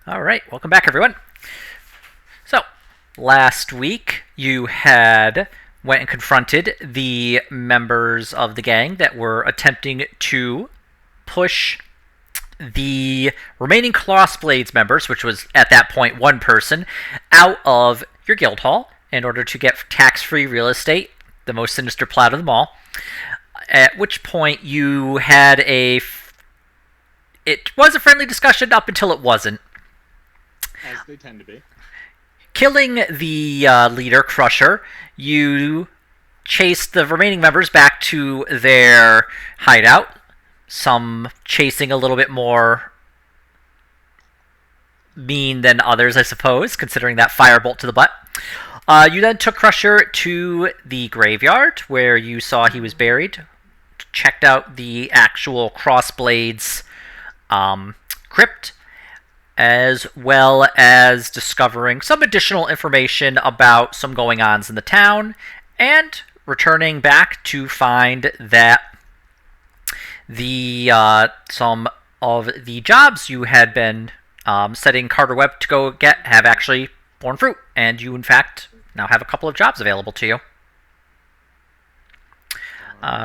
All right, welcome back, everyone. So, last week you had went and confronted the members of the gang that were attempting to push the remaining Crossblades members, which was at that point one person, out of your guild hall in order to get tax-free real estate, the most sinister plot of them all. At which point you had it was a friendly discussion up until it wasn't. As they tend to be. Killing the leader, Crusher, you chased the remaining members back to their hideout. Some chasing a little bit more mean than others, I suppose, considering that firebolt to the butt. You then took Crusher to the graveyard, where you saw he was buried. Checked out the actual Crossblades crypt, as well as discovering some additional information about some going-ons in the town, and returning back to find that the some of the jobs you had been setting Carter Webb to go get have actually borne fruit, and you, in fact, now have a couple of jobs available to you.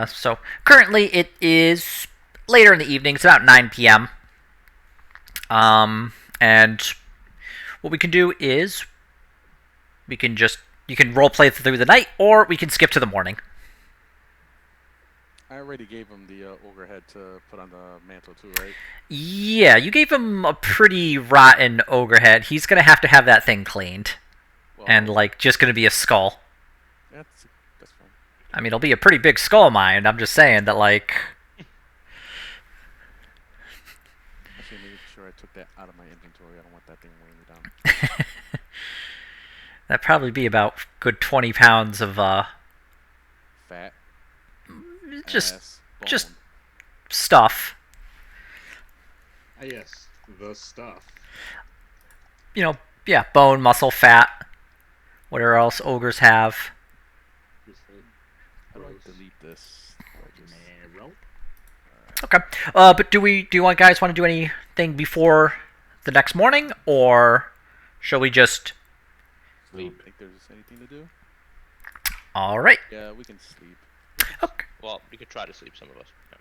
So currently it is later in the evening. It's about 9 p.m. And what we can do is you can roleplay through the night, or we can skip to the morning. I already gave him the ogre head to put on the mantle too, right? Yeah, you gave him a pretty rotten ogre head. He's gonna have to have that thing cleaned, and just gonna be a skull. That's fine. I mean, it'll be a pretty big skull mine. I'm just saying that, Actually, make sure I took that out of my inventory. I don't want that thing weighing me down. that'd probably be about good 20 pounds of Fat. just Ass, just bone. stuff. Yes, the stuff. Yeah, bone, muscle, fat, whatever else ogres have. How do I delete this? Narrow. Okay. But do you guys want to do anything before the next morning, or shall we just I don't think there's anything to do. All right. Yeah, we can sleep. Okay. Well, we could try to sleep, some of us. Yeah.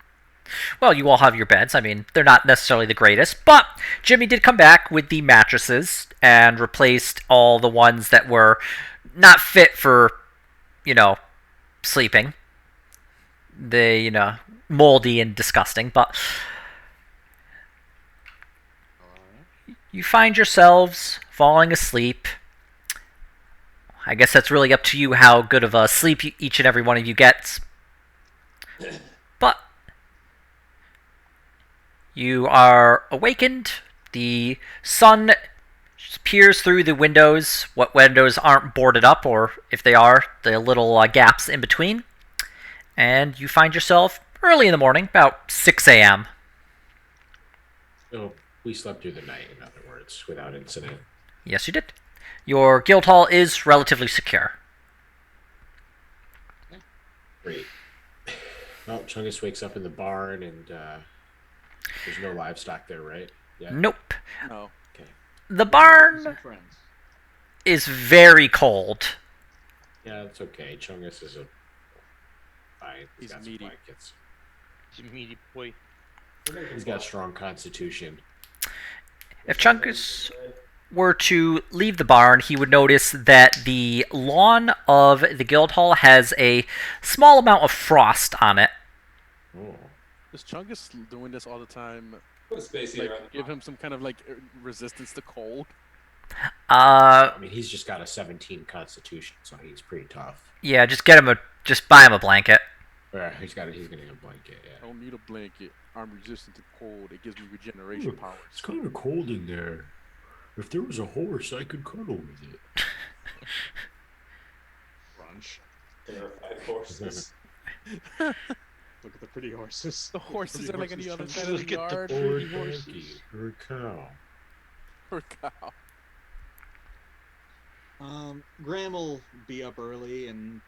Well, you all have your beds. I mean, they're not necessarily the greatest, but Jimmy did come back with the mattresses and replaced all the ones that were not fit for, sleeping. They, moldy and disgusting, but you find yourselves falling asleep. I guess that's really up to you how good of a sleep each and every one of you gets. But you are awakened. The sun peers through the windows. What windows aren't boarded up, or if they are, the little gaps in between. And you find yourself early in the morning, about 6 a.m. So we slept through the night, in other words, without incident. Yes, you did. Your guild hall is relatively secure. Great. Well, Chungus wakes up in the barn, and there's no livestock there, right? Yeah. Nope. No. Okay. The barn Some friends. is very cold. Yeah, it's okay. Chungus is fine. He's got some meaty. blankets. He's a meaty boy. He's got a strong constitution. If Chunkus were to leave the barn, he would notice that the lawn of the guild hall has a small amount of frost on it. Oh. Is Chungus doing this all the time? Put a space heater on the Give him some kind of resistance to cold. I mean, he's just got a 17 constitution, so he's pretty tough. Yeah, just buy him a blanket. Yeah, he's gonna get a blanket. I Yeah. don't need a blanket. I'm resistant to cold. It gives me regeneration powers. It's kind of cold in there. If there was a horse, I could cuddle with it. Brunch. Terrified horses. Look at the pretty horses. The horses are like on the other side of Look the at the yard. Or a Pretty horses. donkey, or a cow. Or cow. Graham will be up early and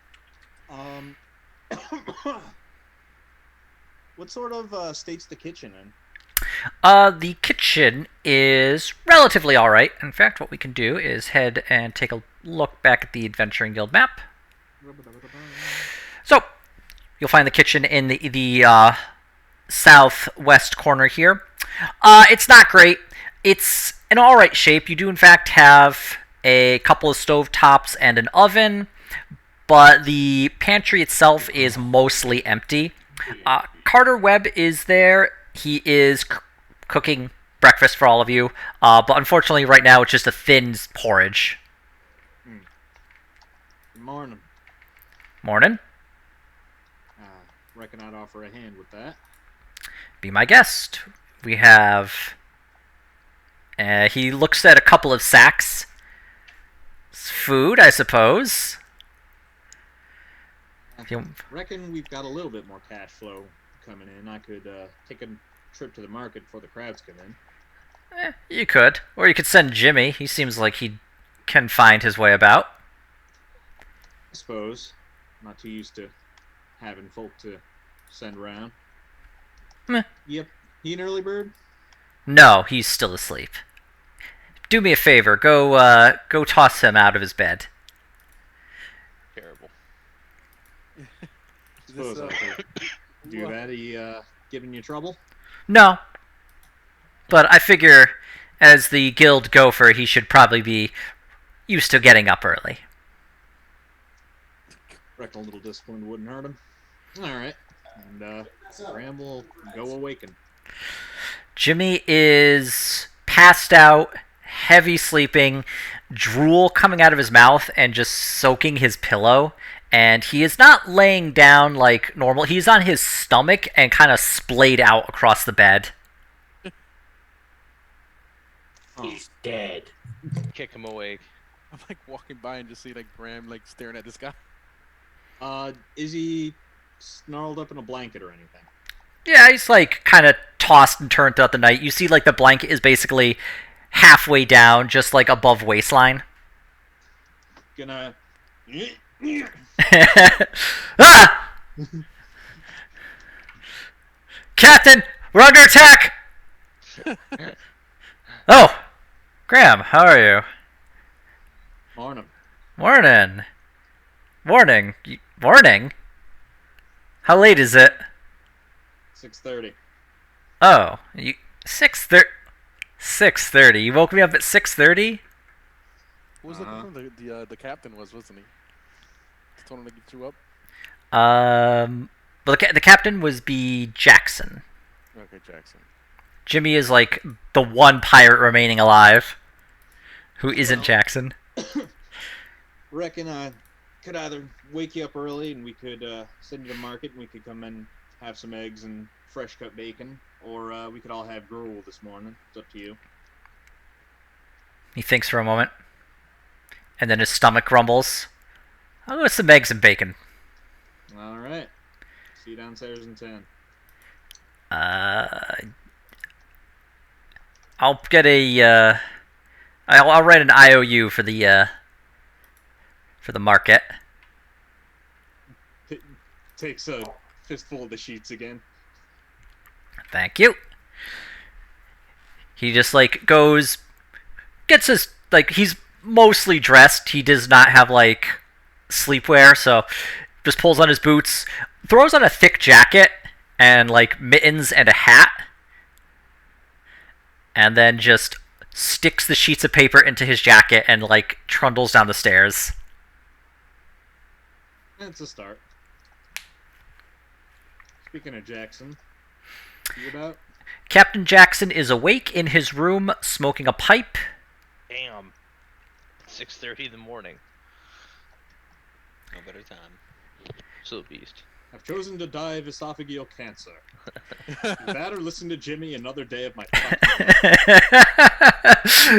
what sort of state's the kitchen in? The kitchen is relatively alright. In fact, what we can do is head and take a look back at the Adventuring Guild map. So, you'll find the kitchen in the southwest corner here. It's not great. It's an alright shape. You do, in fact, have a couple of stove tops and an oven, but the pantry itself is mostly empty. Carter Webb is there. He is cooking breakfast for all of you, but unfortunately right now it's just a thin porridge. Good morning. Morning. Reckon I'd offer a hand with that. Be my guest. We have... he looks at a couple of sacks. It's food, I suppose. Reckon we've got a little bit more cash flow coming in. I could take a trip to the market before the crowds come in. You could. Or you could send Jimmy. He seems like he can find his way about. I suppose. I'm not too used to having folk to send around. Meh. Yep. He an early bird? No, he's still asleep. Do me a favor. Go toss him out of his bed. Terrible. Suppose I could do that. He giving you trouble? No. But I figure, as the guild gopher, he should probably be used to getting up early. Reckon a little discipline wouldn't hurt him. Alright. And Graham will go awaken. Jimmy is passed out, heavy sleeping, drool coming out of his mouth and just soaking his pillow. And he is not laying down like normal. He's on his stomach and kind of splayed out across the bed. He's dead. Kick him awake. I'm like walking by and just see like Graham like staring at this guy. Is he snarled up in a blanket or anything? Yeah, he's like kind of tossed and turned throughout the night. You see like the blanket is basically halfway down, just like above waistline. Gonna... Ah! Captain, we're under attack! Oh, Graham, how are you? Morning. Morning. Morning. Morning? How late is it? 6:30. Oh, 6:30. 6:30. You woke me up at 6:30? Who was the captain wasn't he? Just told him to get you up. Well, the captain was B. Jackson. Okay, Jackson. Jimmy is like the one pirate remaining alive who isn't Jackson. Reckon I could either wake you up early and we could send you to market and we could come and have some eggs and fresh cut bacon, or we could all have gruel this morning. It's up to you. He thinks for a moment, and then his stomach rumbles. I'll go with some eggs and bacon. All right. See you downstairs in 10. I'll get a. I'll write an IOU for the market. Takes a fistful of the sheets again. Thank you. He just like goes, gets his like he's mostly dressed. He does not have like sleepwear, so just pulls on his boots, throws on a thick jacket and like mittens and a hat, and then just sticks the sheets of paper into his jacket and like trundles down the stairs. It's a start. Speaking of Jackson, you about? Captain Jackson is awake in his room, smoking a pipe. Damn. 6:30 in the morning. No better time. Still a beast. I've chosen to die of esophageal cancer. That or listen to Jimmy another day of my life.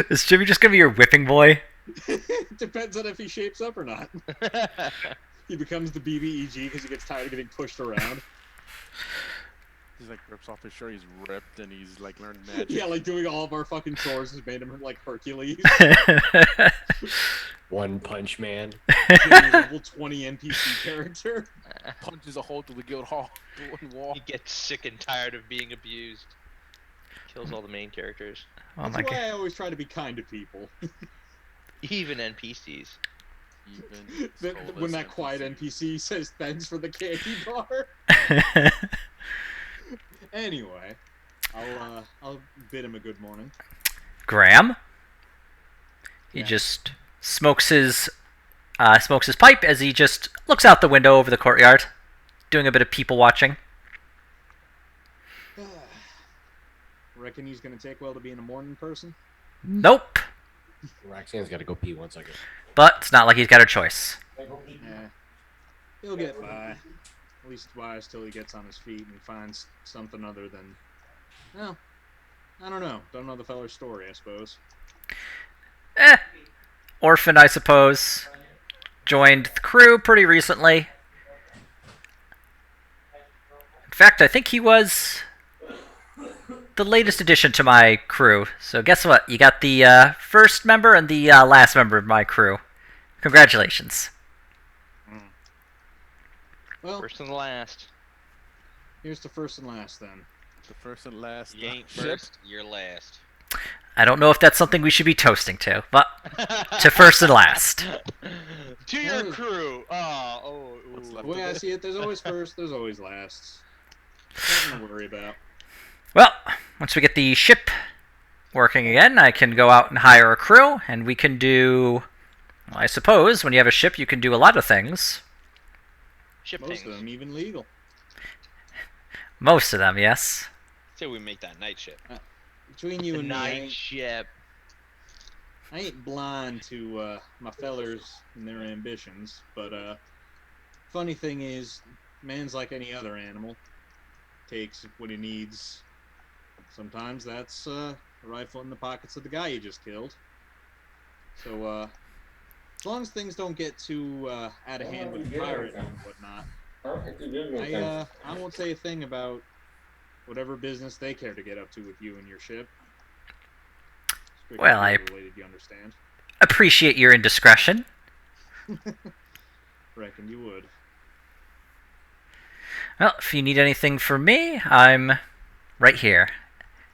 Is Jimmy just gonna be your whipping boy? Depends on if he shapes up or not. He becomes the BBEG because he gets tired of getting pushed around. He's like rips off his shirt. He's ripped and he's like learned magic. Yeah, like doing all of our fucking chores has made him like Hercules. One Punch Man. Jimmy's level 20 NPC character. Punches a hole through the guild hall wall. He gets sick and tired of being abused. Kills all the main characters. Oh That's my why god. I always try to be kind to people. Even NPCs. Even When soulless that quiet NPC says thanks for the candy bar. Anyway, I'll bid him a good morning. Graham. He Yeah. just smokes his pipe as he just looks out the window over the courtyard, doing a bit of people watching. Reckon he's gonna take well to being a morning person? Nope. Roxanne's got to go pee 1 second. But it's not like he's got a choice. Yeah. He'll get by. At least wise till he gets on his feet and finds something other than. Well, I don't know. Don't know the feller's story, I suppose. Orphan, I suppose. Joined the crew pretty recently. In fact, I think he was the latest addition to my crew. So guess what? You got the first member and the last member of my crew. Congratulations. Well, First and last. here's the first and last then. The first and last. You ain't ship. first, you're last. I don't know if that's something we should be toasting to, but to first and last. To your crew. What's The left way of I it? see it, there's always first, there's always last. Nothing to worry about. Well, once we get the ship working again, I can go out and hire a crew, and we can do... Well, I suppose when you have a ship, you can do a lot of things. Ship Most things. of them even legal. Most of them, yes. Say we make that night ship. Between you The and me, night ship. I ain't blind to my fellers and their ambitions, but funny thing is, man's like any other animal. Takes what he needs. Sometimes that's a rifle in the pockets of the guy you just killed. So as long as things don't get too out of hand with the pirate and whatnot, I won't say a thing about whatever business they care to get up to with you and your ship. Strictly Well, I- related, you understand? Appreciate your indiscretion. Reckon you would. Well, if you need anything from me, I'm right here.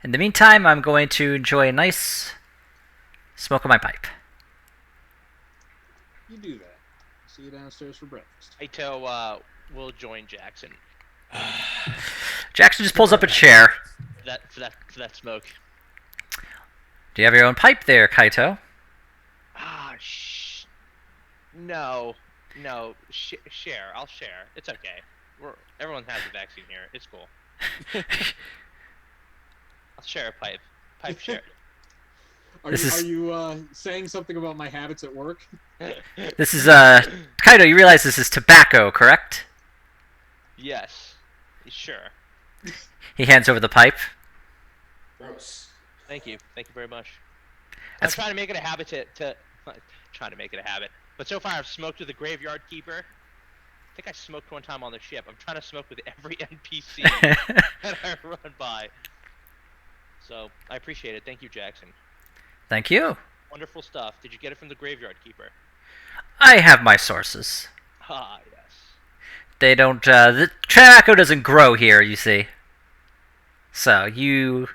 In the meantime, I'm going to enjoy a nice smoke of my pipe. You do that. See you downstairs for breakfast. Ito will join Jackson. Jackson just pulls up a chair. For that smoke. Do you have your own pipe there, Kaito? No. Share. I'll share. It's okay. Everyone has the vaccine here. It's cool. I'll share a pipe. Pipe share. Are This you, is- are you saying something about my habits at work? This is, Kaito, you realize this is tobacco, correct? Yes. Sure. He hands over the pipe. Gross. Thank you. Thank you very much. That's- I'm trying to make it a habit trying to make it a habit. But so far I've smoked with the graveyard keeper. I think I smoked one time on the ship. I'm trying to smoke with every NPC that I run by. So I appreciate it. Thank you, Jackson. Thank you. Wonderful stuff. Did you get it from the graveyard keeper? I have my sources. Ah, yes. They don't, the tobacco doesn't grow here, you see. So, you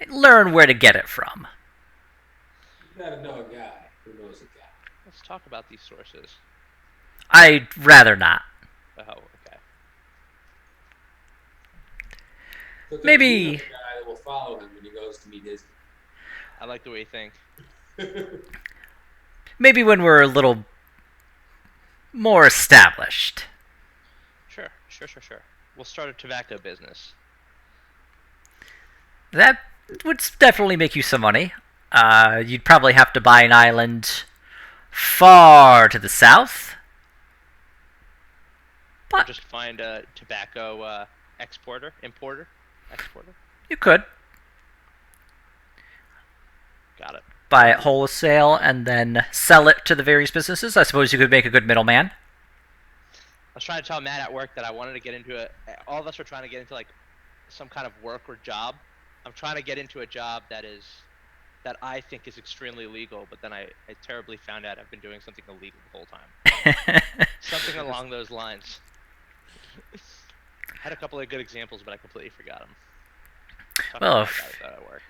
learn where to get it from. You gotta know a guy who knows a guy. Let's talk about these sources. I'd rather not. Oh, okay. But Maybe- you know a guy that will follow him when he goes to meet his. I like the way you think. Maybe when we're a little more established. Sure. We'll start a tobacco business. That would definitely make you some money. You'd probably have to buy an island far to the south. Or But just find a tobacco importer. you could Got it. buy it wholesale and then sell it to the various businesses. I suppose you could make a good middleman. I was trying to tell Matt at work that I wanted to get into all of us are trying to get into like some kind of work or job. I'm trying to get into a job that I think is extremely legal, but then I terribly found out I've been doing something illegal the whole time. Something along those lines. I had a couple of good examples, but I completely forgot them. Something Well, like that'll work.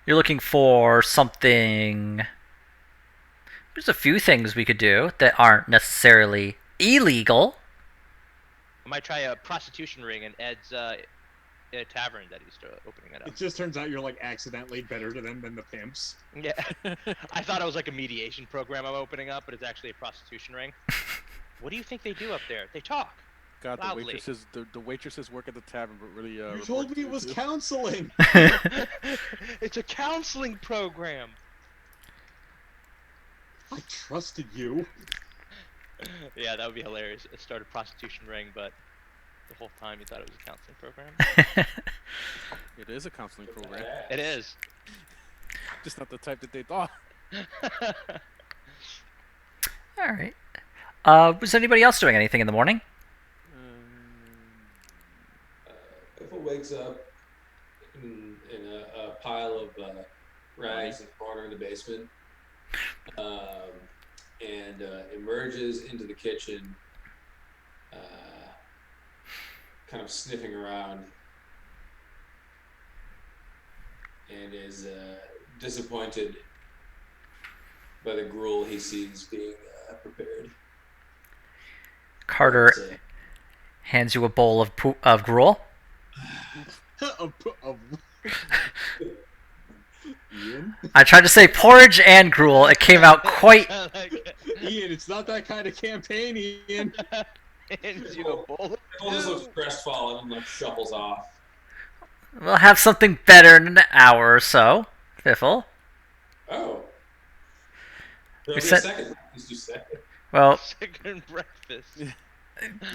you're looking for something. There's a few things we could do that aren't necessarily illegal. I might try a prostitution ring in Ed's a tavern that he's opening it up. It just turns out you're like accidentally better to them than the pimps. Yeah, I thought it was like a mediation program I'm opening up, but it's actually a prostitution ring. What do you think they do up there? They talk. God, the Loudly. waitresses work at the tavern, but really. You report told to me it you, was too. counseling. It's a counseling program. I trusted you. Yeah, that would be hilarious. It started prostitution ring, but the whole time you thought it was a counseling program. It is a counseling program, It is. just not the type that they thought. All right. Was anybody else doing anything in the morning? Biffle wakes up in a pile of rags in the corner in the basement, and emerges into the kitchen, kind of sniffing around, and is disappointed by the gruel he sees being prepared. Carter It's, hands you a bowl of gruel. Ian? I tried to say porridge and gruel. It came out quite. Ian, it's not that kind of campaign, Ian. Hands you a bowl. Biffle just looks crestfallen and like shuffles off. We'll have something better in an hour or so, Fiffle. Oh. There'll be a said- second, as you say. Well, Chicken breakfast.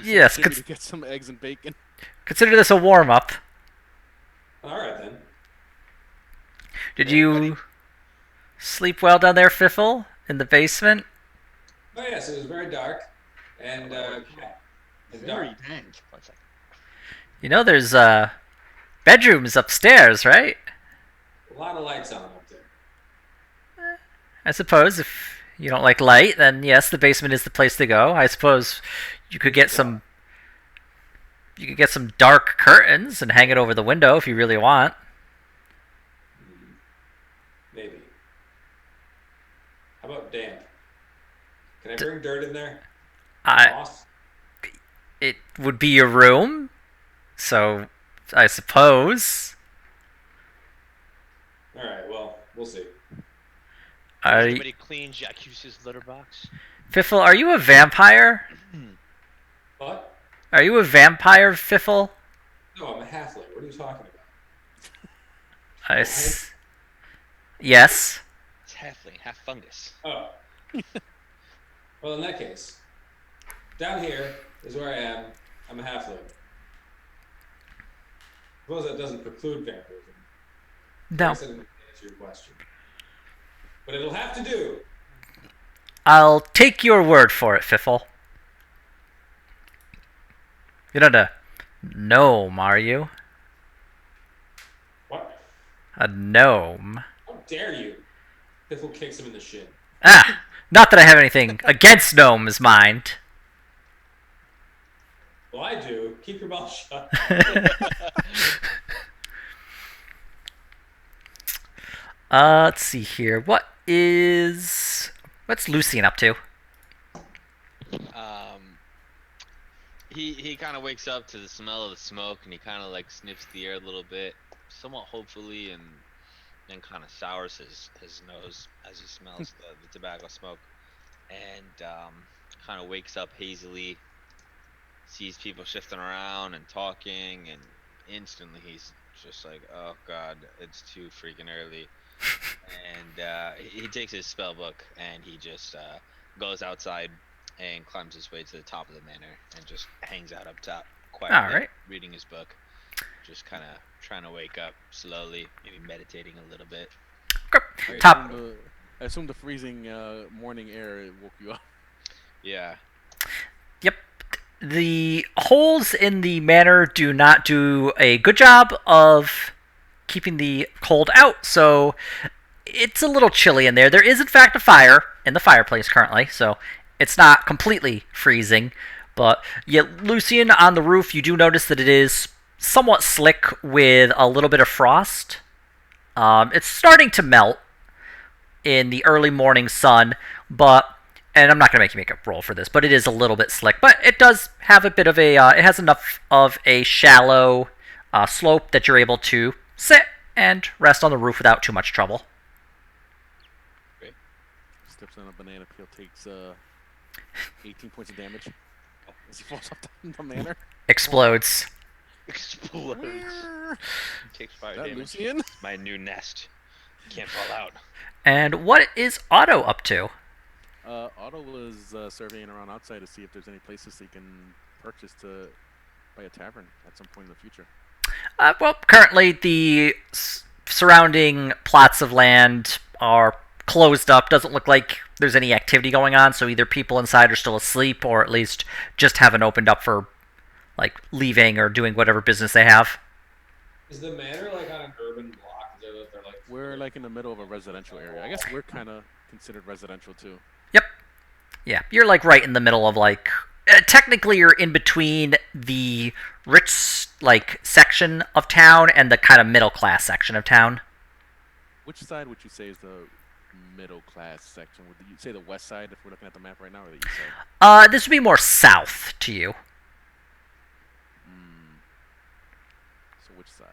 yes. Continue to get some eggs and bacon. Consider this a warm-up. All right then. Did you sleep well down there, Fiffle, in the basement? Oh yes, it was very dark, and and Very dark. dank. 1 second. You know, there's bedrooms upstairs, right? A lot of lights on up there. I suppose if you don't like light, then yes, the basement is the place to go. I suppose you could get some. You could get some dark curtains and hang it over the window if you really want. Maybe. How about damp? Can I bring dirt in there? Moss? It would be your room, so I suppose. All right. Well, we'll see. Are Anybody clean Jacques's litter box? Fiffle, are you a vampire? What? Are you a vampire, Fiffle? No, I'm a halfling. What are you talking about? Yes. It's halfling, half fungus. Oh. Well, in that case, down here is where I am. I'm a halfling. Suppose that doesn't preclude vampirism. No. I guess I didn't answer your question. But it'll have to do. I'll take your word for it, Fiffle. You're not a gnome, are you? What? A gnome. How dare you? Biffle kicks him in the shin. Ah! Not that I have anything against gnomes, mind. Well, I do. Keep your mouth shut. Let's see here. What's Lucian up to? He kind of wakes up to the smell of the smoke, and he kind of like sniffs the air a little bit, somewhat hopefully, and then kind of sours his nose as he smells the tobacco smoke, and kind of wakes up hazily, sees people shifting around and talking, and instantly he's just like, oh god, it's too freaking early. And he takes his spell book and he just goes outside and climbs his way to the top of the manor and just hangs out up top quietly, Alright. reading his book, just kind of trying to wake up slowly, maybe meditating a little bit. Top. I assume the freezing morning air woke you up. Yeah. Yep. The holes in the manor do not do a good job of keeping the cold out, so it's a little chilly in there. There is, in fact, a fire in the fireplace currently, so it's not completely freezing. But yeah, Lucian, on the roof, you do notice that it is somewhat slick with a little bit of frost. It's starting to melt in the early morning sun, and I'm not going to make you make a roll for this, but it is a little bit slick. But it does have a bit of it has enough of a shallow slope that you're able to sit and rest on the roof without too much trouble. Steps on a banana peel, takes 18 points of damage as he falls off the manor. Explodes. Explodes. Takes fire That damage. Lucian? My new nest. Can't fall out. And what is Otto up to? Otto was surveying around outside to see if there's any places he can purchase to buy a tavern at some point in the future. Well, currently the surrounding plots of land are closed up. Doesn't look like there's any activity going on, so either people inside are still asleep or at least just haven't opened up for like leaving or doing whatever business they have. Is the manor like on an urban block? Is that they're like? We're like in the middle of a residential area. I guess we're kind of considered residential too. Yep. Yeah, you're like right in the middle of like technically you're in between the rich like section of town and the kind of middle class section of town. Which side would you say is the middle class section? Would you say the west side if we're looking at the map right now, or the east side? This would be more south to you. So which side?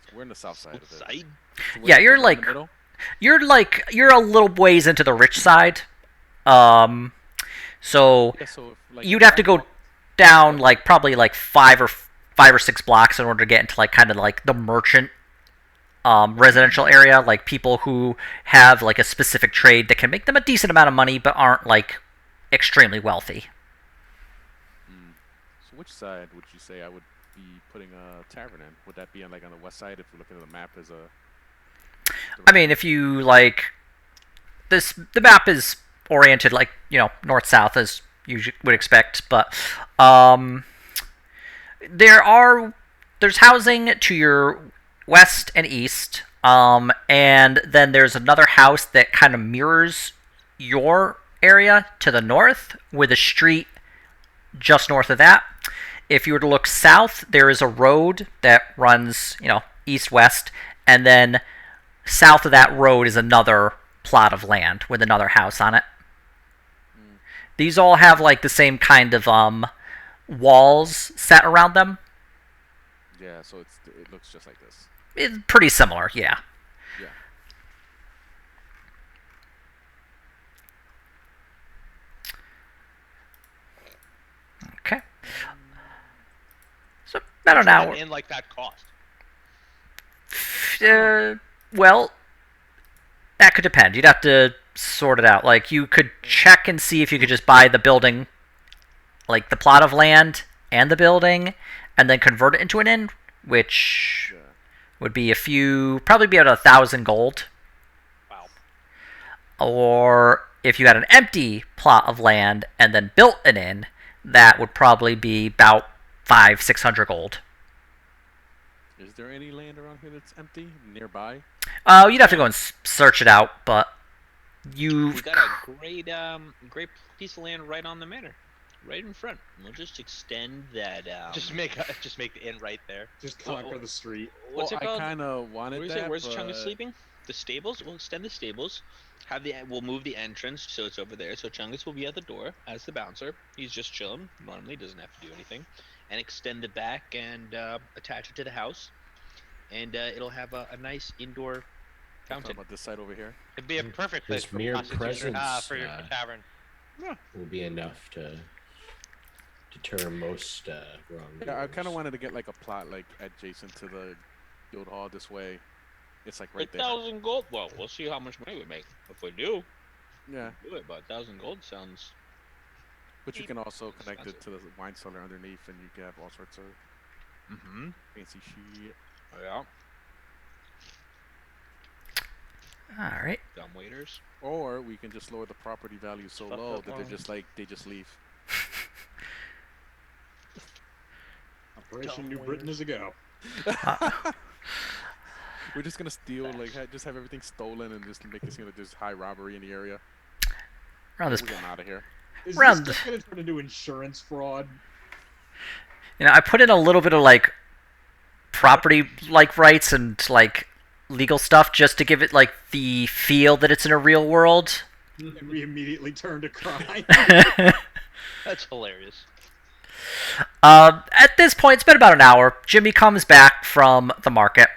So we're in the south side of it. Side? So Yeah, you're in the like middle? you're a little ways into the rich side. So Yeah, so if, like, you'd have to go down like probably like five or six blocks in order to get into like kind of like the merchant residential area, like people who have like a specific trade that can make them a decent amount of money but aren't like extremely wealthy. So which side would you say I would be putting a tavern in? Would that be on like on the west side if we're looking at the map as a? I mean, if you like the map is oriented like, you know, north south as you would expect, but there's housing to your west and east, and then there's another house that kind of mirrors your area to the north with a street just north of that. If you were to look south, there is a road that runs, you know, east-west, and then south of that road is another plot of land with another house on it. These all have like the same kind of walls set around them. Yeah, so it looks just like this. It's pretty similar, yeah. Yeah. Okay. So about an hour. And like that cost. Well, that could depend. You'd have to sort it out. Like, you could check and see if you could just buy the building, like the plot of land and the building, and then convert it into an inn, which would be probably be about 1,000 gold. Wow. Or if you had an empty plot of land and then built an inn, that would probably be about 500-600 gold. Is there any land around here that's empty nearby? You'd have to go and search it out, but We got a great piece of land right on the manor, right in front. We'll just extend that. Just make the inn right there. Just conquer the street. What's it I called? kind of wanted Where is that. it? Where's but... Chungus sleeping? The stables. We'll extend the stables. We'll move the entrance so it's over there. So Chungus will be at the door as the bouncer. He's just chilling. Normally doesn't have to do anything. And extend the back and attach it to the house. And it'll have a nice indoor fountain. About this side over here. It'd be a perfect place This for mere prostitution. presence For your tavern. will be enough to deter most wrongdoers. Yeah, I kind of wanted to get like a plot like adjacent to the guild hall this way. It's like right there. 1,000 gold. Well, we'll see how much money we make. If we do, Yeah, do it. But 1,000 gold sounds. but you can also connect it to the wine cellar underneath, and you can have all sorts of fancy shit. Yeah. all right. Dumb waiters. Or we can just lower the property value so Fuck low up that they just leave. Operation New Britain is a go. We're just gonna steal, like, just have everything stolen and just make it seem like there's high robbery in the area. Around this, We're getting out of here. Is Round- this just going to turn into insurance fraud? I put in a little bit of like property like rights and like legal stuff just to give it like the feel that it's in a real world. And we immediately turned to cry. That's hilarious. At this point, it's been about an hour. Jimmy comes back from the market.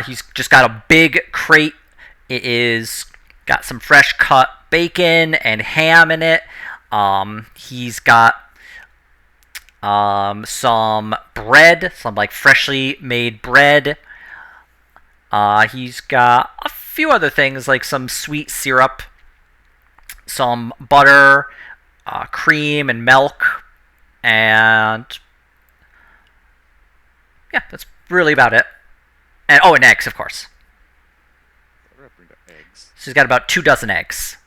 He's just got a big crate. It is got some fresh cut bacon and ham in it. He's got some bread, some like freshly made bread. He's got a few other things like some sweet syrup, some butter, cream, and milk, and yeah, that's really about it. And and eggs, of course. Where do I bring the eggs? So he's got about 2 dozen eggs.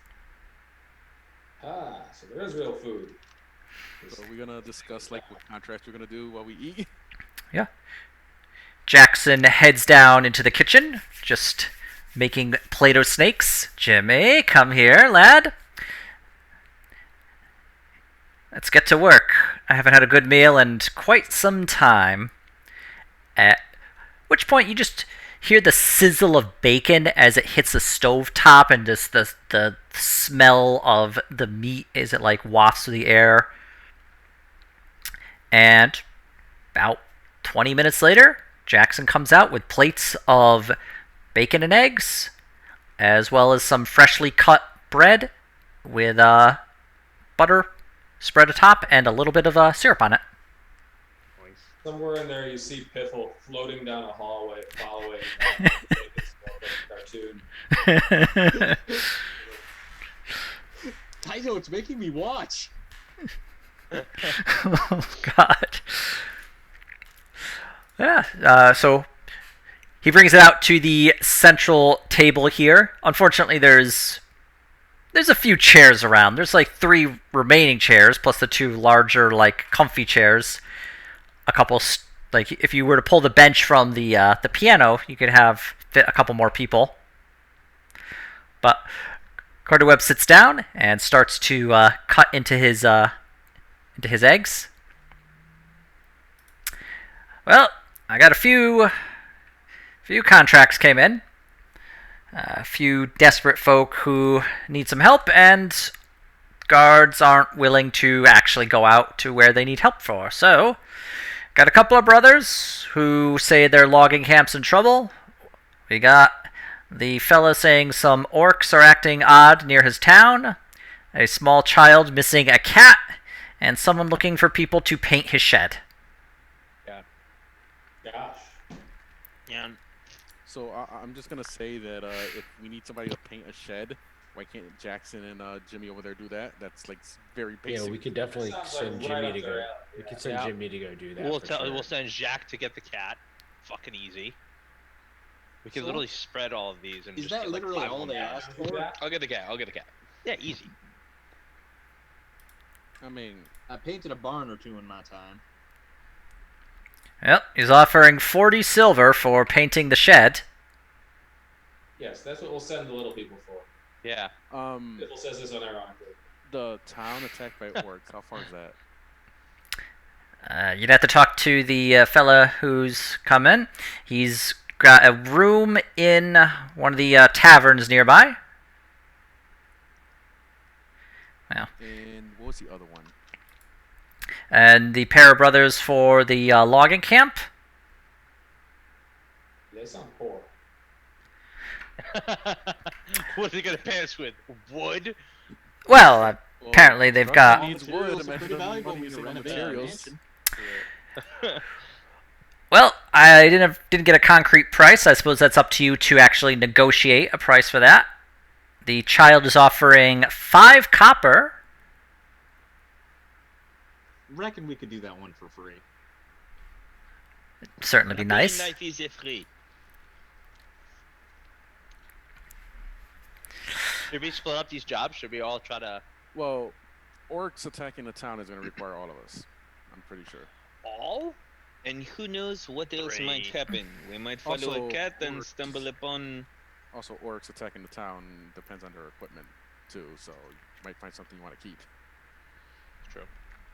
Ah, so there is real food. So we're gonna discuss like what contracts we're gonna do while we eat. Yeah. Jackson heads down into the kitchen, just making Play-Doh snakes. Jimmy, come here, lad. Let's get to work. I haven't had a good meal in quite some time. At which point you just hear the sizzle of bacon as it hits the stove top, and just the smell of the meat as it like wafts through the air. And about 20 minutes later, Jackson comes out with plates of bacon and eggs, as well as some freshly cut bread with butter spread atop and a little bit of syrup on it. Somewhere in there, you see Piffle floating down a hallway, following the cartoon. Taito, it's making me watch. Oh, God. Yeah, so he brings it out to the central table here. Unfortunately, there's a few chairs around. There's like 3 remaining chairs, plus the 2 larger, like, comfy chairs. A couple, like, if you were to pull the bench from the piano, you could have fit a couple more people. But Carter Webb sits down and starts to cut into his eggs. Well, I got a few contracts came in. A few desperate folk who need some help, and guards aren't willing to actually go out to where they need help for. So, got a couple of brothers who say their logging camp's in trouble. We got the fella saying some orcs are acting odd near his town, a small child missing a cat, and someone looking for people to paint his shed. Gosh. Yeah. So I'm just gonna say that if we need somebody to paint a shed, why can't Jackson and Jimmy over there do that? That's like very basic. Yeah, we could definitely Sounds send like right Jimmy up to their go. alley. We could send Yeah. Jimmy to go do that. We'll for tell. sure. We'll send Jacques to get the cat. Fucking easy. We could So- literally spread all of these and Is just that get, like, literally 5 all of they them. asked for? I'll get the cat. I'll get the cat. Yeah, easy. I mean, I painted a barn or 2 in my time. Well, he's offering 40 silver for painting the shed. Yes, that's what we'll send the little people for. Yeah. Piffle says this unironically. the town attacked by orcs. How far is that? You'd have to talk to the fella who's come in. He's got a room in one of the taverns nearby. Well, And what was the other one? and the pair of brothers for the logging camp. They sound poor. What are they gonna pay us with? Wood? Well, Well, apparently they've construction got. needs wood. Materials are Imagine pretty them valuable money when you using on renovate a materials. mansion. Well, I didn't get a concrete price. I suppose that's up to you to actually negotiate a price for that. The child is offering 5 copper. Reckon we could do that one for free. Certainly be nice. Life is free. Should we split up these jobs? Should we all try to Well, orcs attacking the town is going to require all of us. I'm pretty sure. all? And who knows what else might Great. happen? We might follow Also, a cat and orcs- stumble upon. Also, orcs attacking the town depends on their equipment too, so you might find something you want to keep. True.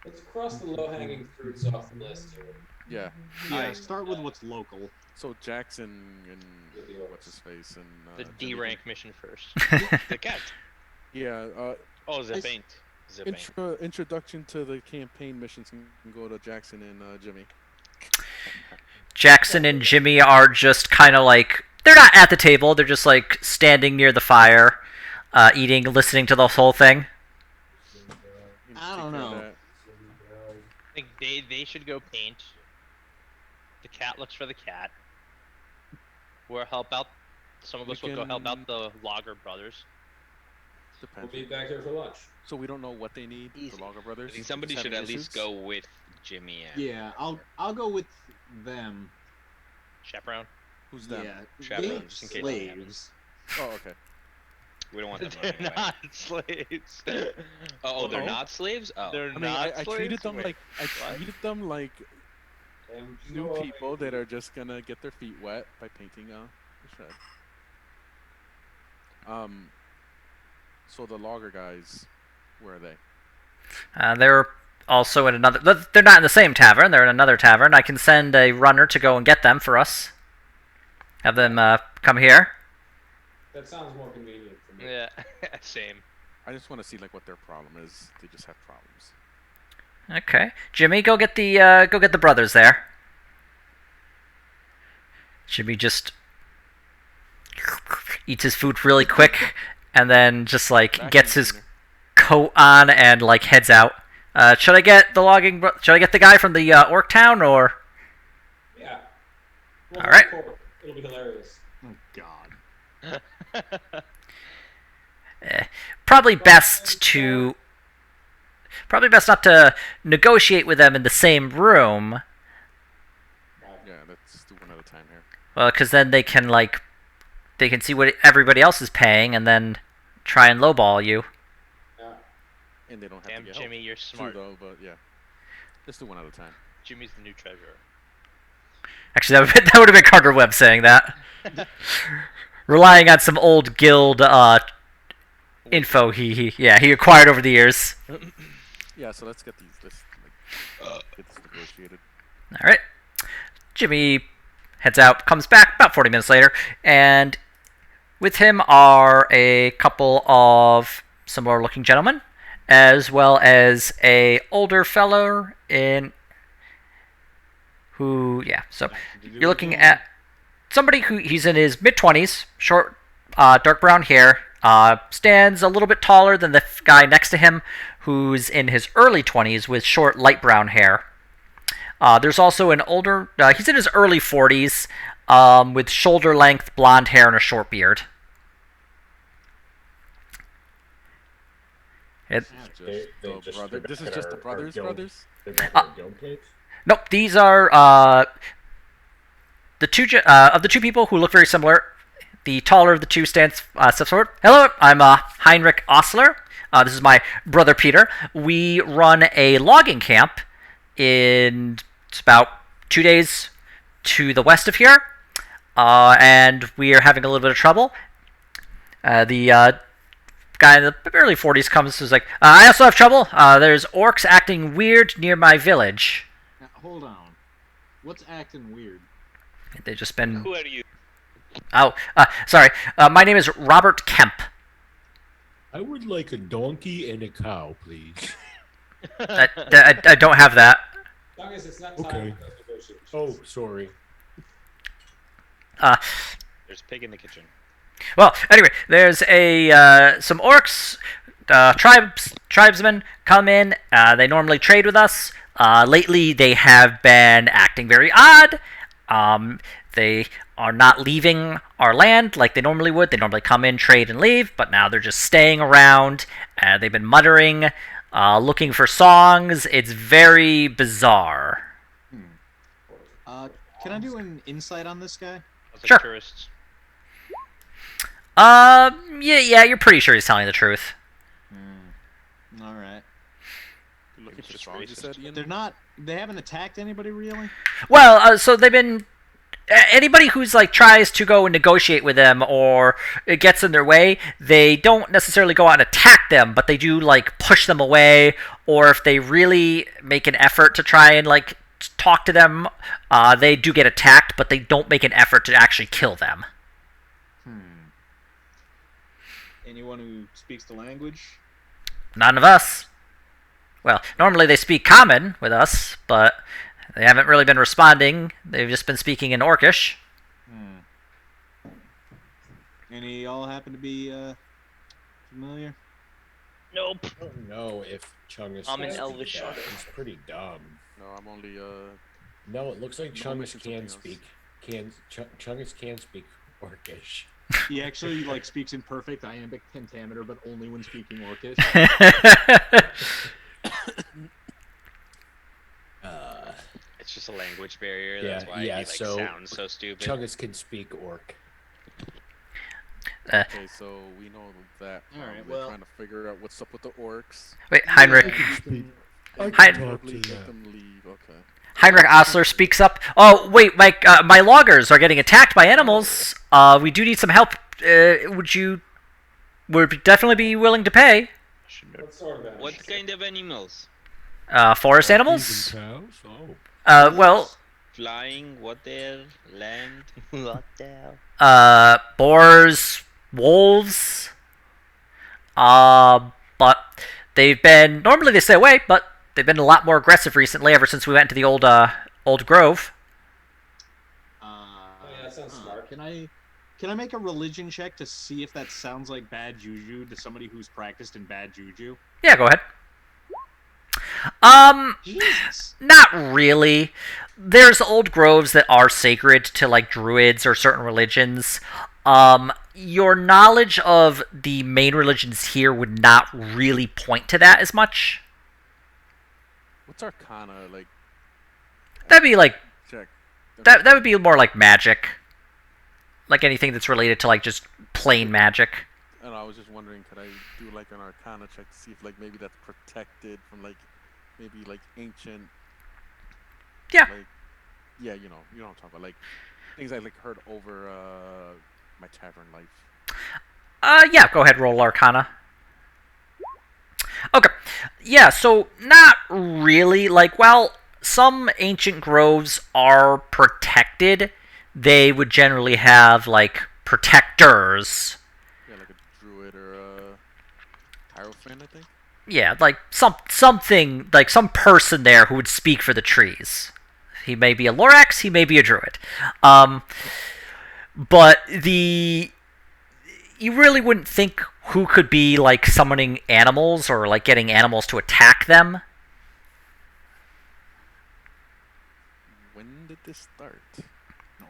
Let's cross the low-hanging fruits off the list here. Yeah. Yeah, start with what's local. So Jackson and With the what's his face and The Jimmy D can- rank mission first. The cat. Yeah. Oh, the paint. The paint. Introduction to the campaign missions can go to Jackson and Jimmy. Jackson and Jimmy are just kind of like, they're not at the table, they're just like standing near the fire, eating, listening to the whole thing. You I take don't care of know. that. I think they should go paint. The cat looks for the cat. We'll help out. Some of We us will go help can- out the Logger brothers. We'll Depends. meet back here for lunch. So we don't know what they need. Easy. The Logger I brothers. think somebody Just should having at least issues? go with Jimmy and Yeah, I'll go with them. Chaperone. Who's them? Yeah, Chaperone, they just in case something slaves. Oh, okay. we don't want them They're running away. not slaves. Oh, they're Oh. not slaves? Oh. They're I mean, not I slaves. treated them Wait, like what? And new so, people that are just gonna get their feet wet by painting the shed. So the Logger guys, where are they? They're also in another. They're not in the same tavern. They're in another tavern. I can send a runner to go and get them for us. Have them come here. that sounds more convenient for me. Yeah, same. I just want to see like what their problem is. They just have problems. Okay, Jimmy, go get the brothers there. Jimmy just eats his food really quick, and then just like Vacuum gets his cleaner. coat on and like heads out. Should I get the Should I get the guy from the Orc Town or? Yeah. We'll All right. record. It'll be hilarious. Oh God. Probably best not to negotiate with them in the same room. Yeah, let's do one at a time here. Well, because then they can see what everybody else is paying, and then try and lowball you. Yeah. And they don't have Damn, to get Jimmy, you're help. smart. True though, but yeah. Let's do one at a time. Jimmy's the new treasurer. Actually, that would have been Carter Webb saying that. Relying on some old guild info he acquired over the years. Yeah, so let's get these. Get this negotiated. All right. Jimmy heads out, comes back about 40 minutes later, and with him are a couple of similar-looking gentlemen, as well as a older fellow So you're looking at somebody he's in his mid-20s, short, dark brown hair, stands a little bit taller than the guy next to him, who's in his early 20s with short, light brown hair. There's also an older, he's in his early 40s, with shoulder-length blonde hair and a short beard. Just They the just brother. look This is at just our- the brothers. our guild. Brothers. They're back on the guild plates. Nope, these are the two of the two people who look very similar. The taller of the two steps forward. Hello, I'm Heinrich Osler. This is my brother Peter. We run a logging camp it's about 2 days to the west of here, and we are having a little bit of trouble. The guy in the early 40s comes and is like, I also have trouble. There's orcs acting weird near my village. Now, hold on. What's acting weird? They've just been... Who are you? Oh, sorry. My name is Robert Kemp. I would like a donkey and a cow, please. I don't have that. As long as it's not time Okay. for those negotiations. Oh, sorry. There's a pig in the kitchen. Well, anyway, there's some orcs, tribesmen come in. They normally trade with us. Lately, they have been acting very odd. They are not leaving our land like they normally would. They normally come in, trade, and leave, but now they're just staying around. They've been muttering, looking for songs. It's very bizarre. Can I do an insight on this guy? Those are Sure. tourists. Yeah, you're pretty sure he's telling the truth. All right. You're looking for just songs, you racist. said, Ian? They're not. They haven't attacked anybody really. Well, so they've been... Anybody who's like tries to go and negotiate with them or it gets in their way, they don't necessarily go out and attack them, but they do like push them away or if they really make an effort to try and like talk to them, they do get attacked, but they don't make an effort to actually kill them. Anyone who speaks the language? None of us. Well, normally they speak Common with us, but they haven't really been responding. They've just been speaking in Orcish. Any y'all happen to be familiar? Nope. I don't know if Chungus. I'm an can Elvish. speak that. He's pretty dumb. No, I'm only No, it looks like No, I'm Chungus missing can something speak. Chungus can speak Orcish. He actually like speaks in perfect iambic pentameter, but only when speaking Orcish. It's just a language barrier. Yeah, That's why yeah, he like so sounds so stupid. Chungus can speak Orc. okay. So we know that. All right, they're well- trying to figure out what's up with the orcs. Wait, Heinrich. And Hein- probably let them leave. Okay. Heinrich Osler speaks up. Oh, wait, Mike, my loggers are getting attacked by animals. We do need some help. Would definitely be willing to pay. What sort of animals? What kind of animals? Forest animals? Oh. Well, Flying, water, land. What the hell? boars, wolves. But they've been, normally they stay away, but they've been a lot more aggressive recently ever since we went to the old grove. yeah, that sounds smart. Can I make a religion check to see if that sounds like bad juju to somebody who's practiced in bad juju? Yeah, go ahead. Jesus. Not really. There's old groves that are sacred to like druids or certain religions. Your knowledge of the main religions here would not really point to that as much. What's Arcana like? That'd be like Check. that would be more like magic. Like anything that's related to like just plain magic. And I was just wondering, could I do like an Arcana check to see if like maybe that's protected from like maybe like ancient. Yeah. Like, yeah, you know what I'm talking about, like things I like heard over my tavern life. Yeah, go ahead, roll Arcana. Okay. Yeah, so not really. Like, well, some ancient groves are protected. They would generally have, like, protectors. Yeah, like a druid or a hierophant, I think. Yeah, like, something, like, some person there who would speak for the trees. He may be a Lorax, he may be a druid. But you really wouldn't think who could be, like, summoning animals or, like, getting animals to attack them. When did this start? An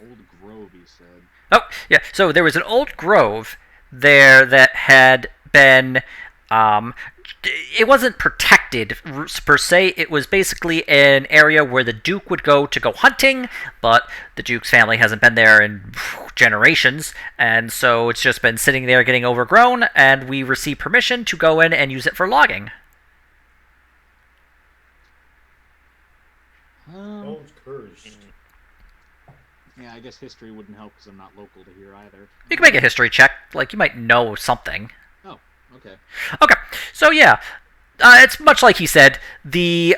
old grove, he said. Oh, yeah, so there was an old grove there that had been, it wasn't protected per se. It was basically an area where the Duke would go to go hunting, but the Duke's family hasn't been there in generations, and so it's just been sitting there getting overgrown, and we received permission to go in and use it for logging. Sounds cursed. Yeah, I guess history wouldn't help because I'm not local to here either. You can make a history check. Like, you might know something. Oh, okay. Okay, so yeah, it's much like he said. The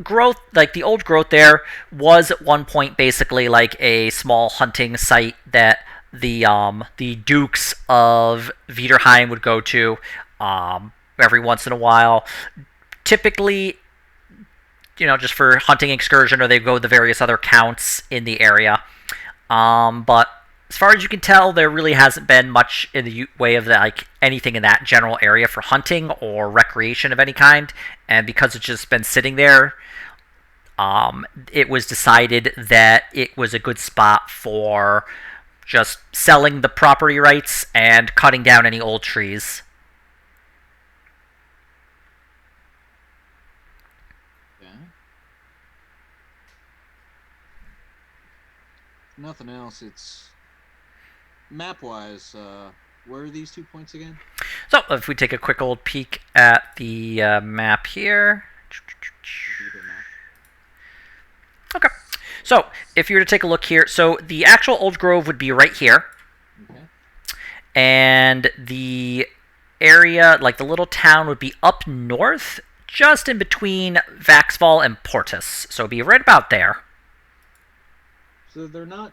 growth, like the old growth there, was at one point basically like a small hunting site that the dukes of Viderheim would go to every once in a while. Typically, just for hunting excursion, or they go to the various other counts in the area. But as far as you can tell, there really hasn't been much in the way of anything in that general area for hunting or recreation of any kind. And because it's just been sitting there, it was decided that it was a good spot for just selling the property rights and cutting down any old trees. Nothing else. It's map-wise. Where are these 2 points again? So if we take a quick old peek at the map here. Okay. So if you were to take a look here, so the actual old grove would be right here. Okay. And the area, like the little town, would be up north just in between Vaxval and Portus, so it'd be right about there. So they're not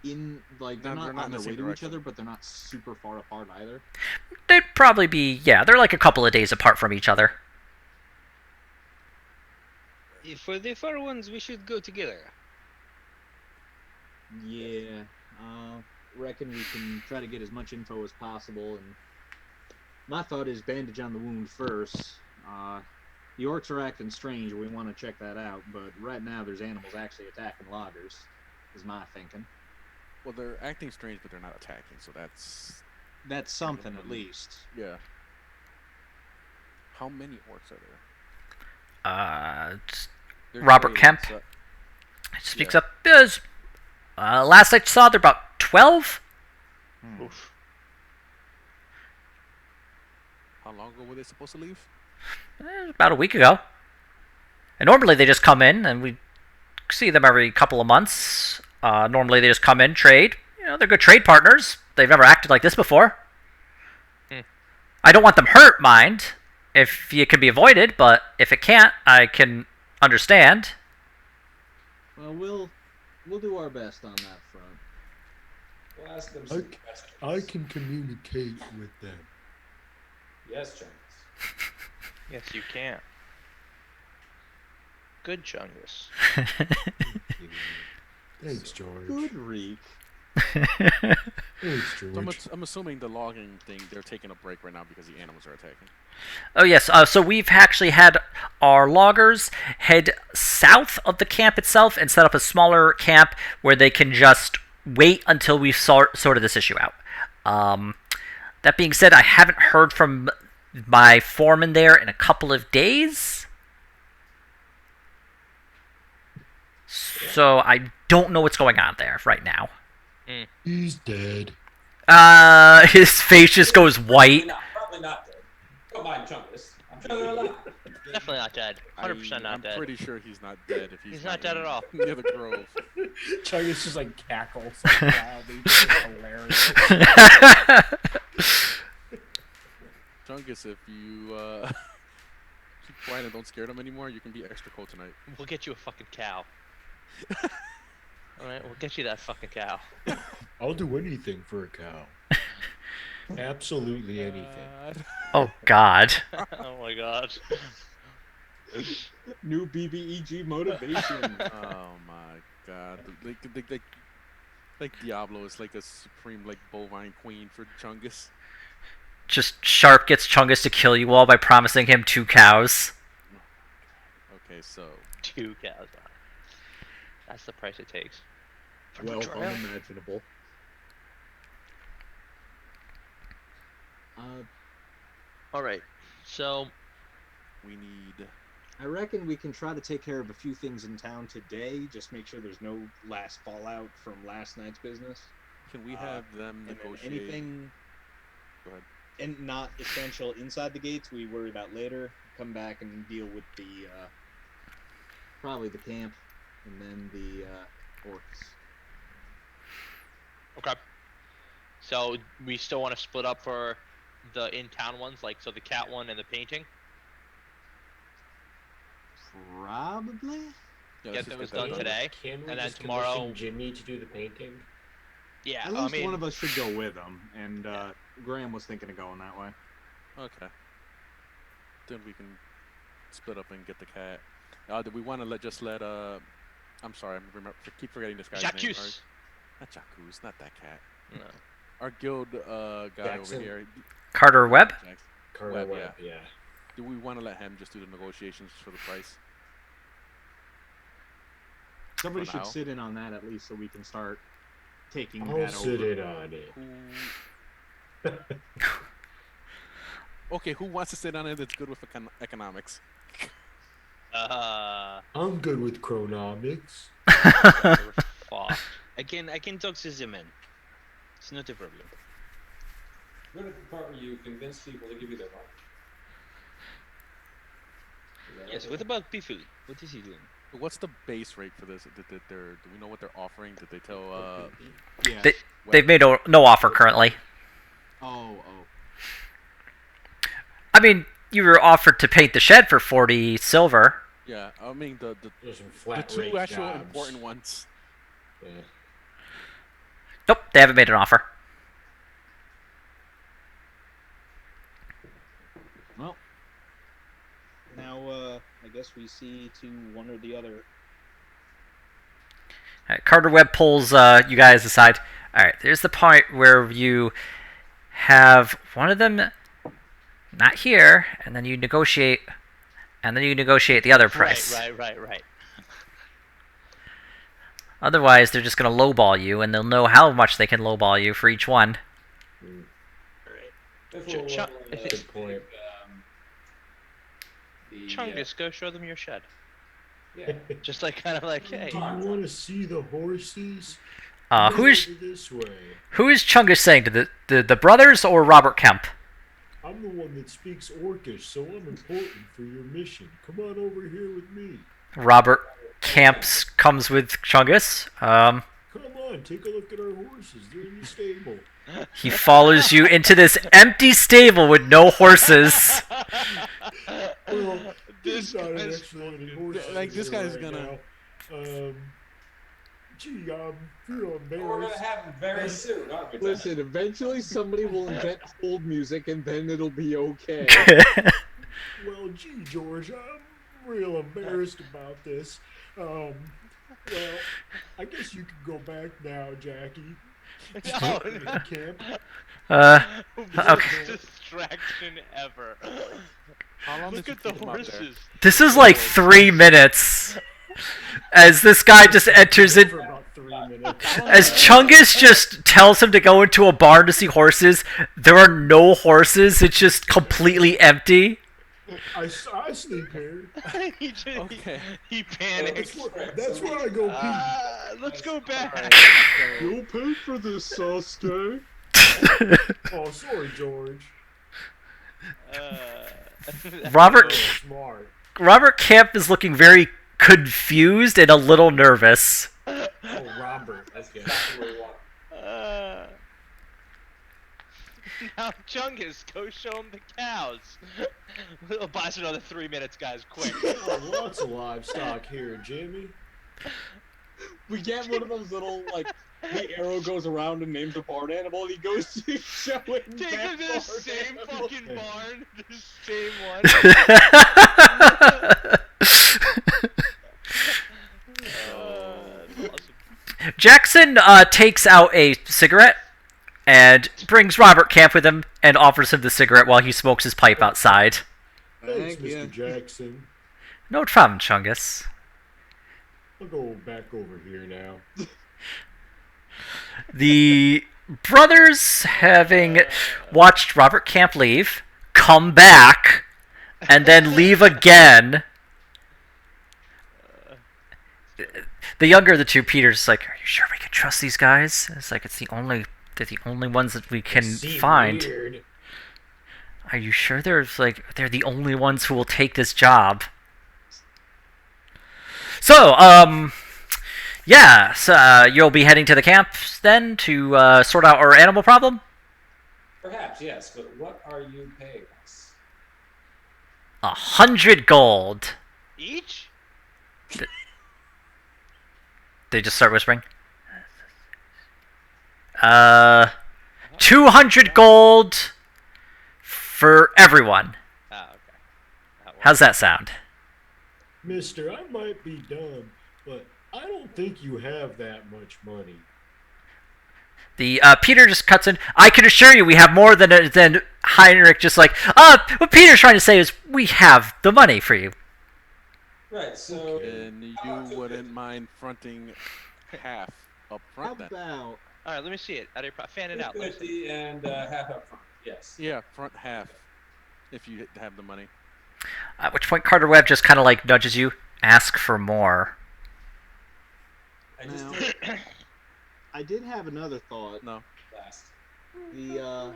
in, like, they're No, not they're not on in their the way same to each direction. other, but they're not super far apart either. They'd probably be, yeah, they're like a couple of days apart from each other. For the far ones, we should go together. Yeah, reckon we can try to get as much info as possible, and my thought is bandage on the wound first. The orcs are acting strange, we want to check that out, but right now there's animals actually attacking loggers, is my thinking. Well, they're acting strange, but they're not attacking, so that's something at least. Yeah. How many orcs are there? They're Robert trading, Kemp so- speaks up. Last I saw, they're about 12. Oof. How long ago were they supposed to leave? About a week ago. And normally they just come in, and we see them every couple of months. Normally they just come in, trade. They're good trade partners. They've never acted like this before. I don't want them hurt, mind, if it can be avoided, but if it can't, I can understand. Well, we'll do our best on that front. We'll ask them some questions. I can communicate with them. Yes, Chungus. Yes, you can. Good Chungus. Thanks, George. Good Reek. Thanks, So George. I'm assuming the logging thing, they're taking a break right now because the animals are attacking. Oh, yes. So we've actually had our loggers head south of the camp itself and set up a smaller camp where they can just wait until we've sorted this issue out. That being said, I haven't heard from my foreman there in a couple of days. So I don't know what's going on there right now. He's dead. His face just goes white. Probably not dead. Come on, Chungus. I'm sure they're alive. Definitely not dead. 100% not dead. I'm pretty sure he's not dead if he's, He's not dead at all. near the grove. Chungus just like cackles like wildly. It's hilarious. Chungus, if you keep quiet and don't scare them anymore, you can be extra cold tonight. We'll get you a fucking cow. Alright, we'll get you that fucking cow. I'll do anything for a cow. Absolutely anything. Oh, God. Oh my god. New BBEG motivation. Oh my god. Like Diablo is like a supreme like bovine queen for Chungus. Just Sharp gets Chungus to kill you all by promising him 2 cows. Okay, so 2 cows. Wow. That's the price it takes. For Well, betrayal. unimaginable. Alright, so we need I reckon we can try to take care of a few things in town today. Just make sure there's no last fallout from last night's business. can we have them And then negotiate anything Go ahead. and not essential inside the gates, we worry about later. Come back and deal with the probably the camp, and then the orcs. okay. So we still want to split up for the in-town ones, like so the cat one and the painting. Probably. Yeah, Get let's just those that done done. today. Can we And then just tomorrow- commission Jimmy to do the painting? Yeah, At I least mean, one of us should go with them, and Graham was thinking of going that way. Okay. Then we can split up and get the cat. Do we want to let I'm sorry, I keep forgetting this guy's name. Jacques. Not Jacques, not that cat. No. Our guild guy Jackson. over here. Carter Webb? Jackson. Carter Webb, Webb, yeah. Do we want to let him just do the negotiations for the price? Somebody For should now. sit in on that at least, so we can start taking I'll that sit over. in on it. Who? Okay, who wants to sit on it that's good with economics? I'm good with chronomics. Fuck. I can talk to the man. It's not a problem. Go to the part where you convince people to give you their money. Is that Yes. okay? What about Piffle? What is he doing? What's the base rate for this? Do we know what they're offering? Did they tell Yeah. They've made no offer currently. Oh. I mean, you were offered to paint the shed for 40 silver. Yeah, I mean There's some the flat two rate actual jobs. important ones. Yeah. Nope, they haven't made an offer. Well, now I guess we see to one or the other. All right, Carter Webb pulls you guys aside. All right, there's the point where you have one of them not here, and then you negotiate, the other price. Right. Otherwise, they're just going to lowball you, and they'll know how much they can lowball you for each one. If Ch- we'll, ch- Good point. Chungus, go show them your shed. Yeah. Just like kind of like, hey. Do you want to see the horses? Who is Over this way. Chungus saying to the brothers or Robert Kemp? I'm the one that speaks Orcish, so I'm important for your mission. Come on over here with me. Robert Kemp comes with Chungus. Come on, take a look at our horses. They're in the stable. He follows you into this empty stable with no horses. Well, This there's not guy's actually any horses like, this here guy's right gonna- now. Gee, I'm feeling We're gonna embarrassed. have them very soon, aren't we? Tom? Listen, eventually somebody will invent hold music and then it'll be okay. Well, gee, George, I'm real embarrassed about this. Well, I guess you can go back now, Jackie. No, Camp. Okay. Distraction ever. How long Look did at you the keep him out there? horses. This is like 3 minutes. As this guy just enters in. For about 3 minutes. As Chungus just tells him to go into a barn to see horses, there are no horses. It's just completely empty. I sleep here. he, just, Okay. he panics. That's where I go pee. Let's go back. You'll pay for this, Sasuke. Oh, sorry, George. Robert Smart. Robert Kemp is looking very confused and a little nervous. Oh, Robert. Okay. That's what we want. Now, Chungus, go show him the cows. We'll buy us another 3 minutes, guys, quick. Oh, lots of livestock here, Jimmy. We get one of those little, like, the arrow goes around and names a barn animal, and he goes to show it. Take that him to the barn same animal. fucking barn, the same one. That's awesome. Jackson takes out a cigarette and brings Robert Kemp with him and offers him the cigarette while he smokes his pipe outside. Thanks, Thank Mr. you. Jackson. No problem, Chungus. I'll go back over here now. The brothers, having watched Robert Kemp leave, come back, and then leave again. The younger of the two, Peter's like, "Are you sure we can trust these guys?" It's like they're the only ones that we can Seem find. Weird. Are you sure they're the only ones who will take this job? So, yes, you'll be heading to the camp then to sort out our animal problem? Perhaps, yes, but what are you paying us? 100 gold. Each? They just start whispering. 200 gold for everyone. Ah, okay. That How's that sound? Mister, I might be dumb, but I don't think you have that much money. The Peter just cuts in. I can assure you, we have more than Heinrich. Just like, what Peter's trying to say is, we have the money for you. Right, so And you wouldn't mind fronting half up How front then? about All right, let me see it. Out of your fan it out. Let me see. 50 and half up front. Yes. Yeah, front half. If you have the money. At which point Carter Webb just kind of like nudges you. Ask for more. I just Now- did I did have another thought. No. last. The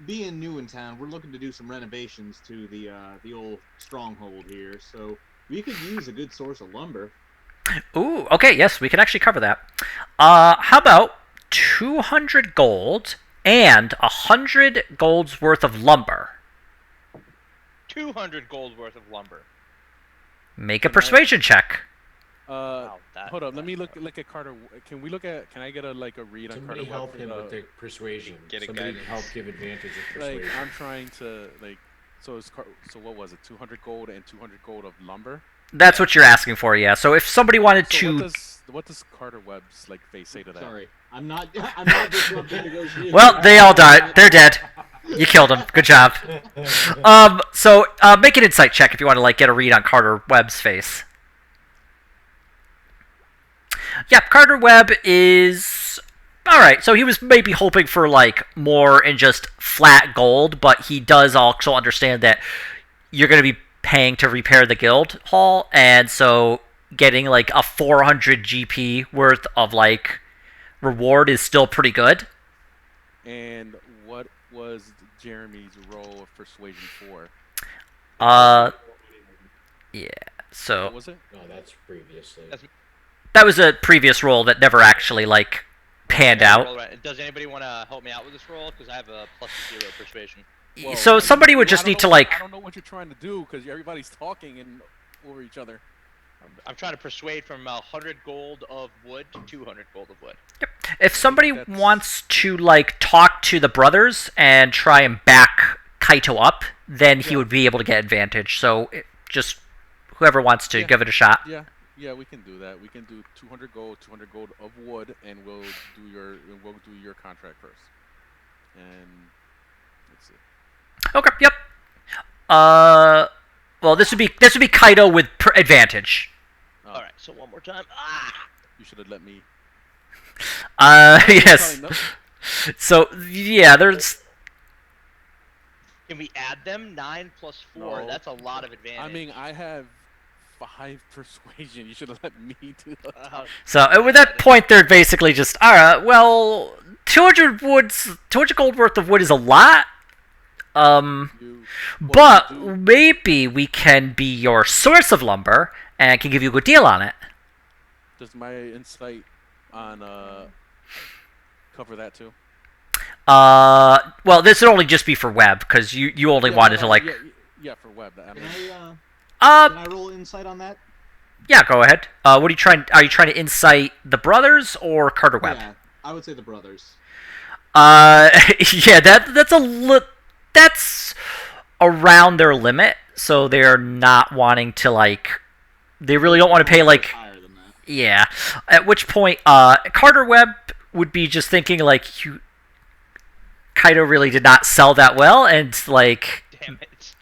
being new in town, we're looking to do some renovations to the old stronghold here, so we could use a good source of lumber. Ooh, okay, yes, we can actually cover that. How about 200 gold and 100 gold's worth of lumber? 200 gold worth of lumber. Make a persuasion check. Wow, Hold up. Let me look at Carter. Can we look at? Can I get a read on Somebody Carter? help him with the persuasion. Get a Somebody guidance. help give advantage of Like persuasion. I'm trying to like. So so what was it? 200 gold and 200 gold of lumber. That's what you're asking for, yeah. So if somebody wanted So to... what does Carter Webb's like face say to that? Sorry, I'm not disrupting negotiations. Well, they all died. They're dead. You killed them. Good job. So make an insight check if you want to like get a read on Carter Webb's face. Yep, Carter Webb is... Alright, so he was maybe hoping for, like, more in just flat gold, but he does also understand that you're going to be paying to repair the guild hall, and so getting, like, a 400 GP worth of, like, reward is still pretty good. And what was Jeremy's role of persuasion for? Yeah, so... What was it? No, that's previously. That was a previous role that never actually, like, panned out. Does anybody want to help me out with this roll? Because I have a +0 persuasion. Well, So somebody would just need to, like... I don't know what you're trying to do because everybody's talking and over each other. I'm trying to persuade from 100 gold of wood to 200 gold of wood. Yep. If somebody wants to, like, talk to the brothers and try and back Kaito up, then he would be able to get advantage. So just whoever wants to give it a shot. Yeah, we can do that. We can do 200 gold of wood, and we'll do your contract first. And let's see. Okay. Yep. Well, this would be Kaito with advantage. Oh, All right. So one more time. you should have let me. Yes. So yeah, there's. Can we add them? 9 plus 4. No. That's a lot of advantage. I mean, I have 5 persuasion. You should have let me do that. So at that point, they're basically just, all right. Well, 200 gold worth of wood is a lot. But maybe we can be your source of lumber and can give you a good deal on it. Does my insight on cover that too? Well, this would only just be for web because you only wanted to like. Yeah, for web. I mean, Can I roll insight on that? Yeah, go ahead. What are you trying? Are you trying to incite the brothers or Carter Webb? Yeah, I would say the brothers. Yeah, that's around their limit, so they're not wanting to like. They really don't want to pay like. Higher than that. Yeah. At which point, Carter Webb would be just thinking like, Kaito really did not sell that well, and like. Damn it.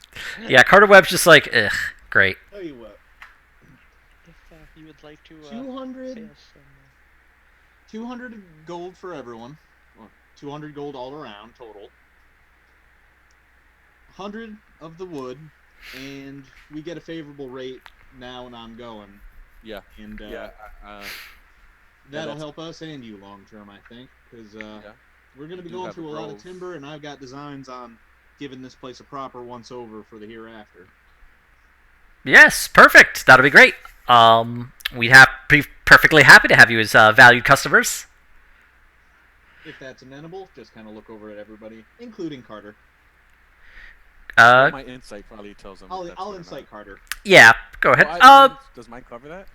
Yeah, Carter Webb's just like, ugh, great. Tell you what. If you would like to. 200 gold for everyone. Well, 200 gold all around total. 100 of the wood, and we get a favorable rate now and ongoing. Yeah. And yeah. that'll help us and you long term, I think, because we're going to be going through a lot of timber, and I've got designs on giving this place a proper once over for the hereafter. Yes, perfect. That'll be great. We'd be perfectly happy to have you as valued customers. If that's amenable, just kind of look over at everybody, including Carter. My insight probably tells them. I'll insight Carter. Yeah, go ahead. Does mine cover that?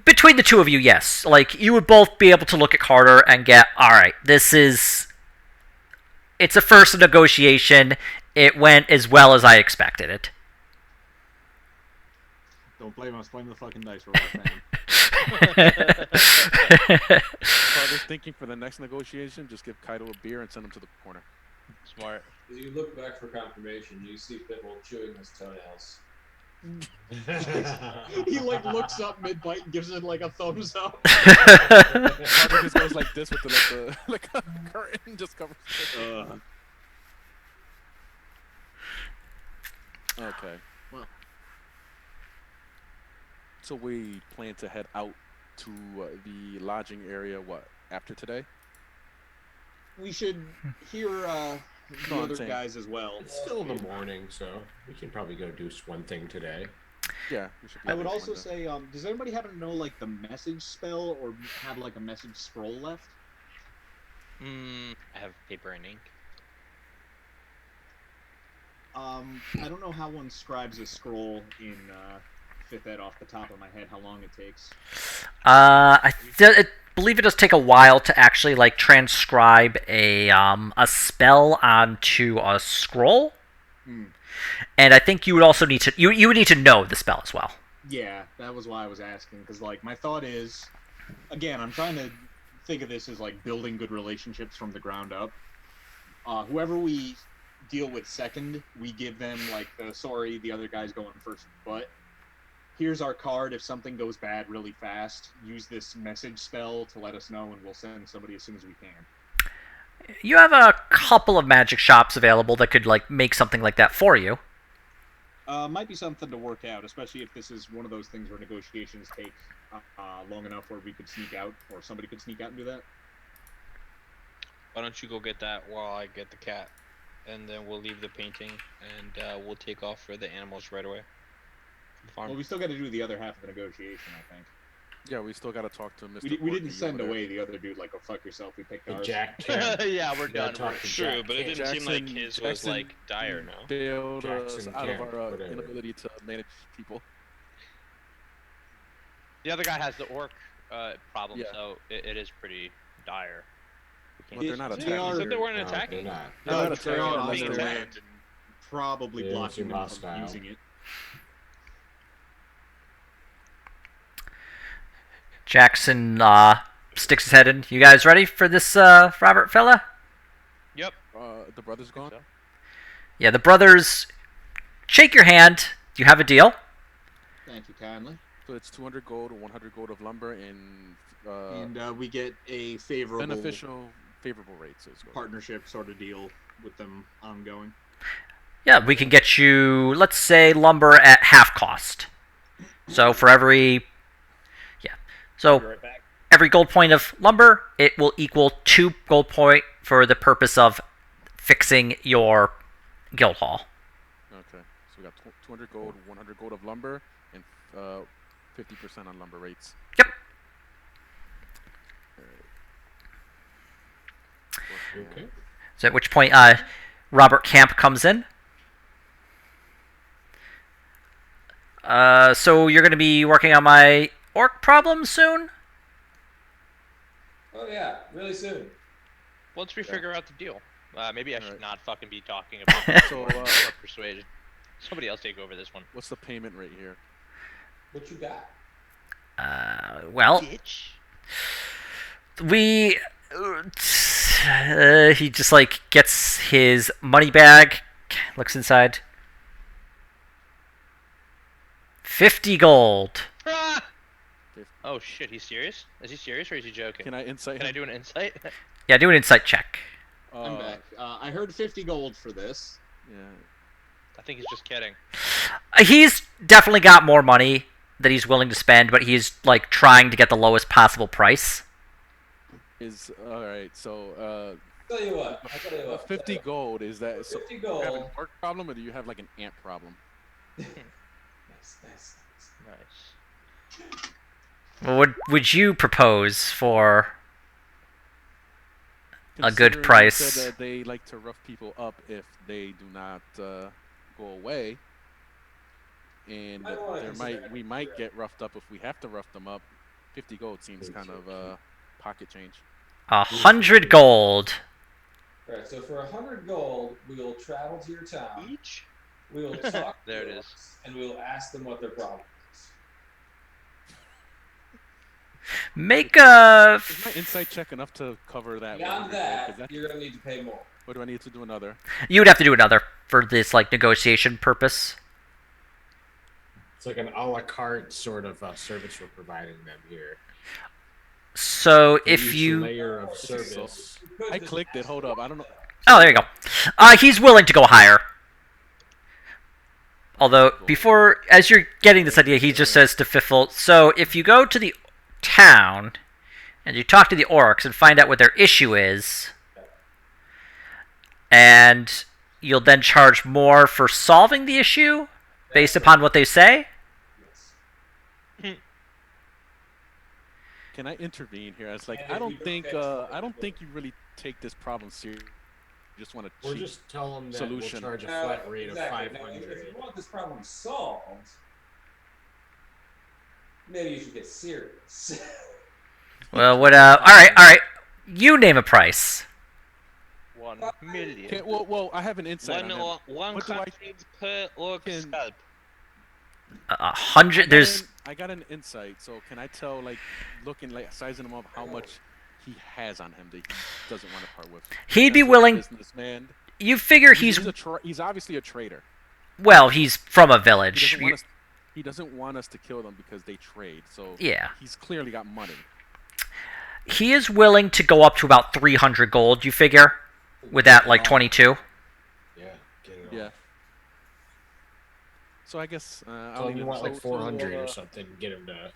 Between the two of you, yes. Like, you would both be able to look at Carter and get, alright, it's a first negotiation. It went as well as I expected it. Don't blame us, blame the fucking dice roller, fam. Carter's thinking for the next negotiation, just give Kaito a beer and send him to the corner. Smart. As you look back for confirmation, you see Pitbull chewing his toenails. He like looks up mid-bite and gives it like a thumbs up. Carter just goes like this with the like a curtain just covers it. Okay. Well. So we plan to head out to the lodging area, after today? We should hear the other guys as well. It's still in the morning, so we can probably go do one thing today. Yeah, we should. I would also say, does anybody happen to know like the message spell or have like a message scroll left? I have paper and ink. I don't know how one scribes a scroll in 5th Ed off the top of my head. How long it takes? I believe it does take a while to actually like transcribe a spell onto a scroll. And I think you would also need to you would need to know the spell as well. Yeah, that was why I was asking, because like my thought is, again, I'm trying to think of this as like building good relationships from the ground up. Whoever we deal with second, we give them like sorry, the other guy's going first, but here's our card. If something goes bad really fast, use this message spell to let us know, and we'll send somebody as soon as we can. You have a couple of magic shops available that could like make something like that for you. Might be something to work out, especially if this is one of those things where negotiations take long enough where we could sneak out, or somebody could sneak out and do that. Why don't you go get that while I get the cat, and then we'll leave the painting, and we'll take off for the animals right away. Well, we still got to do the other half of the negotiation, I think. Yeah, we still got to talk to Mr. We didn't send away the other dude like, "Go fuck yourself." We picked ours. Jack. Yeah, we're done. True, but it didn't seem like his was like dire. No. Bailed us Jackson out of can't, our whatever. inability to manage people. The other guy has the orc problem, Yeah. so it is pretty dire. But they're not They attacking. are- You said they weren't No, attacking. they're not. They're not they attacking are unless being they're attacked and probably They blocking seem them hostile. from using it. Jackson sticks his head in. You guys ready for this, Robert fella? Yep. The brother's gone. So. Yeah, the brothers shake your hand. You have a deal. Thank you kindly. So it's 200 gold, 100 gold of lumber, and We get a favorable favorable rates. So partnership sort of deal with them ongoing. Yeah, we can get you, let's say, lumber at half cost. So for every, every gold point of lumber, it will equal 2 gold point for the purpose of fixing your guild hall. Okay, so we got 200 gold, 100 gold of lumber, and 50% on lumber rates. Yep. Okay. So at which point, Robert Camp comes in. So you're going to be working on my orc problem soon? Oh yeah, really soon. Once we figure out the deal, maybe I should Alright. not fucking be talking about So, persuasion. Somebody else take over this one. what's the payment rate here? What you got? Well, Bitch. we... he just, like, gets his money bag, looks inside. 50 gold. Ah! Oh shit, he's serious? Is he serious or is he joking? Can I insight? Can I do an insight? Yeah, do an insight check. I'm back. I heard 50 gold for this. Yeah. I think he's just kidding. He's definitely got more money that he's willing to spend, but he's, like, trying to get the lowest possible price. Is all right. So Tell you what. I'll tell you what. 50 gold is that? So 50 do you have an gold. orc problem, or do you have like an ant problem? Nice. What would you propose for a good Considering you price? said that they like to rough people up if they do not go away, and I don't wanna we might get roughed up if we have to rough them up. 50 gold seems kind of pocket change. 100 gold. Alright, so for 100 gold, we will travel to your town. Each? We will talk There to it the is. orcs, and we will ask them what their problem is. Make a... Is my insight check enough to cover that? Beyond 100 gold? 'Cause that, you're gonna need to pay more. Or do I need to do another? You would have to do another for this, like, negotiation purpose. It's like an a la carte sort of service we're providing them here. So For if each you... layer of service. You could I just clicked it. ask Hold them. up. I don't know. Oh, there you go. He's willing to go higher. Although, before, as you're getting this idea, he just says to Fiffle, so if you go to the town, and you talk to the orcs and find out what their issue is, and you'll then charge more for solving the issue, based upon what they say? Yes. Can I intervene here? It's like And I if don't you think fix it, I don't think you really take this problem seriously. just want a Or cheap just tell them that solution. we'll charge a flat rate exactly. of Now, 500. if you want this problem solved, maybe you should get serious. Well, what? All right. You name a price. 1 million. Okay, well, I have an insight on him. 100 per orc scalp. 100. There's. I got an insight. So can I tell, like, looking, like, sizing him up, how much he has on him that he doesn't want to part with? He'd be willing. Businessman. You figure he's obviously a traitor. Well, he's from a village. He doesn't want us to kill them because they trade. So yeah, he's clearly got money. He is willing to go up to about 300 gold. You figure, with that like 22. Yeah. Get it Yeah. So I guess I'll you want like 400 or something. Get him to.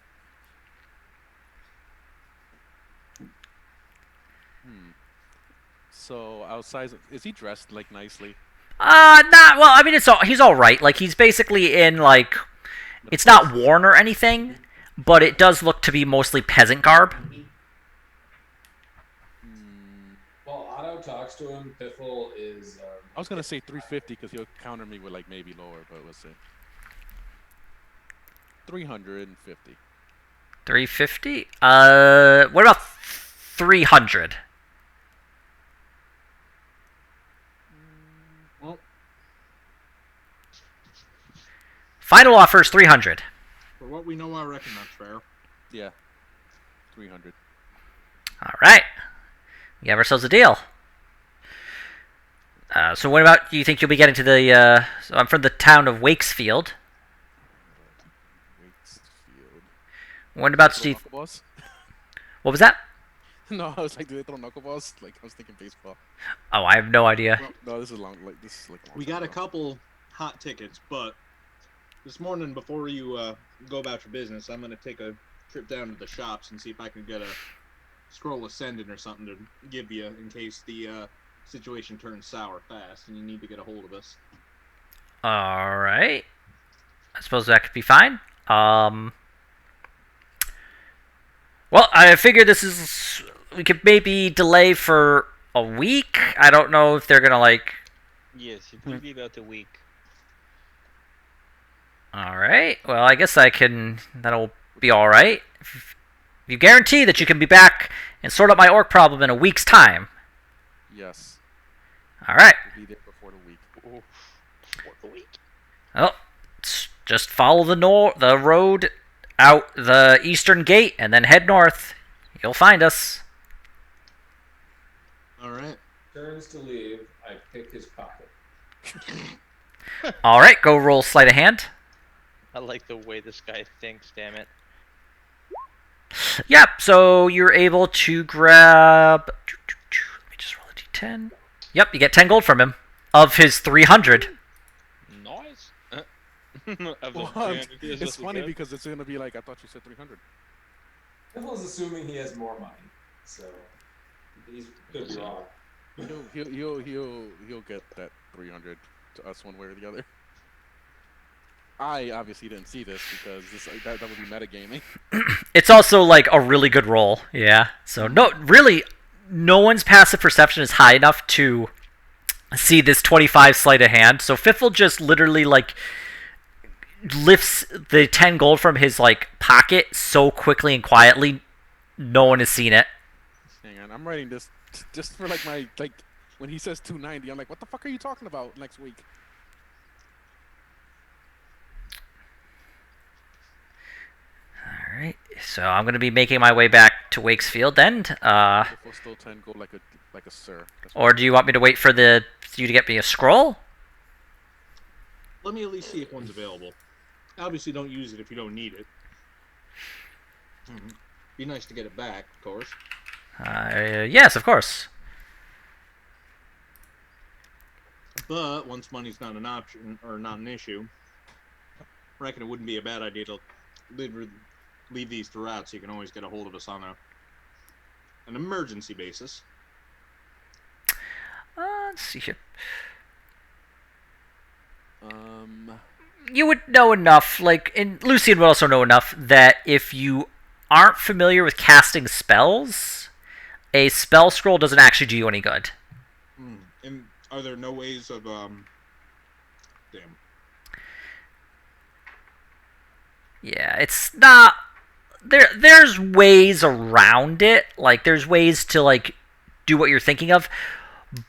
So outside, is he dressed like nicely? Not well. I mean, he's all right. Like he's basically in like, it's not worn or anything, but it does look to be mostly peasant garb. While Otto talks to him, Piffle is. I was gonna say 350 because he'll counter me with like maybe lower, but we'll see. 350. 350. What about 300? Well, final offer is 300. For what we know, I reckon that's fair. Yeah. 300. All right. We have ourselves a deal. So what about, do you think you'll be getting to the, so I'm from the town of Wakesfield. What about Steve? What was that? No, I was like, do they throw knuckleballs? Like, I was thinking baseball. Oh, I have no idea. Well, No, this is long. Like, we got a couple hot tickets, but this morning before you go about your business, I'm gonna take a trip down to the shops and see if I can get a scroll ascendant or something to give you in case the situation turns sour fast and you need to get a hold of us. All right. I suppose that could be fine. Well, I figure we could maybe delay for a week. I don't know if they're gonna like. Yes, it will be about a week. All right. Well, I guess that'll be all right. If you guarantee that you can be back and sort out my orc problem in a week's time. Yes. All right. We'll be there before the week. Before the week. Well, just follow the road out the eastern gate and then head north. You'll find us. All right. Turns to leave. I pick his pocket. All right. Go roll sleight of hand. I like the way this guy thinks, damn it. Yep, so you're able to grab. Let me just roll a d10. Yep, you get 10 gold from him. Of his 300. Nice. What? It's funny because it's gonna be like, I thought you said 300. Piffle's assuming he has more money, so he could be wrong. He'll get that 300 to us one way or the other. I obviously didn't see this because that would be metagaming. It's also like a really good roll, yeah. So no one's passive perception is high enough to see this 25 sleight of hand. So Fiffle just literally like lifts the 10 gold from his like pocket so quickly and quietly, no one has seen it. Hang on, I'm writing this just for like my when he says 290, I'm like, what the fuck are you talking about next week? Alright, so I'm going to be making my way back to Wakesfield then. We'll still 10 gold like a sir. Or do you want me to wait for you to get me a scroll? Let me at least see if one's available. Obviously, don't use it if you don't need it. Be nice to get it back, of course. Yes, of course. But once money's not an option or not an issue, I reckon it wouldn't be a bad idea to leave these throughout, so you can always get a hold of us on an emergency basis. Let's see here. You would know enough, and Lucian would also know enough, that if you aren't familiar with casting spells, a spell scroll doesn't actually do you any good. And Are there no ways of damn? Yeah, it's not. There's ways around it. Like there's ways to like do what you're thinking of,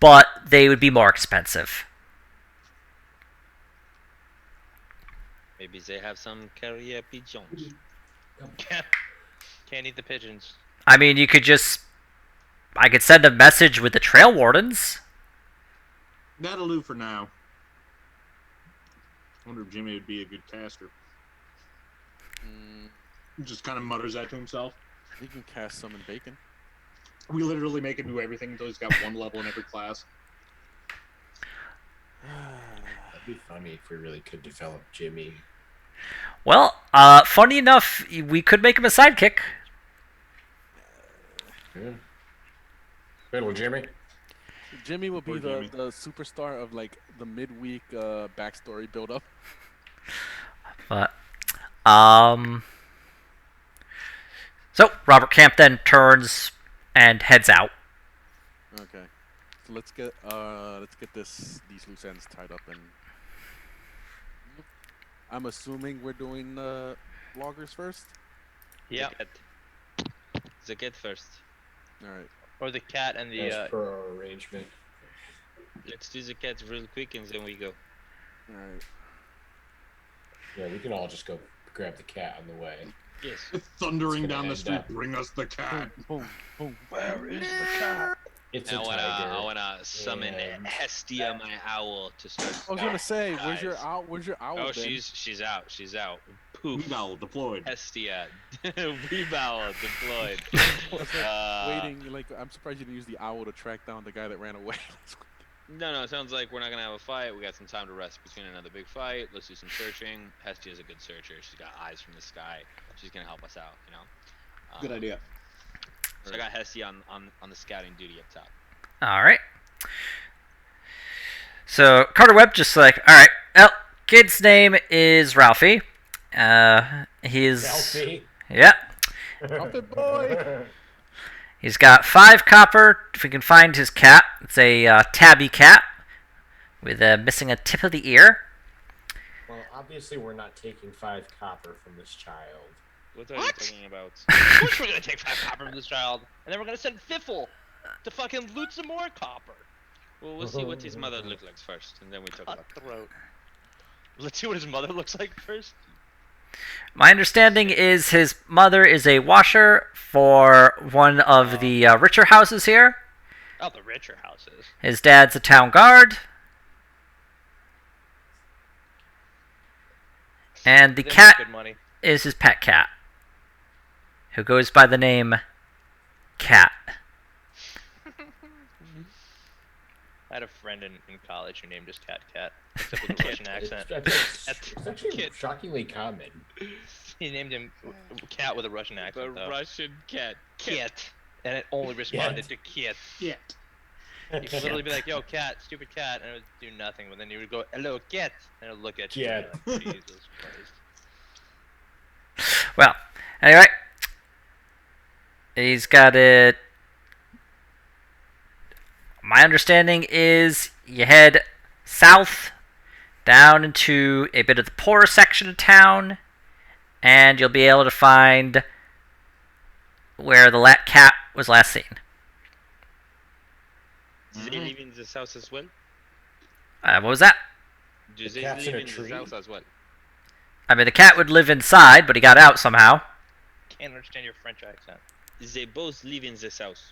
but they would be more expensive. Maybe they have some carrier pigeons. Can't eat the pigeons. I mean, you could just. I could send a message with the trail wardens. That'll do for now. I wonder if Jimmy would be a good caster. He just kind of mutters that to himself. He can cast summon bacon. We literally make him do everything until he's got one level in every class. That'd be funny if we really could develop Jimmy. Well, funny enough, we could make him a sidekick. Yeah. Little Jimmy. Jimmy will be Poor the superstar of like the midweek backstory build-up. But, so Robert Camp then turns and heads out. Okay, so let's get these loose ends tied up, and I'm assuming we're doing loggers first. Yeah. The cat first. All right. Or the cat and the. As per our arrangement. Let's do the cat real quick and then we go. All right. Yeah, we can all just go grab the cat on the way. Yes. Thundering It's gonna down the end street, up- bring us the cat. Boom, boom. Where is the cat? It's I a wanna, tiger. I wanna summon and- Hestia, my owl, to start. I was gonna say, where's your Guys. owl? Where's your owl? Oh, then? she's out. She's out. Poof. Weebowl deployed. Hestia. Weebowl deployed. waiting. Like, I'm surprised you didn't use the owl to track down the guy that ran away. No, it sounds like we're not gonna have a fight. We got some time to rest between another big fight. Let's do some searching. Hestia's a good searcher. She's got eyes from the sky. She's gonna help us out, you know. Good idea. So I got Hestia on the scouting duty up top. All right. So Carter Webb just like, all right. Well, kid's name is Ralphie. He's Ralphie. yeah. Ralphie boy. He's got 5 copper. If we can find his cat, it's a tabby cat with missing a tip of the ear. Well, obviously we're not taking 5 copper from this child. What are you talking about? Of course we're gonna take 5 copper from this child, and then we're gonna send Fiffle to fucking loot some more copper. Well, we'll see what his mother looks like first, and then we talk about. Cutthroat. Let's see what his mother looks like first. My understanding is his mother is a washer for one of the richer houses here. Oh, the richer houses. His dad's a town guard. And the They make cat good money. is his pet cat, who goes by the name Cat. I had a friend in college who named his cat Cat, except with a Russian accent. It's actually Kid. shockingly common. He named him Cat with a Russian The accent, though. Russian cat. Kit. And it only responded to Kit. Yeah. You could literally be like, yo, cat, stupid cat, and it would do nothing, but then you would go, hello, Kit, and it would look at you. Kit. and be like, Jesus Christ. Well, anyway, he's got it. My understanding is you head south down into a bit of the poorer section of town, and you'll be able to find where the cat was last seen. Do they live in this house as well? What was that? Do they cat's live in a in this tree? house as well? I mean, the cat would live inside, but he got out somehow. Can't understand your French accent. They both live in this house.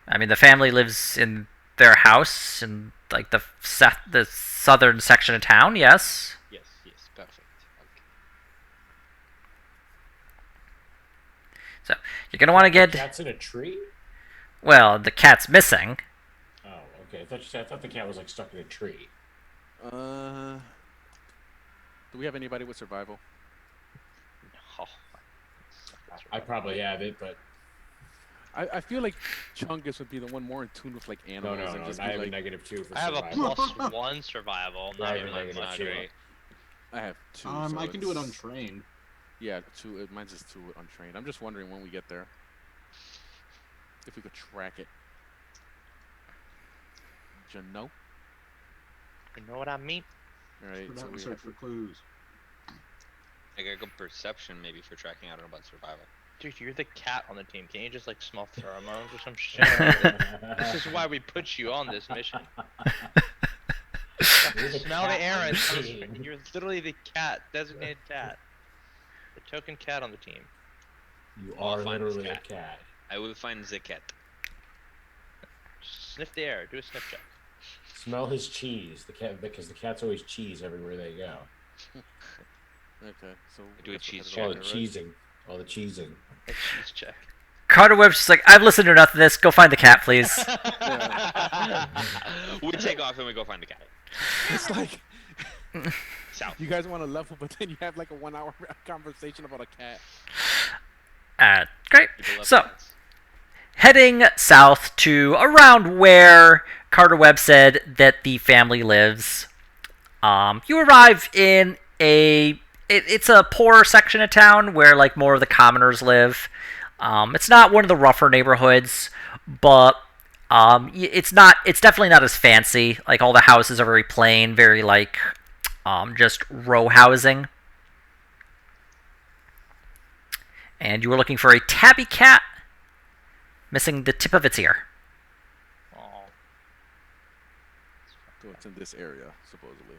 I mean, the family lives in their house in like the southern section of town. Yes. Yes, perfect. Okay. So you're gonna want to get. Cat's in a tree? Well, the cat's missing. Oh, okay. I thought the cat was like stuck in a tree. Do we have anybody with survival? Oh, I probably have it, but I feel like Chungus would be the one more in tune with like no, animals and just I be have like, a -2 for I have a survival. +1 survival. I Not have a really negative not two. great. I have 2. so I can do it it's- untrained. Yeah, 2. Mine's just 2 untrained. I'm just wondering when we get there. If we could track it. You know. You know what I mean? All right. Put So out and we search have for clues. I got good perception maybe for tracking out about survival. Dude, you're the cat on the team. Can't you just like smell pheromones or some shit? This is why we put you on this mission. Smell the air and you're literally the cat, designated cat. The token cat on the team. You I'll are find this literally a cat. cat. I will find the cat. Just sniff the air. Do a sniff check. Smell his cheese. The cat, because the cats always cheese everywhere they go. Okay. So Do a guess we'll cheese head All over the there, right? cheesing. All the cheesing. A cheese check. Carter Webb's just like, I've listened to enough of this. Go find the cat, please. We take off and we go find the cat. It's like South. you guys want to level, but then you have like a 1 hour conversation about a cat. Great. People love So, cats. heading south to around where Carter Webb said that the family lives, you arrive in it's a poorer section of town where like more of the commoners live. It's not one of the rougher neighborhoods, but it's definitely not as fancy. Like all the houses are very plain, very like just row housing. And you were looking for a tabby cat, missing the tip of its ear. Oh. So it's in this area, supposedly.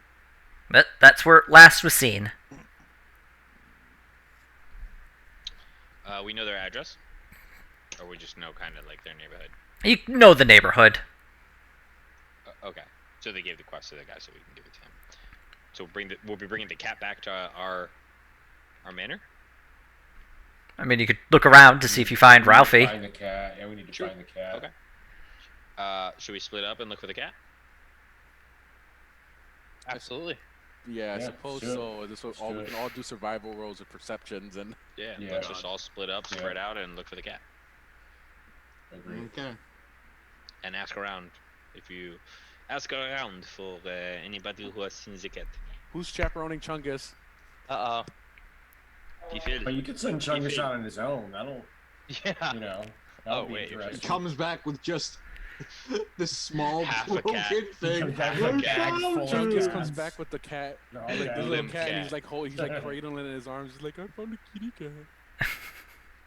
But that's where it last was seen. We know their address, or we just know kind of like their neighborhood. You know the neighborhood. Okay, so they gave the quest to the guy, so we can give it to him. So we'll be bringing the cat back to our manor. I mean, you could look around to see if you find Ralphie. Find the cat. Yeah, we need to Sure. find the cat. Okay. Should we split up and look for the cat? Absolutely. Yeah, I Yeah, suppose sure. so. This will Let's all do we it. can all do survival rolls and perceptions and. Yeah. Yeah. Let's just all split up, Yeah. spread out, and look for the cat, Agreed. Okay. and ask around. If you ask around for anybody who has seen the cat. Who's chaperoning Chungus? Uh But you could send Chungus out on his own. That'll, oh. Yeah. you know. Oh, That'll be wait, He interesting. comes back with just this small Half a broken cat. thing. Half a bag full of Chungus cats. comes back with the cat, No, like the okay. little Limp cat, and cat. he's like he's like cradling it in his arms. He's like, I found a kitty cat.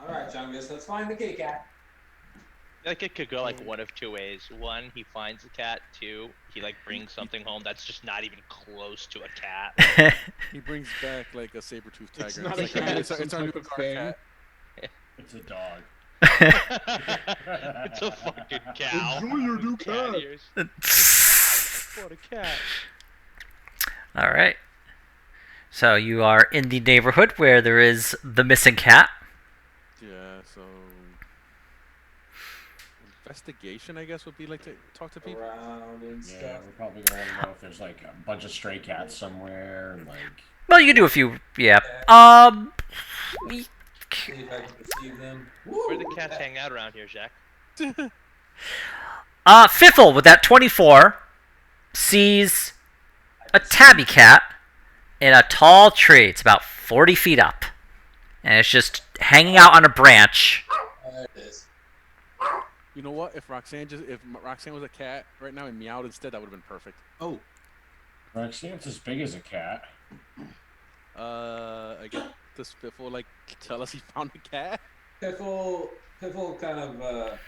All right, Chungus, let's find the kitty cat. Like it could go like one of two ways. One, he finds the cat. Two, he like brings something home that's just not even close to a cat. He brings back like a saber-toothed tiger. It's not a cat, it's it's some our new type of car thing. cat. It's a dog. It's a fucking cow. Enjoy your new With cat cat. ears. What a cat. All right. So you are in the neighborhood where there is the missing cat. Yeah, so investigation, I guess, would be like to talk to people. Around and Yeah, stuff. we're probably gonna want to know if there's like a bunch of stray cats somewhere. Like, Well, you can do a few. Yeah. We- See if I can perceive them. Where the cats hang out around here, Jack? Fiffle with that 24 sees a tabby cat in a tall tree. It's about 40 feet up, and it's just hanging out on a branch. There it is. You know what? If Roxanne was a cat right now and meowed instead, that would have been perfect. Oh, Roxanne's as big as a cat. I guess this Spiffle like tell us he found a cat. Piffle kind of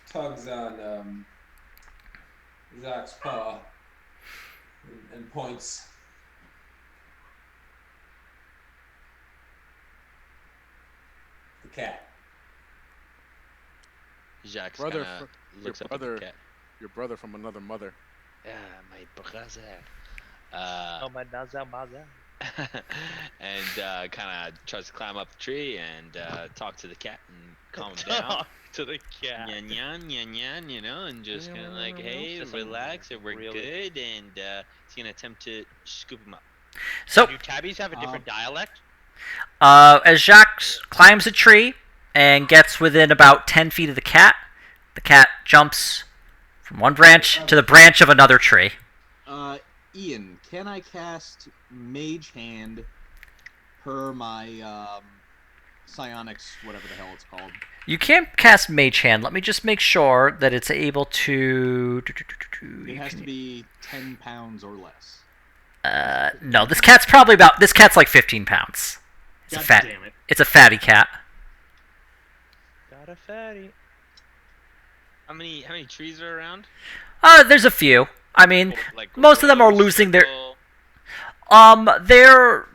tugs on Zach's paw and points. The cat. Jacques Brother kind fr- of your looks up brother- at the cat. Your brother from another mother. Yeah, my brother. Oh my maza. And kind of tries to climb up the tree and talk to the cat and calm him down. To the cat. Nyan nyan nyan nyan, you know, and just kind of like, hey, Just some relax, and we're really- good, and he's gonna attempt to scoop him up. So, Do tabbies have a different dialect? as Jacques climbs a tree and gets within about 10 feet of the cat jumps from one branch to the branch of another tree. Ian, can I cast Mage Hand per my psionics, whatever the hell it's called. You can't cast Mage Hand. Let me just make sure that it's able to. It has to be 10 pounds or less. No, this cat's probably about. This cat's like 15 pounds. It's God a fat. damn it. It's a fatty cat. Got a fatty. How many trees are around? There's a few. I mean, Like most of them are row, losing their. circle? They're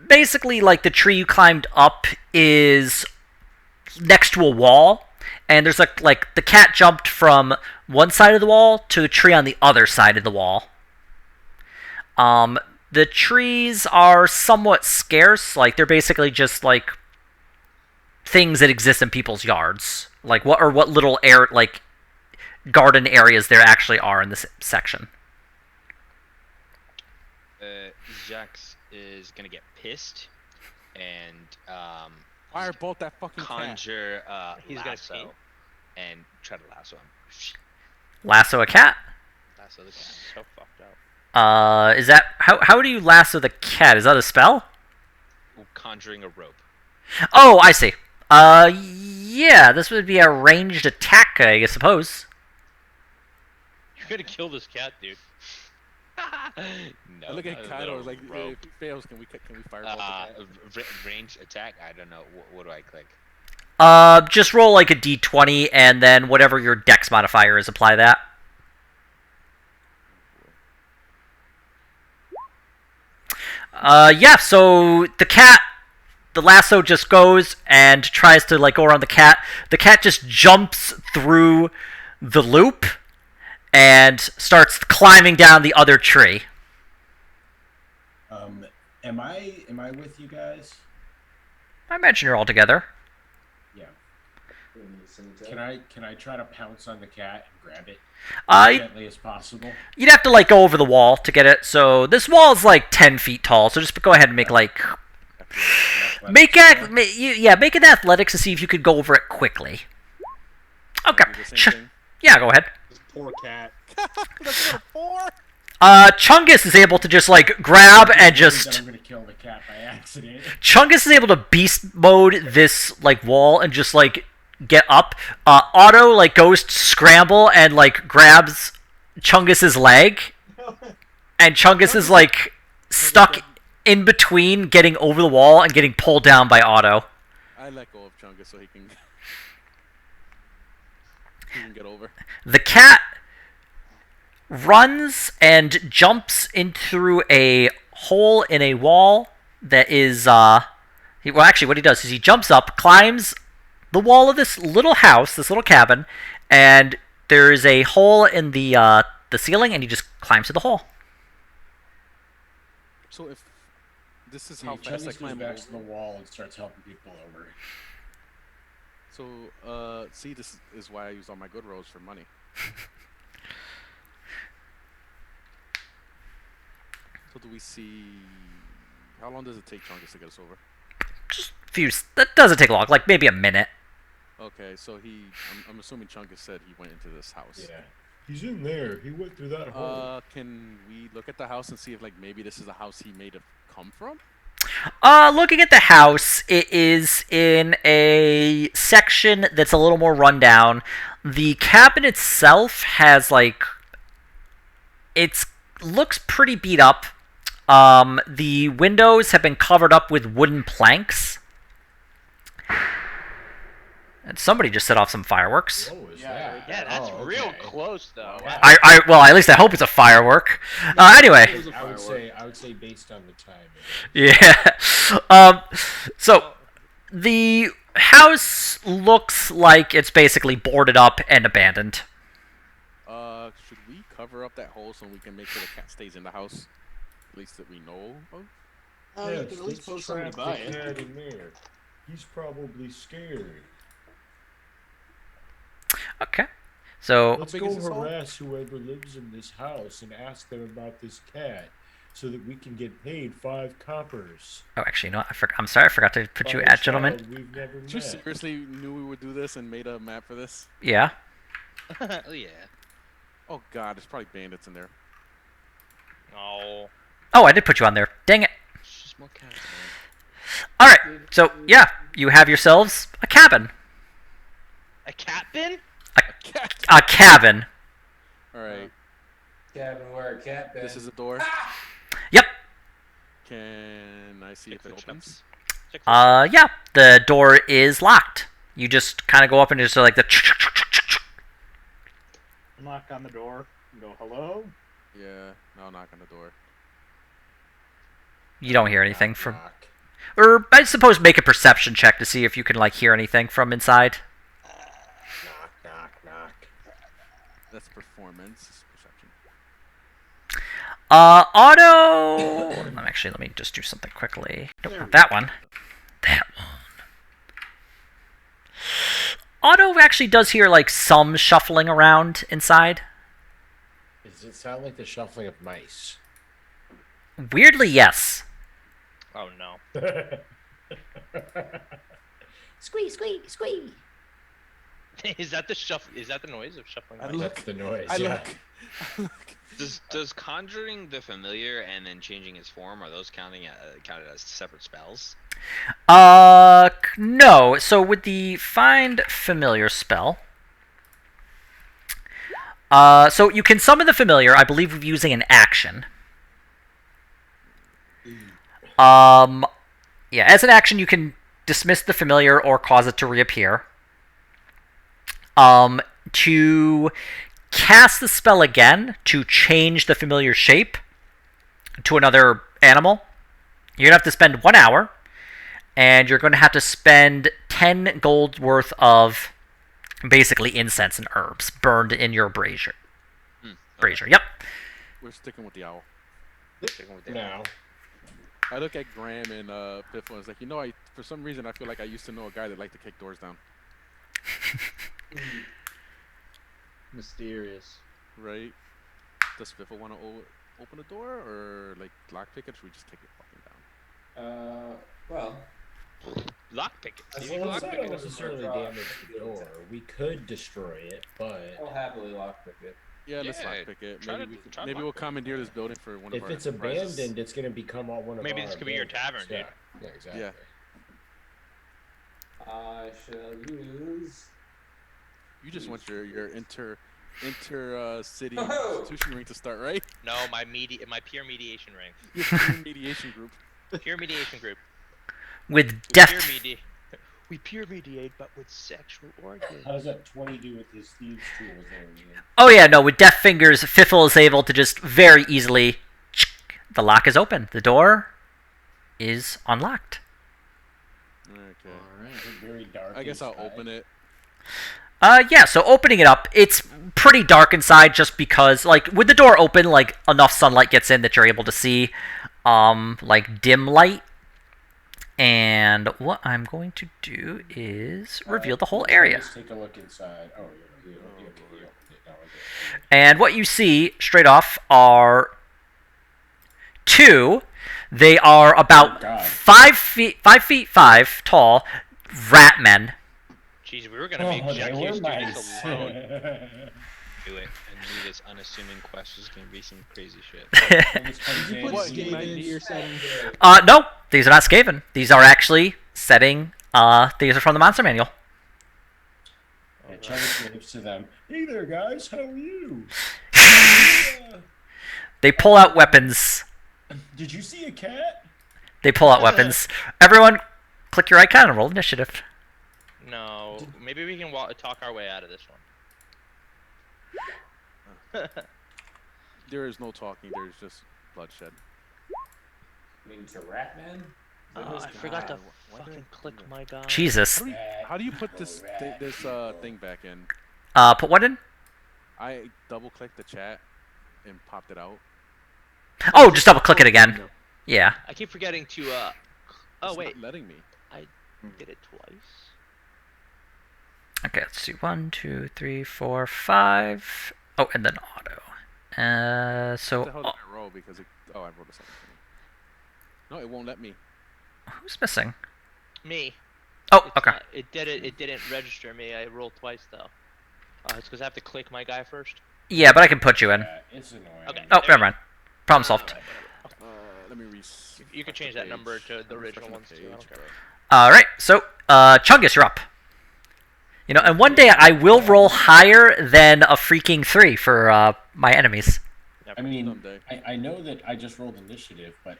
basically like the tree you climbed up is next to a wall, and there's like the cat jumped from one side of the wall to a tree on the other side of the wall. The trees are somewhat scarce. Like they're basically just like things that exist in people's yards. Like what little garden areas there actually are in this section. Jax is gonna get pissed and Firebolt that fucking cat. conjure He's gonna ski. lasso and try to lasso him. Lasso a cat? Lasso the cat. So fucked up. Is that how do you lasso the cat? Is that a spell? Conjuring a rope. Oh, I see. Yeah, this would be a ranged attack, I suppose. You're gonna kill this cat, dude. No. Look at Kaido. Like, rope. if he fails, can we firebolt the cat? Range attack. I don't know. What do I click? Just roll like a d20, and then whatever your dex modifier is, apply that. Yeah, so the lasso just goes and tries to like go around the cat. The cat just jumps through the loop and starts climbing down the other tree. Am I with you guys? I imagine you're all together. Yeah. Can I try to pounce on the cat and grab it Uh, as gently as possible? You'd have to like go over the wall to get it. So this wall is like 10 feet tall. So just go ahead and make like make an athletics to see if you could go over it quickly. Okay. Do the same thing. Yeah, go ahead. This poor cat. That's a 4. Chungus is able to just like grab and just. I'm gonna kill the cat by accident. Chungus is able to beast mode this like wall and just like get up. Otto like goes to scramble and like grabs Chungus's leg, and Chungus is like stuck in between getting over the wall and getting pulled down by Otto. I let go of Chungus so he can get over. The cat runs and jumps in through a hole in a wall that is well, actually what he does is he jumps up, climbs the wall of this little house, this little cabin, and there is a hole in the ceiling, and he just climbs to the hole. So if this is how fast I Chungus goes climb back to the over. wall and starts helping people over. So see, this is why I use all my good rolls for money. So do we see? How long does it take Chungus to get us over? Just few. That doesn't take long, like maybe a minute. Okay, so I'm assuming Chungus said he went into this house. Yeah. He's in there. He went through that hole. Can we look at the house and see if like maybe this is the house he made have come from? Looking at the house, it is in a section that's a little more rundown. The cabin itself has like, it looks pretty beat up. The windows have been covered up with wooden planks. And somebody just set off some fireworks. What was Yeah, that? Yeah, that's Oh, real okay. close though. Wow. Well, at least I hope it's a firework. Anyway. It was a I would firework. say based on the time. Yeah. So the house looks like it's basically boarded up and abandoned. Should we cover up that hole so we can make sure the cat stays in the house? At least that we know of. Oh, you could at least post something to buy it. Cat in there. He's probably scared. Okay. So Let's big go is this hole? harass whoever lives in this house and ask them about this cat, so that we can get paid 5 coppers. oh, actually, you know what? I'm sorry, I forgot to put you by a at, gentlemen. child we've never Did you met. seriously knew we would do this and made a map for this? Yeah. Oh yeah. Oh god, there's probably bandits in there. No. Oh, I did put you on there. Dang it. It's just more cats, man. All right. So yeah, you have yourselves a cabin. A cat bin? A cabin. All right. Cabin where a cat been. This is a door. Yep. Can I see if it opens? Yeah. The door is locked. You just kind of go up and just like the. Knock on the door and go, hello? Yeah. No, knock on the door. You don't hear anything from. Or I suppose make a perception check to see if you can like hear anything from inside. Knock. That's performance. Perception. Auto. Let me just do something quickly. Nope, not that one. That one. Auto actually does hear like some shuffling around inside. Does it sound like the shuffling of mice? Weirdly, yes. Oh no. Squee, squee, squee. Is that the noise of shuffling? That's the noise. Does conjuring the familiar and then changing his form, are those counted as separate spells? No. So with the find familiar spell, so you can summon the familiar, I believe, using an action. Yeah, as an action, you can dismiss the familiar or cause it to reappear. To cast the spell again, to change the familiar shape to another animal, you're going to have to spend 1 hour, and you're going to have to spend 10 gold worth of basically incense and herbs burned in your brazier. Brazier, yep. We're sticking with the owl. No. I look at Graham and Piffle and it's like, for some reason I feel like I used to know a guy that liked to kick doors down. Mysterious. Right? Does Piffle want to open the door or like lockpick it? Should we just take it fucking down? Well, Lockpick it. As See if you long as can I lockpick don't it. necessarily damage the door, we could destroy it, but I'll happily lockpick it. Yeah, let's Yeah, lockpick it. try Maybe to we'll lockpick it. commandeer this building for one of if our it's enterprises. abandoned, it's going to become one of Maybe our this could be your tavern, abandons. dude. Yeah, exactly. Yeah. I shall use. You just want your city Oh! institution ring to start, right? No, my peer mediation ring. Your peer mediation group. Peer mediation group. With death. We peer mediate, but with sexual organs. How does that 20 do with his thieves' tools there again? Oh yeah, no, with Death Fingers, Fiffle is able to just very easily... The lock is open. The door is unlocked. Okay. Alright. Very dark. I guess I'll open it. Yeah, so opening it up, it's pretty dark inside just because, like, with the door open, like, enough sunlight gets in that you're able to see, like, dim light. And what I'm going to do is reveal the whole area. Let's take a look inside. Oh, yeah. And what you see straight off are two. They are about 5 feet 5 tall rat men. Jeez, we were gonna make Jackie's do this alone. Do it. And do this unassuming quest is gonna be some crazy shit. Did you put Skaven into your setting? No, these are not Skaven. These are actually setting. These are from the monster manual. Yeah, Charlie gives to them. Hey there, guys. How are you? They pull out weapons. Did you see a cat? They pull out weapons. Everyone, click your icon and roll initiative. No, maybe we can talk our way out of this one. There is no talking. There's just bloodshed. I mean, to Ratman? Oh, I forgot to fucking click my guy. Jesus. How do you put this thing back in? Put what in? I double-clicked the chat and popped it out. Oh, just double click it again. Yeah. I keep forgetting to Oh It's wait, not letting me. I did it twice. Okay, let's see. 1, 2, 3, 4, 5. Oh, and then auto. So What the hell did I roll? Because I rolled a 17. No, it won't let me. who's missing? Me. Oh, okay. It didn't register me. I rolled twice though. It's because I have to click my guy first. Yeah, but I can put you in. It's annoying. Okay. Oh, never mind. Problem solved. Let me You could change that number to the original ones too. I don't care. All right, so Chungus, you're up. You know, and one day I will roll higher than a freaking 3 for my enemies. I mean, I know that I just rolled initiative, but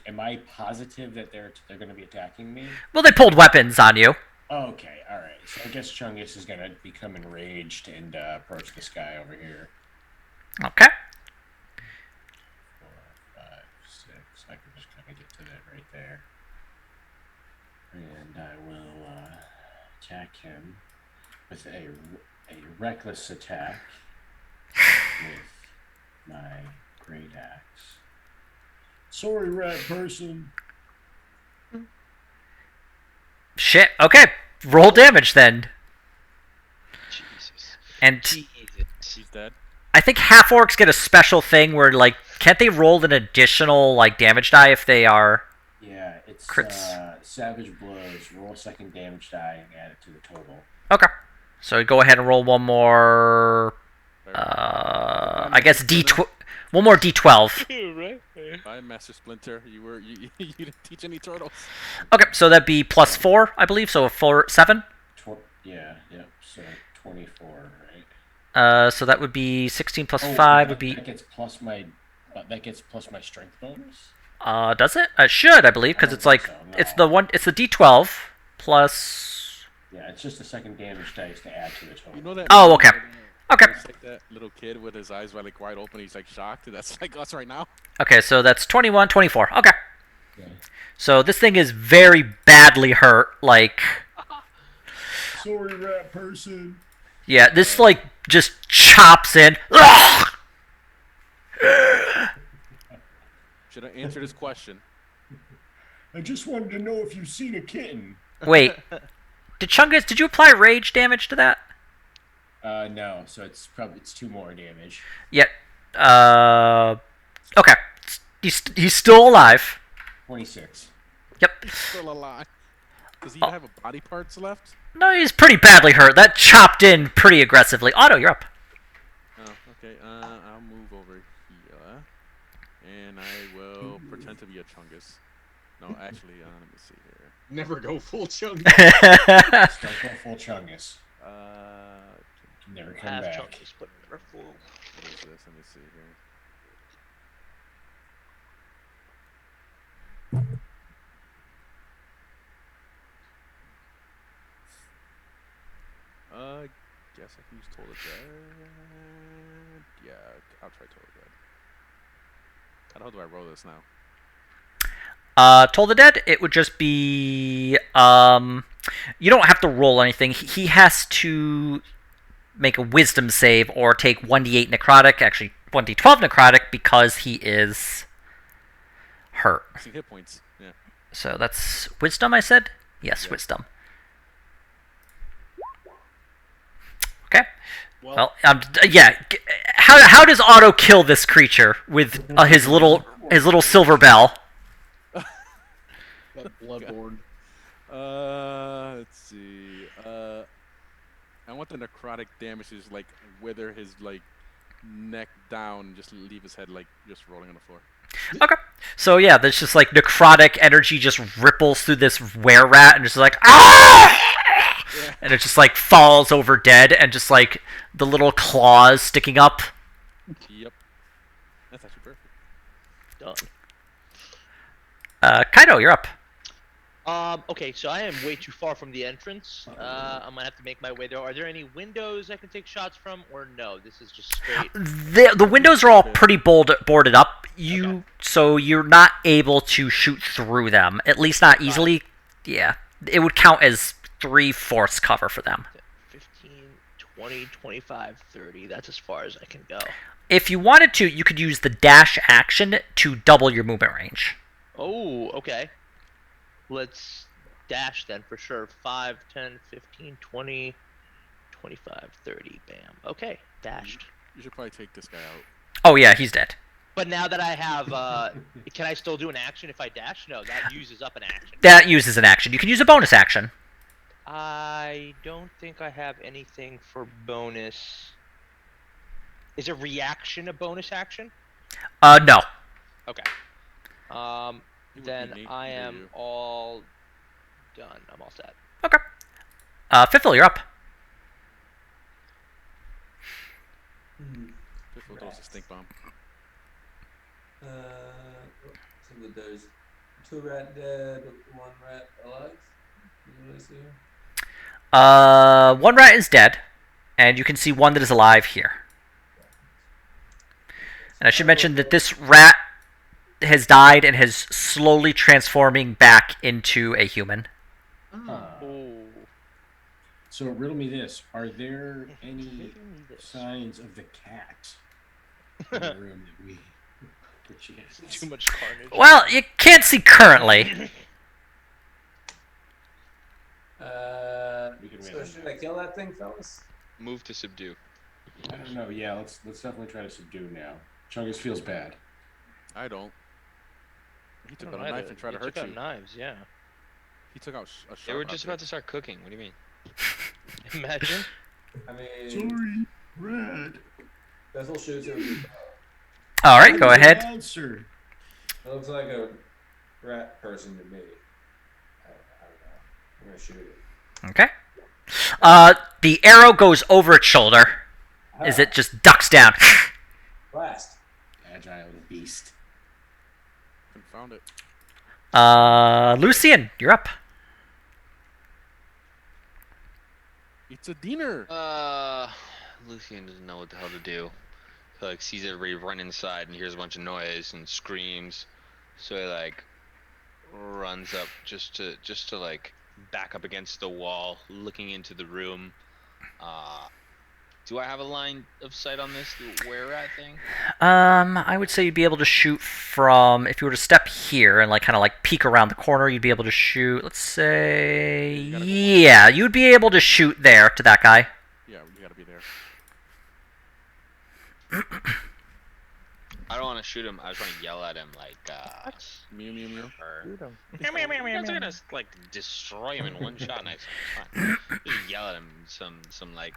am I positive that they're going to be attacking me? Well, they pulled weapons on you. Okay, all right. So I guess Chungus is going to become enraged and approach this guy over here. Okay. 4, 5, 6. I can just kind of get to that right there. And I will attack him with a reckless attack with my great axe. Sorry, rat person. Shit. Okay. Roll damage then. Jesus. And He's dead. I think half orcs get a special thing where like can't they roll an additional like damage die if they are Yeah, it's crits. Savage Blows. Roll a second damage die and add it to the total. Okay. So go ahead and roll one more I guess one more D12. Right. Hi, Master Splinter. You didn't teach any turtles. Okay, so that'd be +4, I believe. So 7. Yeah. So 24, right? So that would be 16 plus 5 would be. That gets plus my strength bonus. Does it? It should, I believe, because it's like so, no. it's the D12 plus. Yeah, it's just a second damage dice to add to the total. You know that? Oh, okay. Okay. It's like that little kid with his eyes like wide open. He's like shocked. That's like us right now. Okay, so that's 21, 24. Okay. Yeah. So this thing is very badly hurt. Like. Sorry, rat person. Yeah, this like just chops in. Should I answer this question? I just wanted to know if you've seen a kitten. Wait, did you apply rage damage to that? No. So it's 2 more damage. Yeah. Okay. He's still alive. 26. Yep. He's still alive. Does he even have a body parts left? No, he's pretty badly hurt. That chopped in pretty aggressively. Otto, you're up. Oh, okay. I'll move over here, and I will pretend to be a Chungus. No, actually, let me see here. Never go full Chungus. Don't go full Chungus. Never come back. Chungus, but never full. What is this? Let me see here. Guess I can use Toll the Dead. Yeah, I'll try Toll the Dead. How the hell do I roll this now? Toll the Dead, it would just be you don't have to roll anything. He has to make a wisdom save or take 1d8 necrotic, actually 1d12 necrotic because he is hurt. Some hit points. Yeah. So that's wisdom, I said? Yes, yeah. Wisdom. Okay. Well, yeah. How does Otto kill this creature with his little silver bell? That bloodborne. Let's see. I want the necrotic damage to just like wither his like neck down and just leave his head like just rolling on the floor. Okay. So yeah, there's just like necrotic energy just ripples through this were-rat and just like ah! Yeah. And it just like falls over dead and just like the little claws sticking up. Yep. That's actually perfect. Done. Kaido, you're up. Okay, so I am way too far from the entrance. I'm gonna have to make my way there. Are there any windows I can take shots from, or no? This is just straight. The windows are all pretty boarded up. So you're not able to shoot through them. At least not easily. Yeah, it would count as 3/4 cover for them. 15, 20, 25, 30. That's as far as I can go. If you wanted to, you could use the dash action to double your movement range. Oh, okay. Let's dash then for sure. 5, 10, 15, 20, 25, 30. Bam. Okay, dashed. You should probably take this guy out. Oh yeah, he's dead. But now that I have, can I still do an action if I dash? No, that uses up an action. That uses an action. You can use a bonus action. I don't think I have anything for bonus. Is a reaction a bonus action? No. Okay. Then I am all gun. I'm all set. Okay. Fifthel, you're up. Fifthel throws a stink bomb. So there's 2 rat dead, 1 rat alive. What do I see here? One rat is dead, and you can see one that is alive here. And I should mention that this rat has died and has slowly transforming back into a human. So riddle me this: are there any signs of the cat in the room that we? Too much carnage. Well, you can't see currently. So should I kill that thing, fellas? Move to subdue. I don't know. Yeah, let's definitely try to subdue now. Chungus feels bad. I don't. He took out a knife and tried to hurt you. Knives, yeah. He took out a sharp. They were just about to start cooking. What do you mean? Imagine. I mean, Sorry, rat. Bethel shoots him. All right, go ahead. Answer. It looks like a rat person to me. I don't know. I'm gonna shoot it. Okay. The arrow goes over its shoulder as it just ducks down. Blast. Agile beast. Confound it. Lucian, you're up. It's a dinner. Lucian doesn't know what the hell to do. He like sees everybody run inside and hears a bunch of noise and screams. So he like runs up just to like back up against the wall, looking into the room. Do I have a line of sight on this were-rat thing? I would say you'd be able to shoot from, if you were to step here and like kind of like peek around the corner, you'd be able to shoot, let's say, yeah, you'd be able to shoot there to that guy. Yeah, you gotta be there. I don't want to shoot him. I just want to yell at him like, mew mew mew. Shoot him. You guys are gonna like destroy him in one shot next time. Just yell at him some like.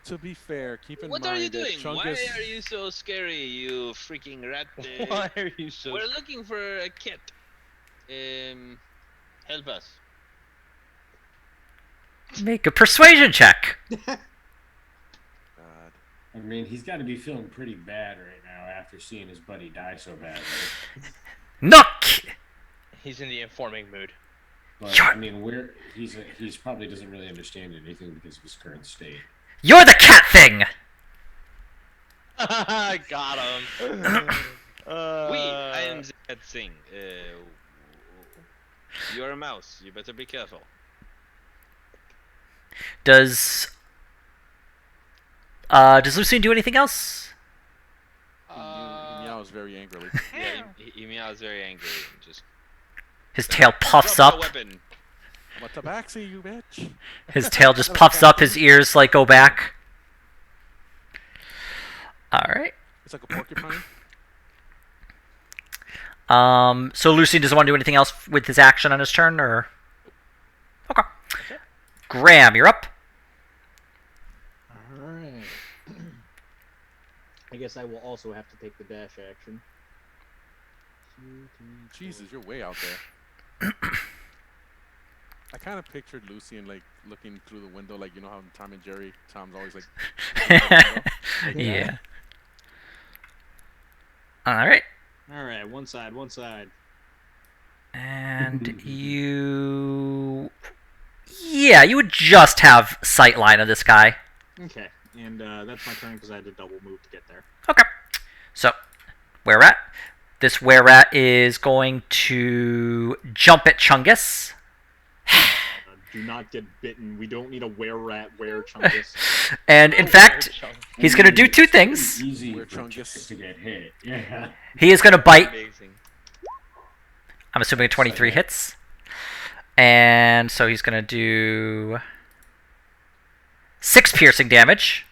To be fair, keep in What mind are you doing? Chungus... Why are you so scary, you freaking rat? Why are you so? We're looking for a kit. Help us. Make a persuasion check. God. I mean, he's got to be feeling pretty bad right now after seeing his buddy die so badly. Nook! He's in the informing mood. But I mean, he's probably doesn't really understand anything because of his current state. You're the cat thing! I got him. I am that thing. You're a mouse. You better be careful. Does Lucian do anything else? He meows very angrily. Yeah, he meows very angry and just. His tail puffs drop up. my weapon. I'm a tabaxi, you bitch. His tail just puffs up. His ears like go back. All right. It's like a porcupine. So Lucian doesn't want to do anything else with his action on his turn, or? Okay. Graham, you're up. Alright. I guess I will also have to take the dash action. Jesus, you're way out there. I kind of pictured Lucian like looking through the window, like you know how in Tom and Jerry, Tom's always like. Yeah. All right. Alright, one side. And you... Yeah, you would just have sight line of this guy. Okay, and that's my turn because I had to double move to get there. Okay. So, were-rat. This were-rat is going to jump at Chungus. Do not get bitten. We don't need a were-rat, Chungus. And in fact, he's going to do two things. Easy for Chungus to get hit. Yeah. He is going to bite. Amazing. I'm assuming 23 hits. And so he's going to do 6 piercing damage.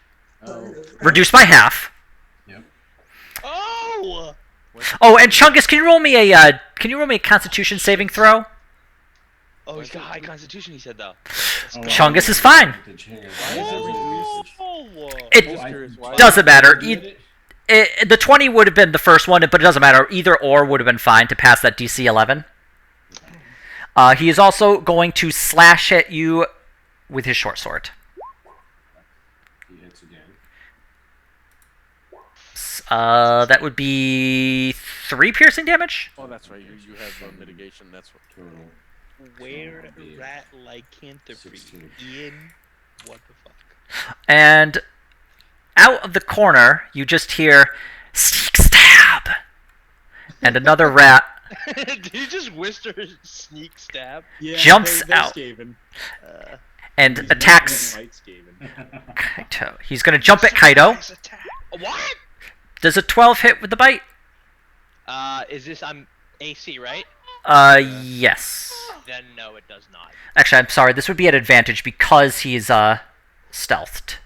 Reduced by half. Yep. Oh! Oh, and Chungus, can you roll me a Constitution saving throw? Oh, he's got high constitution, he said, though. Chungus is fine. It doesn't matter. The 20 would have been the first one, but it doesn't matter. Either or would have been fine to pass that DC 11. He is also going to slash at you with his short sword. He hits again. That would be 3 piercing damage. Oh, that's right. You have mitigation. That's what. Total. Where rat lycanthropy? 16. Ian, what the fuck? And out of the corner, you just hear sneak stab, and another rat Did you just whisper sneak stab? Yeah, Jumps they're out. Skaven. and He's attacks making it white Skaven. Kaito. He's going to jump at Kaito. Nice attack. What? Does a 12 hit with the bite? Is this I'm AC, right? Yes. Then no, it does not. Actually, I'm sorry. This would be at advantage because he's stealthed.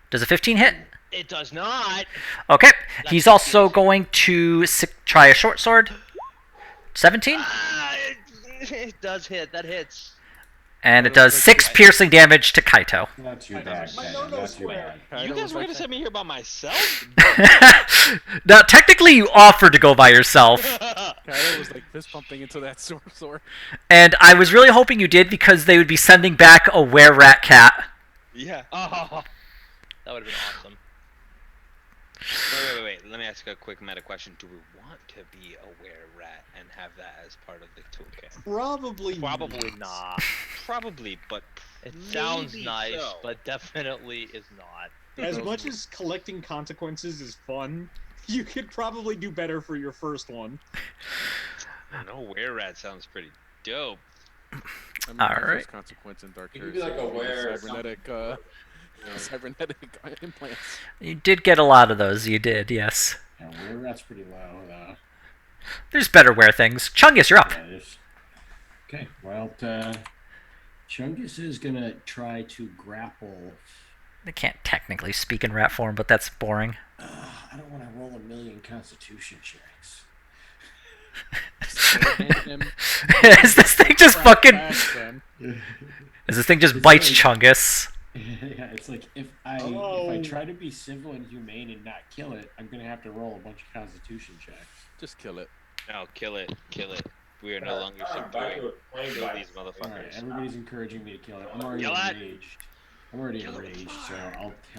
Does a 15 hit? It does not. Okay. He's also going to try a short sword. 17? It does hit. That hits. And it does 6 piercing damage to Kaito. Not too bad. My Ken, no-no not too square. bad. You guys were gonna send me here by myself? Now, technically, you offered to go by yourself. Kylo was like fist pumping into that sword. And I was really hoping you did because they would be sending back a were-rat cat. Yeah. Oh, that would have been awesome. Wait. Let me ask a quick meta question. Do we want to be a were-rat and have that as part of the toolkit? Probably not. Probably, but It sounds maybe nice, so. but definitely is not. As much as collecting consequences is fun, you could probably do better for your first one. No, were-rat sounds pretty dope. I mean, All there's right. consequence in Dark You could be like a were or cybernetic implants. You did get a lot of those. You did, yes. Yeah, were-rat's pretty low, though. There's better wear things. Chungus, you're up. Yeah, okay, well, Chungus is gonna try to grapple. I can't technically speak in rat form, but that's boring. I don't want to roll 1,000,000 Constitution checks. Is this thing just fucking... Is this thing just bites Chungus? Yeah, it's like if I try to be civil and humane and not kill it, I'm gonna have to roll a bunch of Constitution checks. Just kill it. No, kill it. We are no longer subduing these motherfuckers. Alright, everybody's encouraging me to kill it. I'm already Kill it. enraged. So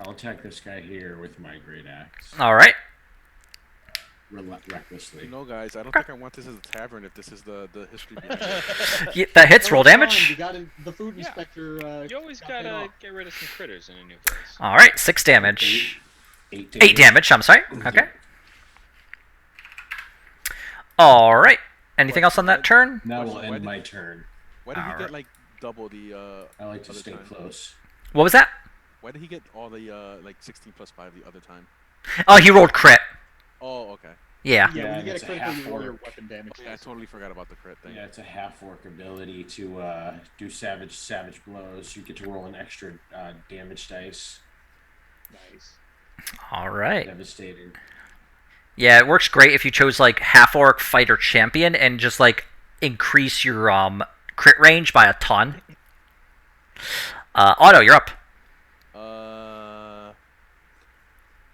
I'll attack this guy here with my great axe. All right. Recklessly. No, guys, I don't think I want this as a tavern if this is the history behind it. Yeah, that hits. Roll It's fine, damage. we got the food inspector. You always got paid gotta off. get rid of some critters in a new place. All right, 6 damage. 8 8 damage. I'm sorry. Okay. All right. Anything else on that turn? That will Why end did- my turn. Why did he Alright. get like double the? I like to other stay time? close. What was that? Why did he get all the like 16 plus 5 the other time? Oh, he rolled crit. Oh, okay. Yeah. Yeah, Yeah, when you get it's a a critical, half you roll your orc. weapon damage. Okay, I totally forgot about the crit thing. Yeah, it's a half-orc ability to do savage blows. You get to roll an extra damage dice. Nice. All right. Devastating. Yeah, it works great if you chose like half orc fighter champion and just like increase your crit range by a ton. Otto, you're up.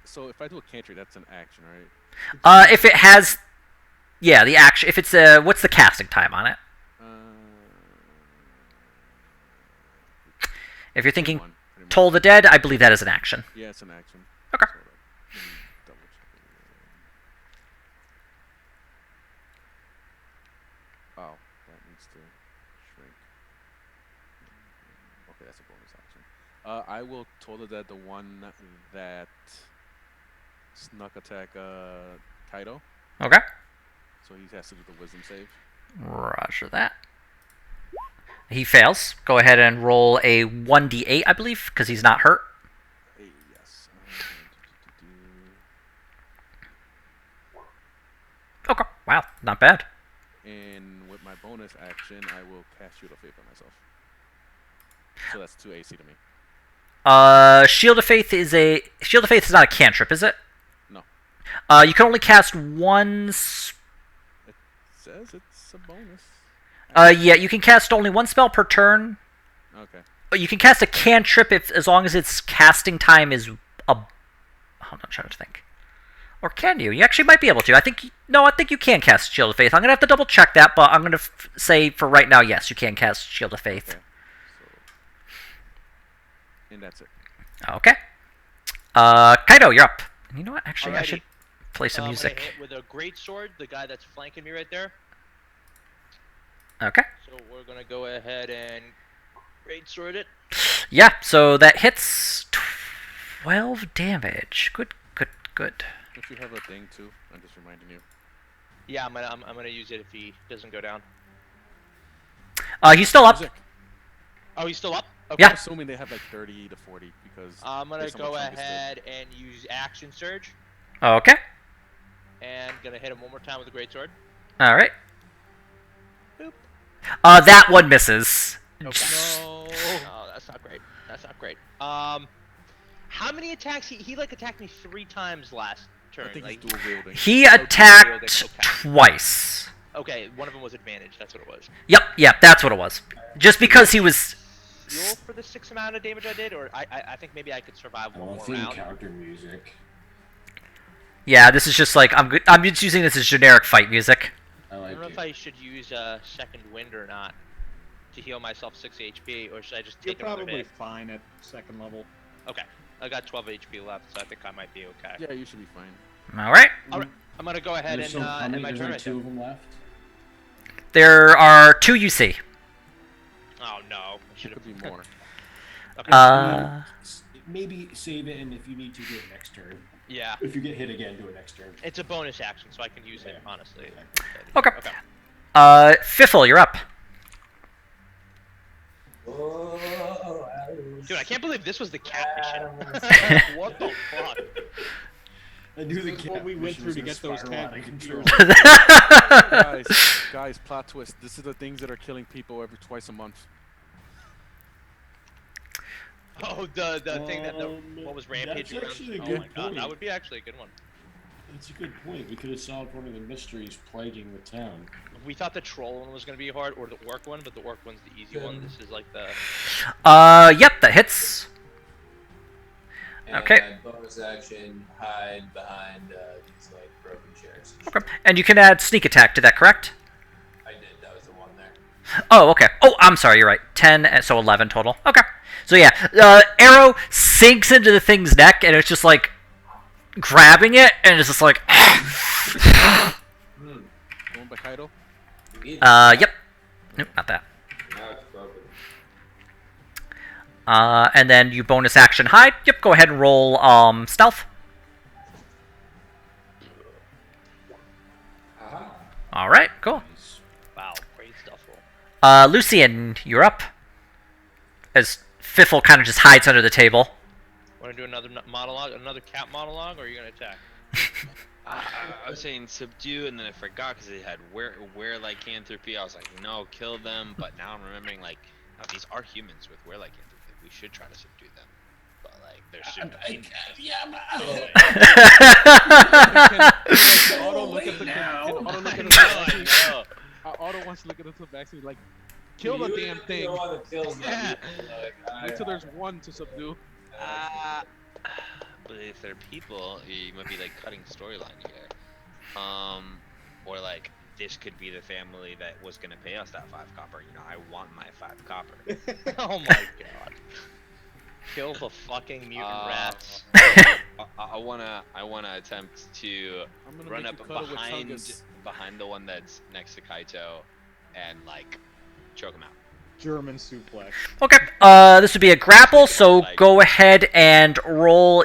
So if I do a cantrip, that's an action, right? If it has, yeah, the action. If it's what's the casting time on it? If you're thinking One, pretty much. Toll the Dead, I believe that is an action. Yeah, it's an action. Okay. So, let me double check it again. Oh, that needs to shrink. Okay, that's a bonus action. I will Toll the Dead, the one that snuck attack Kaido. Okay. So he has to do the wisdom save. Roger that. He fails. Go ahead and roll a 1d8, I believe, because he's not hurt. Yes. Okay. Wow, not bad. And with my bonus action, I will cast Shield of Faith on myself. So that's 2 AC to me. Shield of Faith is not a cantrip, is it? No. You can only cast one. It says it's a bonus. Yeah, you can cast only one spell per turn. Okay. You can cast a cantrip as long as its casting time is I'm not trying to think. Or can you? You actually might be able to. I think you can cast Shield of Faith. I'm gonna have to double check that, but I'm gonna say for right now, yes, you can cast Shield of Faith. Okay. So, and that's it. Okay. Kaido, you're up. You know what? Actually, I Alrighty. should play some I'm gonna music. hit with a great sword, the guy that's flanking me right there. Okay. So we're gonna go ahead and great sword it. Yeah. So that hits 12 damage. Good. If you have a thing too, I'm just reminding you. Yeah, I'm gonna use it if he doesn't go down. He's still up. Music. Oh, he's still up. Okay. Yeah. I'm assuming they have like 30 to 40 because. I'm gonna based on what go Fungus did. ahead and use action surge, Okay. and gonna hit him one more time with a great sword. All right. Boop. That one misses. No, that's not great. That's not great. How many attacks? He like attacked me 3 times last turn. I think like, he's dual wielding. He dual wielding, attacked okay. twice. Okay, one of them was advantage. That's what it was. Yep, that's what it was. Just because he was. Roll for the 6 amount of damage I did, or I think maybe I could survive I one more love the round. encounter music. Yeah, this is just like I'm just using this as generic fight music. I I like don't know it. if I should use second wind or not to heal myself 6 HP, or should I just You're take another probably hit? fine at second level. Okay, I got 12 HP left, so I think I might be okay. Yeah, you should be fine. All right. Alright, I'm gonna go ahead There's and so- how end many- my there's turn like right 2 there. of them left. There are 2 you see. Oh no, I should Could have. be more. Uh, Maybe save it, and if you need to, do it next turn. Yeah, If you get hit again, do it next turn. it's a bonus action, so I can use it honestly. Okay. Okay. Fiffle, you're up. Dude, I can't believe this was the cat mission. What the fuck? I knew the This is cat what we went mission through was to gonna get those spiral out of cat control. guys, plot twist. This is the things that are killing people twice a month. Oh, the thing that what was That's rampaging around? actually a Oh good my god, point. that would be actually a good one. That's a good point. We could have solved one of the mysteries plaguing the town. We thought the troll one was gonna be hard, or the orc one, but the orc one's the easy one. This is like the. Yep, that hits. And Okay. bonus action, hide behind these like broken chairs. Okay. And you can add sneak attack to that, correct? I did. That was the one there. Oh, okay. Oh, I'm sorry, you're right. 10, so 11 total. Okay. So yeah, arrow sinks into the thing's neck, and it's just like grabbing it, and it's just like. Going by Kaido. Yep. Nope, not that. Now it's broken. And then you bonus action hide. Yep, go ahead and roll stealth. Aha. All right, cool. Wow, great stuff. Roll. Lucian, you're up. As Fiffle kind of just hides under the table. Want to do another monologue, another cat monologue, or are you gonna attack? I was saying subdue, and then I forgot because they had wear lycanthropy. I was like, no, kill them. But now I'm remembering like, no, these are humans with wear lycanthropy. We should try to subdue them. But like, there should be. Auto look at the now. Auto look at the I vaccine. know. Auto wants to look at the vaccine like, kill the damn thing. You're the one that kills them. Yeah. Wait till there's one to subdue. But if they're people, you might be like cutting storyline here. Or like this could be the family that was gonna pay us that 5 copper. You know, I want my 5 copper. Oh my god. Kill the fucking mutant rats. I wanna attempt to I'm gonna run make up you cuddle with behind Tungus. the one that's next to Kaito, and like choke him out. German suplex. Okay. This would be a grapple, so go ahead and roll.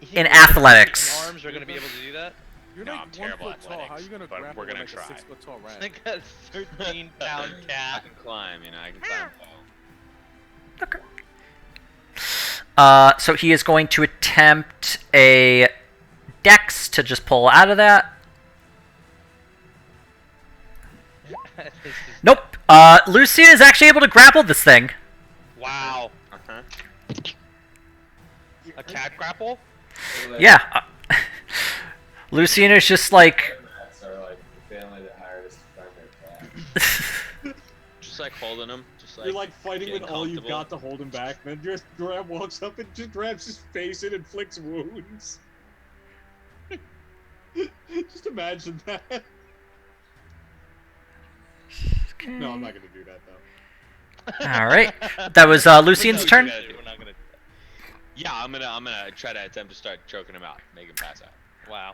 You In think the athletics. arms are gonna be able to do that? You're No, like I'm 1 terrible foot at tall. How are you athletics, gonna but grapple we're gonna like try. a 6 foot tall rat? Like a 13-pound I cat. can climb, you know, I can climb. Okay. So he is going to attempt a dex to just pull out of that. This is- Nope. Lucian is actually able to grapple this thing. Wow. Uh-huh. A cat grapple? Yeah. Lucian is just like. Rats are like the family that hired us to find their cat. Just like holding him, just like. You're like fighting with getting all you've comfortable. got to hold him back. Then just Grab walks up and just grabs his face and inflicts wounds. Just imagine that. Okay. No, I'm not gonna do that though. All right. That was Lucian's turn. We're not gonna. Yeah, I'm gonna try to attempt to start choking him out, make him pass out. Wow.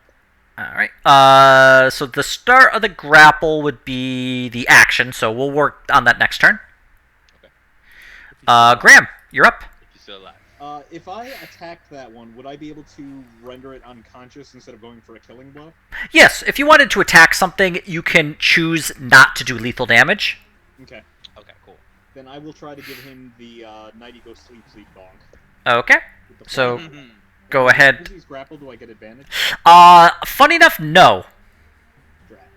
All right. So the start of the grapple would be the action. So we'll work on that next turn. Okay. Graham, you're up. If he's still alive. If I attacked that one, would I be able to render it unconscious instead of going for a killing blow? Yes. If you wanted to attack something, you can choose not to do lethal damage. Okay. Okay, cool. Then I will try to give him the Nighty Go Sleep Sleep Donk. Okay. With the So fly. go ahead. Because he's grappled, do I get advantage? Funny enough, no. Drat.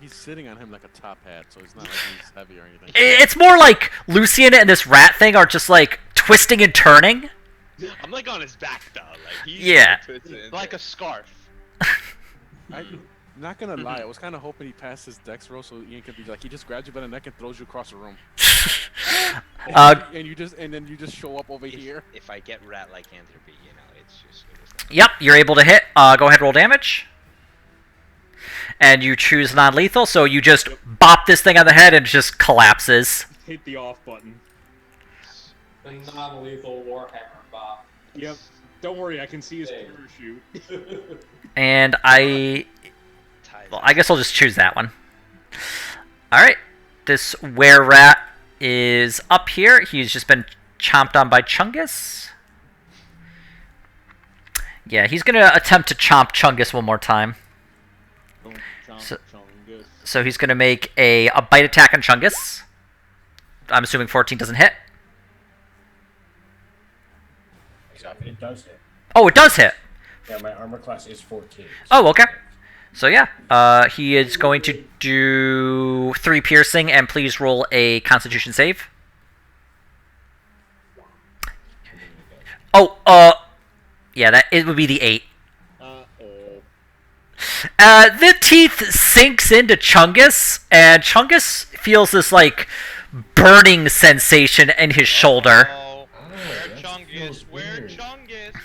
He's sitting on him like a top hat, so it's not like he's heavy or anything. It's more like Lucian and this rat thing are just like twisting and turning. I'm like on his back though, like he's Yeah. twisted Like a scarf. I'm not gonna lie, I was kind of hoping he passed his dex roll so Ian could be like, he just grabs you by the neck and throws you across the room. And then you just show up over here. If I get rat like lycanthropy, you know, it's just. Yep, you're able to hit. Go ahead, roll damage. And you choose non-lethal, so you just bop this thing on the head and it just collapses. Hit the off button. The non-lethal Warhammer Bob. Yep. Don't worry, I can see his Hey. parachute. And I guess I'll just choose that one. Alright, this were-rat is up here. He's just been chomped on by Chungus. Yeah, he's going to attempt to chomp Chungus one more time. Don't chomp, So- Chungus. So he's going to make a bite attack on Chungus. I'm assuming 14 doesn't hit. Exactly. It does hit. Oh, it does hit. Yeah, my armor class is 14. Oh, okay. So yeah, he is going to do 3 piercing, and please roll a Constitution save. Oh, yeah, that it would be the 8. The teeth sinks into Chungus, and Chungus feels this like burning sensation in his shoulder, Oh, where that Chungus? feels Where weird. Chungus?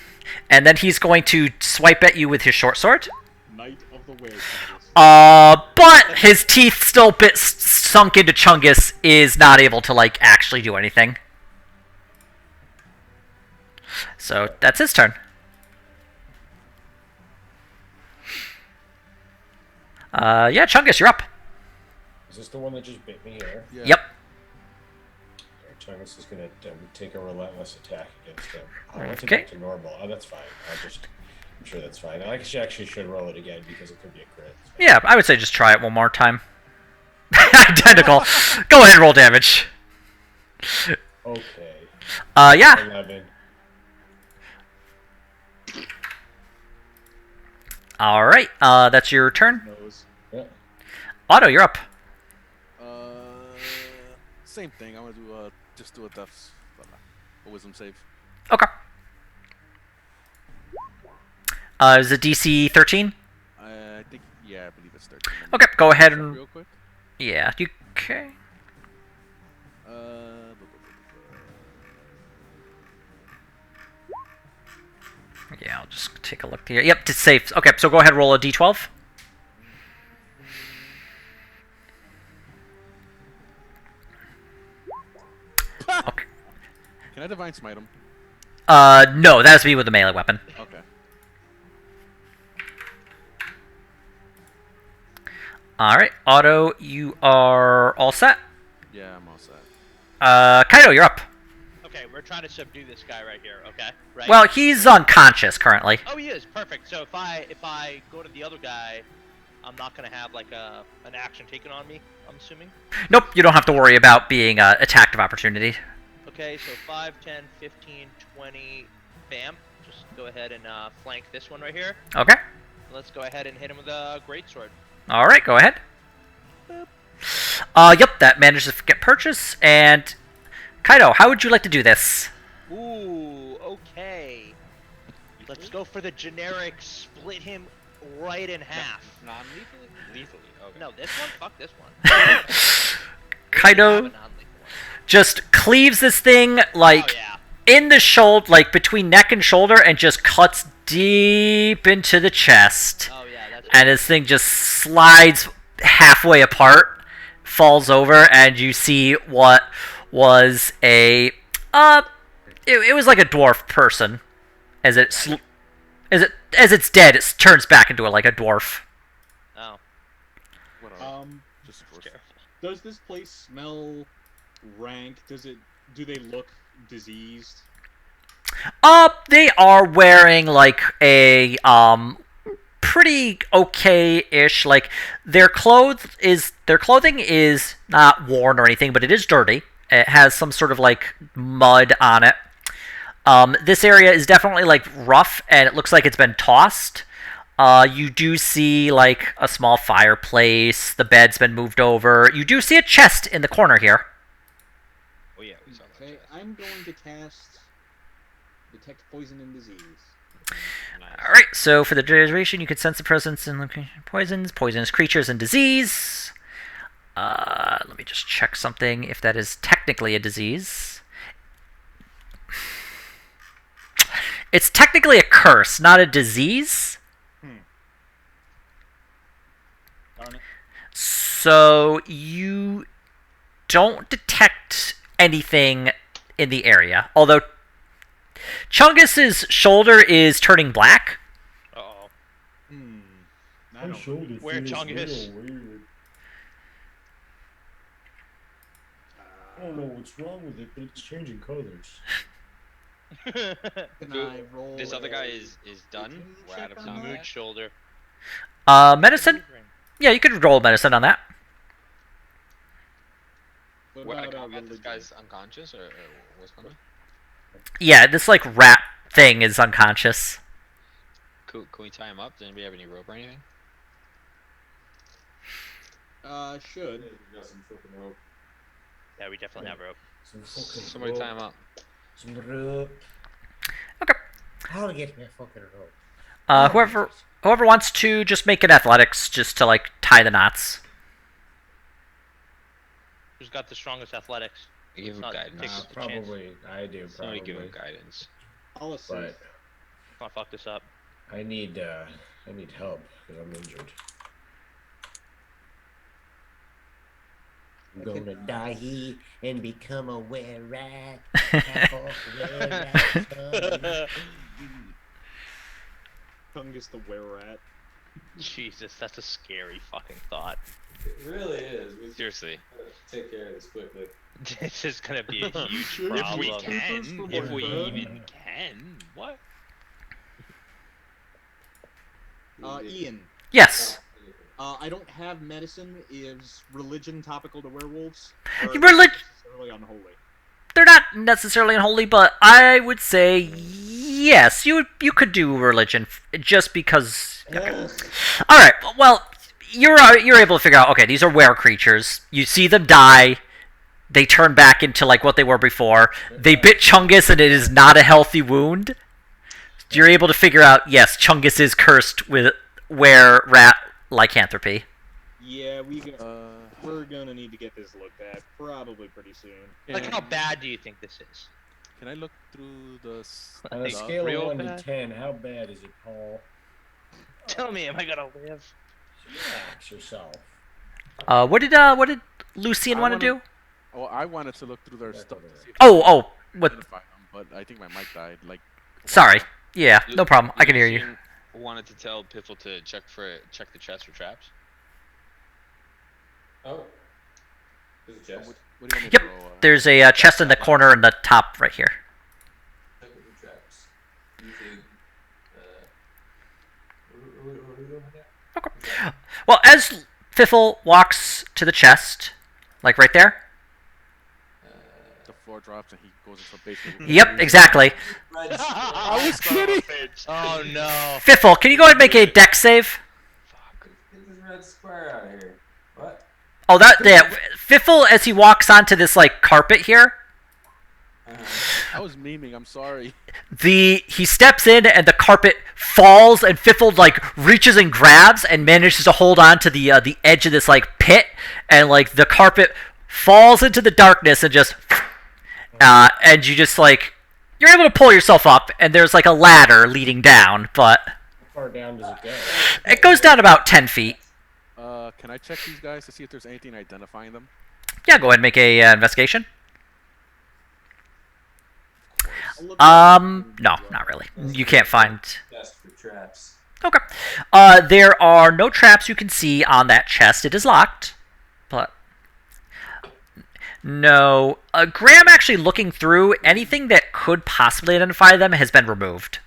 and then he's going to swipe at you with his short sword. Knight of the Were. But his teeth still bit sunk into Chungus is not able to like actually do anything. So that's his turn. Yeah, Chungus, you're up. Is this the one that just bit me here? Yeah. Yep. Chungus is going to take a relentless attack against him. I want to Okay. get to normal. Oh, that's fine. I'm sure that's fine. I actually should roll it again because it could be a crit. Yeah, I would say just try it one more time. Identical. Go ahead and roll damage. Okay. Yeah. 11. All right. That's your turn. Nose. Yeah. Otto, you're up. Same thing. I'm gonna do just do a death, a wisdom save. Okay. Is it DC 13? I think, yeah, I believe it's 13. Let me Okay, go ahead check and real quick. yeah. You okay? Uh, Yeah, I'll just take a look here. Yep, it's safe. Okay, so go ahead and roll a d12. Okay. Can I divine smite him? No, that has to be with a melee weapon. Okay. Alright, Otto, you are all set. Yeah, I'm all set. Kaido, you're up. Okay, we're trying to subdue this guy right here. Okay, right. Well, he's unconscious currently. Oh, he is perfect. So if I go to the other guy, I'm not gonna have like an action taken on me. I'm assuming. Nope, you don't have to worry about being attacked of opportunity. Okay, so 5, 10, 15, 20, bam. Just go ahead and flank this one right here. Okay. Let's go ahead and hit him with a greatsword. Alright, go ahead. Yep, that manages to get purchase. And Kaido, how would you like to do this? Ooh, okay. Let's go for the generic split him right in half. Non-lethally? Lethally. Okay. No, this one? Fuck this one. Kaido Have a non-lethal one. just cleaves this thing like Oh, yeah. in the shoulder, like between neck and shoulder, and just cuts deep into the chest. Oh yeah, that's. And this thing just slides halfway apart, falls over, and you see what was a it was like a dwarf person. As it's dead, it turns back into like a dwarf. Oh. Just Does this place smell rank? Do they look diseased? They are wearing like a pretty okay-ish, like their clothing is not worn or anything, but it is dirty. It has some sort of like mud on it. This area is definitely like rough, and it looks like it's been tossed. You do see like a small fireplace. The bed's been moved over. You do see a chest in the corner here. Oh yeah, we saw that. Okay, I'm going to cast Detect Poison and Disease. Nice. Alright, so for the duration, you can sense the presence and location of poisonous creatures, and disease. Let me just check something, if that is technically a disease. It's technically a curse, not a disease. Darn it. So you don't detect anything in the area. Although Chungus's shoulder is turning black. Uh-oh. My shoulder Where feels Chungus? real weird. I don't know what's wrong with it, but it's changing colors. Can I roll? This other guy is done. We're out of check on time. that? Mood shoulder. Medicine? Yeah, you could roll medicine on that. What What, about, this religion? guy's unconscious or what's going on? Yeah, this like rat thing is unconscious. Can we tie him up? Does anybody have any rope or anything? Should. Got some freaking rope. Yeah, we definitely have rope. Some fucking Somebody rope. tie him up. Some rope. Okay. How to get me a fucking rope? Whoever wants to just make an athletics just to like tie the knots. Who's got the strongest athletics? Give him Not guidance. takes the chance. Probably I do. Somebody Probably. give him guidance. I'll assist. But Can't fuck this up. I need help because I'm injured. I'm gonna die and become a were rat. Chungus the were-rat. Jesus, that's a scary fucking thought. It really is. We Seriously. gotta take care of this quickly. This is gonna be a huge If problem. we can, If we What? even can. What? Ian. Yes. I don't have medicine. Is religion topical to werewolves? Necessarily unholy. They're not necessarily unholy, but I would say yes. You could do religion just because. Yes. All right. Well, you're able to figure out. Okay, these are were creatures. You see them die. They turn back into like what they were before. They bit Chungus, and it is not a healthy wound. You're able to figure out. Yes, Chungus is cursed with were rat lycanthropy. Yeah, we're gonna need to get this looked at probably pretty soon. Like, how bad do you think this is? Can I look through the On a stuff? scale real of 1 bad? to 10, how bad is it, Paul? Tell me, am I gonna live? Relax yourself. What did Lucian I want to do? wanna- Well, I wanted to look through their stuff to see if Oh, what? I can find them, but I think my mic died. Like. Sorry. Yeah, no problem. I can hear you. Lucian wanted to tell Piffle to check the chest for traps. Oh. There's a chest. What do you want me Yep. to roll? There's a chest in the corner in the top right here. Check with the traps. Usually, what are we doing with that? Well, as Fiffle walks to the chest, like right there. The floor drops and he goes into a basement. Yep, exactly. I was kidding. Oh no. Fiffle, can you go ahead and make a dex save? Get this red square out of here. What? Oh, yeah. Fiffle, as he walks onto this like carpet here, I was memeing. I'm sorry. he steps in and the carpet falls, and Fiffle like reaches and grabs and manages to hold on to the edge of this like pit, and like the carpet falls into the darkness and just and you just like You're able to pull yourself up, and there's like a ladder leading down, but How far down does it go? it goes down about 10 feet. Can I check these guys to see if there's anything identifying them? Yeah, go ahead and make a investigation. No, not really. You can't find. Test for traps. Okay. There are no traps you can see on that chest. It is locked, but no. Graham actually looking through anything that could possibly identify them has been removed.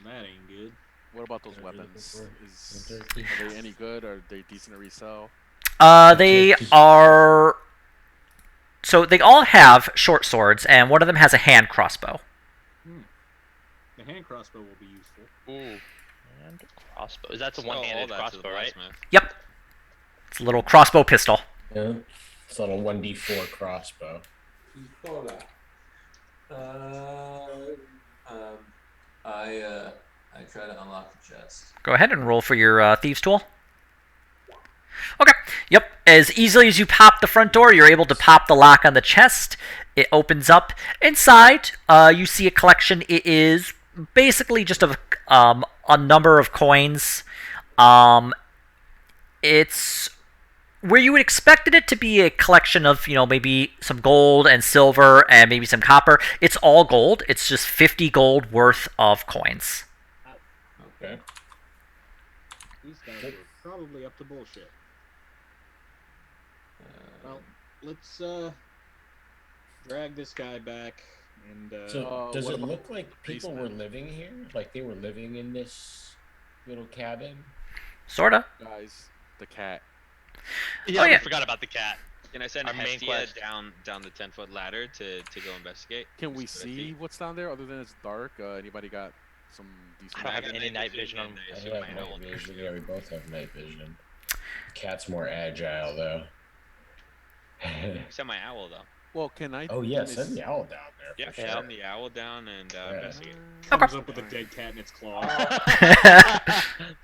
That ain't good. What about those weapons? Are they any good? Are they decent to resell? They are. So they all have short swords, and one of them has a hand crossbow. The hand crossbow will be useful. Ooh. And crossbow. Is that the one-handed crossbow, right? Yep. It's a little crossbow pistol. Yeah. It's a little 1d4 crossbow. I try to unlock the chest. Go ahead and roll for your thieves tool. Okay. Yep. As easily as you pop the front door, you're able to pop the lock on the chest. It opens up. Inside, you see a collection. It is basically just a number of coins. It's where you would expected it to be a collection of, maybe some gold and silver and maybe some copper. It's all gold. It's just 50 gold worth of coins. Okay. These guys are probably up to bullshit. Well, let's drag this guy back and. So does it look like people were living here? Like they were living in this little cabin? Sorta. Guys, the cat. Yeah, Oh, yeah. I forgot about the cat. Can I send Our main Hestia quest. down the 10-foot ladder to go investigate? Can we Just for the see feet? what's down there other than it's dark? Anybody got some decent? I don't have got any night vision on and I I assume have my owl night does. vision. Yeah, we both have night vision. Cat's more agile though. Send my owl though. Well, can I? Oh yeah, can I send the owl down there. Yeah, for sure. send the owl down and investigate. Comes up with a dead cat in its claw.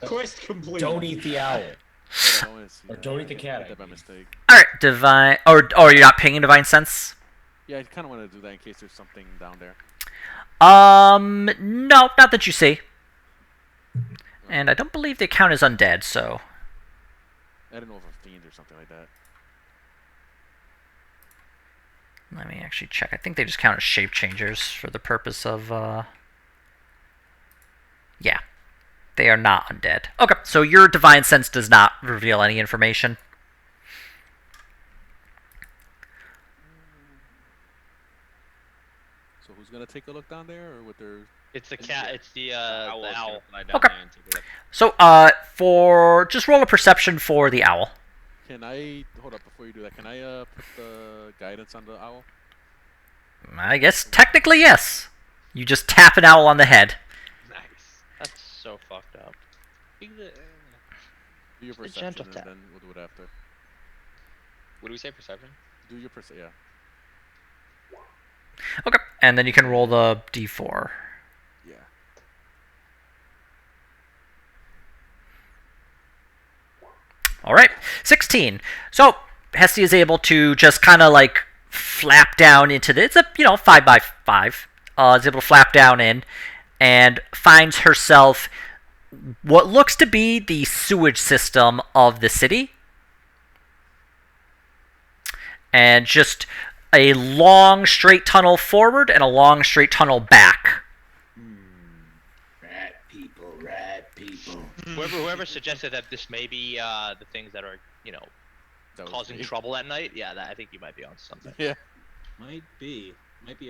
Quest complete. Don't eat the owl. I don't wanna see Or that. don't eat the I cat, did I that by mean. mistake. All right, divine. Or you're not pinging divine sense. Yeah, I kind of want to do that in case there's something down there. No, not that you see. And I don't believe they count as undead, so. I don't know if a fiend or something like that. Let me actually check. I think they just count as shape changers for the purpose of. Yeah. They are not undead. Okay, so your divine sense does not reveal any information. So who's gonna take a look down there, or with their? It's the cat. It's the owl. Fly down Okay. there and take a look. So, for just roll a perception for the owl. Can I hold up before you do that? Can I put the guidance on the owl? I guess technically yes. You just tap an owl on the head. Nice. That's so fucked up. Do your The perception, gentle and tap. then we'll do it after. What do we say? Perception? Do your perception. Yeah. Okay, and then you can roll the d4. Yeah. All right, 16. So Hestia is able to just kind of like flap down into the. It's a 5x5. Is able to flap down in, and finds herself what looks to be the sewage system of the city, and just a long straight tunnel forward and a long straight tunnel back. Rat people, rat people. Whoever suggested that this may be the things that are That was causing me. trouble at night, yeah, that I think you might be on something. Yeah. Might be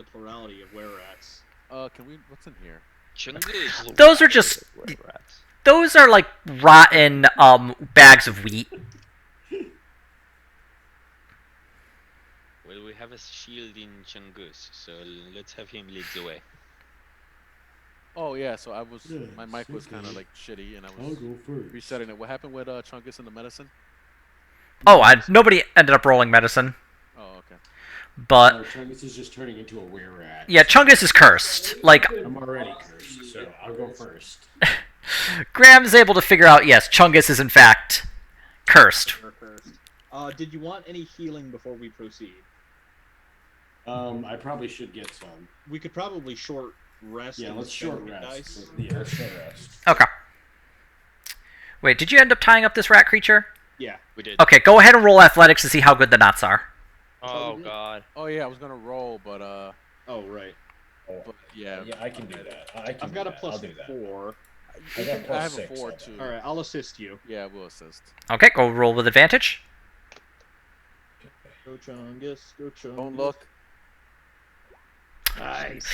a plurality of were-rats. Can we? What's in here? Chungus. Those are just. Rats. Those are like rotten bags of wheat. Well, we have a shield in Chungus, so let's have him lead the way. Oh yeah. So I was. Yeah, My mic was okay. kind of like shitty, and I I'll was go first. resetting it. What happened with Chungus and the medicine? Oh, nobody ended up rolling medicine, Oh, okay. but Chungus is just turning into a were-rat. yeah, Chungus is cursed. Like I'm already cursed, so I'll go first. Graham is able to figure out. Yes, Chungus is in fact cursed. Or cursed. Did you want any healing before we proceed? I probably should get some. We could probably short rest. Yeah, and let's spend short hit rest. dice. Yeah, let's short rest. Okay. Wait, did you end up tying up this rat creature? Yeah. We did. Okay, go ahead and roll athletics to see how good the knots are. Oh god. Oh yeah, I was gonna roll, but Oh right. but yeah. Yeah, I can do that. I've got a plus I'll do that. 4. I got plus I have 6, a 4 I bet. too. All right, I'll assist you. Yeah, we'll assist. Okay, go roll with advantage. Go Chungus, go Chungus. Don't look. Nice.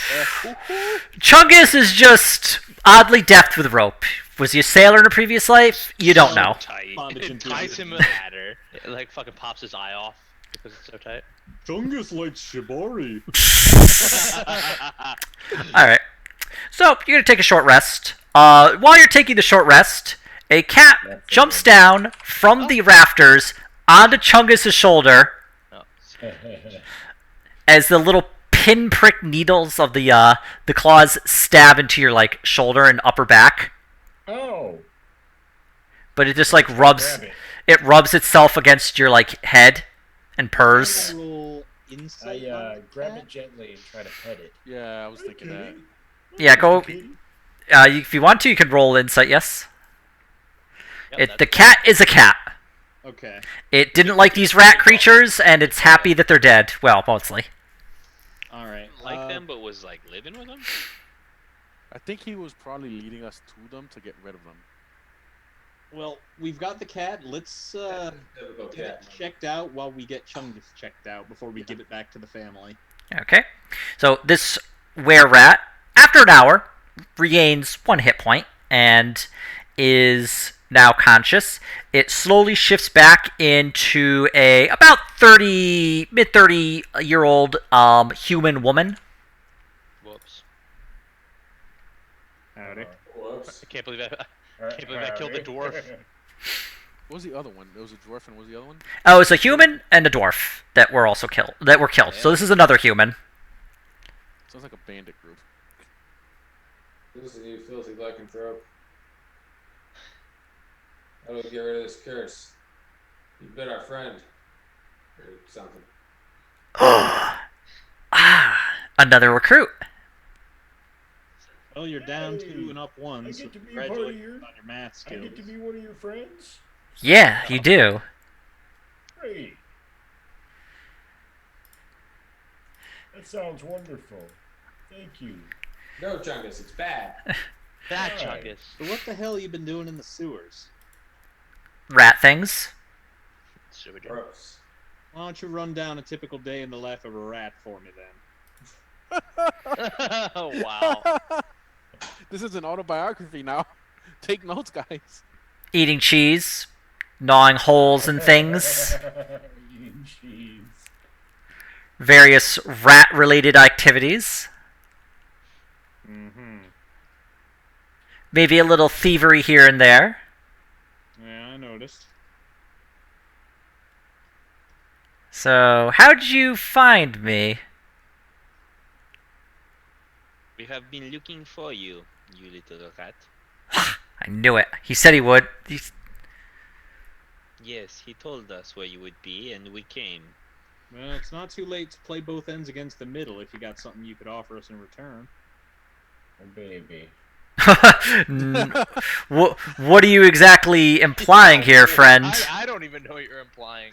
Chungus is just oddly deft with rope. Was he a sailor in a previous life? You don't know. Tight. Bondage It ties him enthusiasm. with a ladder. It like fucking pops his eye off because it's so tight. Chungus likes shibari. Alright. So, you're going to take a short rest. While you're taking the short rest, a cat jumps down from the rafters onto Chungus' shoulder Oh. as the little pinprick needles of the claws stab into your, like, shoulder and upper back. Oh. But it just, like, rubs... Grab it. It rubs itself against your, like, head and purrs. Can I roll insight on the grab cat? it gently and try to pet it. Yeah, I was thinking that. Yeah, go... if you want to, you can roll insight, yes. Yep, The cat is a cat. Okay. It didn't like these rat creatures, and it's happy that they're dead. Well, mostly. All right. Like them, but was like living with them. I think he was probably leading us to them to get rid of them. Well, we've got the cat. Let's get Typical it cat. checked out while we get Chungus checked out before we give it back to the family. Okay. So this were-rat, after an hour, regains 1 hit point and is now conscious. It slowly shifts back into a about mid-30-year-old human woman. Whoops. Howdy. Whoops. I can't believe I killed the dwarf. What was the other one? There was a dwarf and what was the other one? Oh, it's a human and a dwarf that were also killed. So this is another human. Sounds like a bandit group. Listen, you filthy lycanthrope. How do we get rid of this curse? You bit our friend. Or something. Another recruit. Well, you're down Hey, 2 and up 1, I so get to be part of congratulations on your math I skills. get to be one of your friends? Yeah, you do. Great. That sounds wonderful. Thank you. No, Chungus, it's bad. That Alright. Chungus. So what the hell you been doing in the sewers? Rat things. Super duper. Gross. Why don't you run down a typical day in the life of a rat for me then? Oh wow. This is an autobiography now. Take notes, guys. Eating cheese. Gnawing holes in things. Eating cheese. Various rat-related activities. Mm-hmm. Maybe a little thievery here and there. Yeah, I noticed. So, how'd you find me? We have been looking for you, you little rat. I knew it. He said he would. Yes, he told us where you would be, and we came. Well, it's not too late to play both ends against the middle if you got something you could offer us in return. Oh, baby. What are you exactly implying here, friend? I don't even know what you're implying.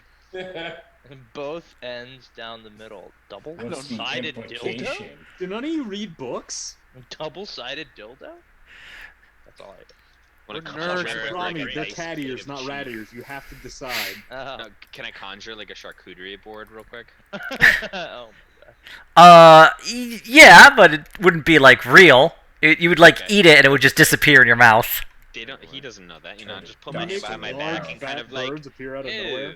Both ends down the middle. What's the Double-sided dildo? implication? Do none of you read books? Double-sided dildo? That's all I. Wanna We're conjure, nerds. I like, promise, a they're nice cat bit ears, of not rat cheese? ears. You have to decide. No, can I conjure like a charcuterie board real quick? Oh my god. Yeah, but it wouldn't be like real. You would like Okay. eat it and it would just disappear in your mouth. They don't. He doesn't know that. You know, Trying to just put my dodge hand Makes behind my large, back and kind fat of like. birds appear out of Ew. nowhere.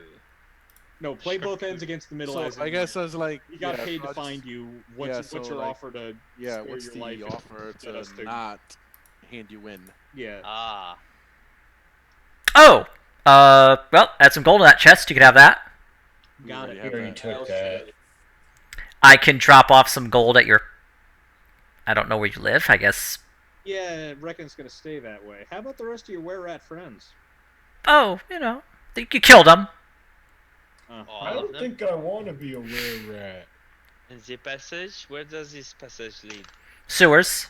No, play both ends against the middle. So as I in, guess I was like, you got yeah, paid to so I find just- you. yeah, What's so, your like, offer to? Yeah, spare what's your the life and offer get us to not hand you in? Yeah. Ah. Oh, well, add some gold in that chest. You can have that. We Got already it. have We already that. took that. I can drop off some gold at your... I don't know where you live, I guess. Yeah, I reckon it's gonna stay that way. How about the rest of your were-rat friends? Oh, you know, think you killed them. I All of don't them? think I want to be a were rat. And the passage? Where does this passage lead? Sewers.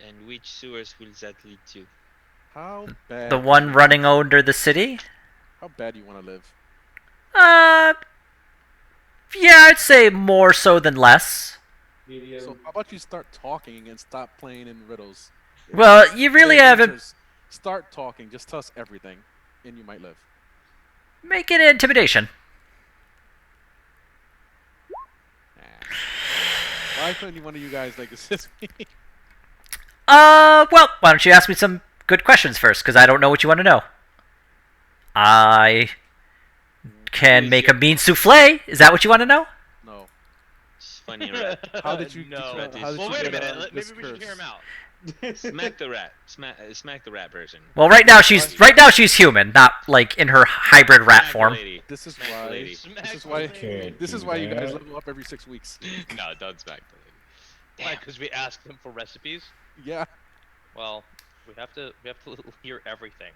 And which sewers will that lead to? How bad? The one running under the city. How bad do you want to live? Yeah, I'd say more so than less. So how about you start talking and stop playing in riddles? Well, you really haven't. Start talking. Just tell us everything, and you might live. Make it intimidation. Why couldn't one of you guys assist me? Well, why don't you ask me some good questions first? Because I don't know what you want to know. I can make a mean souffle. Is that what you want to know? No. It's funny, rat. How did you? No. Well, wait a minute. Maybe this we should hear him out. Smack the rat. Smack the rat version. Well, right now she's human, not like in her hybrid rat form. This is Smack why. the lady. This is why you guys level up every 6 weeks. No, don't smack the lady. Why? Because we asked them for recipes. Yeah. Well, we have to hear everything.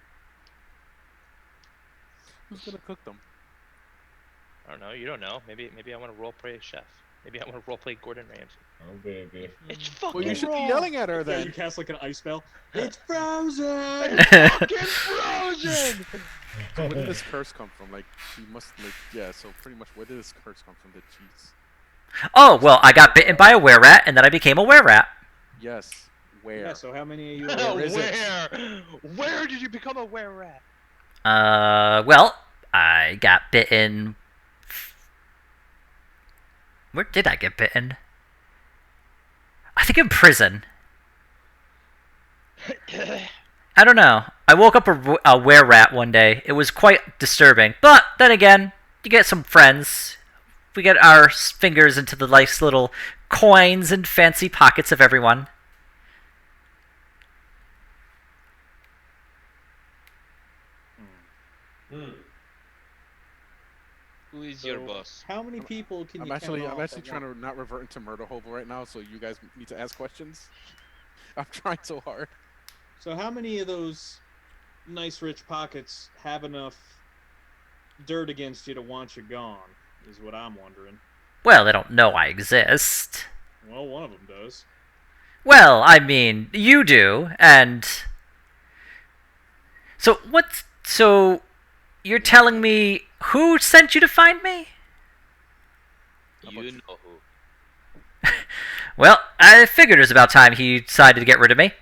Who's gonna cook them? I don't know. You don't know. Maybe I want to roleplay a chef. Maybe I want to roleplay Gordon Ramsay. Oh baby. It's fucking Well, you should raw. be yelling at her Yeah, then. you cast like an ice spell. It's frozen. Fucking frozen. So where did this curse come from? She must So pretty much, where did this curse come from? The cheese. Oh, well, I got bitten by a were-rat, and then I became a were-rat. Yes. Where? Yeah. So how many of you? Where is it? Where did you become a were-rat? Well, I got bitten. Where did I get bitten? I think in prison. I don't know. I woke up a were-rat one day. It was quite disturbing. But then again, you get some friends. We get our fingers into the nice little coins and fancy pockets of everyone. Who is your boss? How many people can you? I'm actually count trying to not revert into murder hobo right now, so you guys need to ask questions. I'm trying so hard. So how many of those nice rich pockets have enough dirt against you to want you gone? Is what I'm wondering. Well, they don't know I exist. Well, one of them does. Well, I mean, you do, and... So, you're telling me who sent you to find me? You know who. Well, I figured it was about time he decided to get rid of me.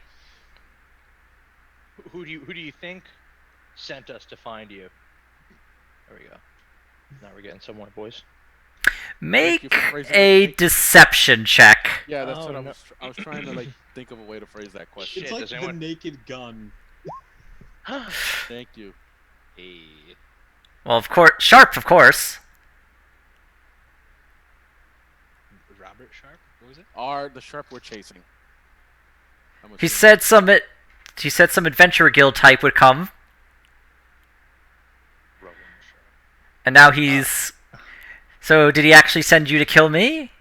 Who do you think sent us to find you? There we go. Now we're getting somewhere, boys. Make a deception check. Yeah, that's what I was trying to think of a way to phrase that question. It's like the Naked Gun. Thank you. Hey. Well, of course, Sharp, of course. Robert Sharp? What was it? The Sharp we're chasing. He said some adventurer guild type would come. And now he's... So, did he actually send you to kill me?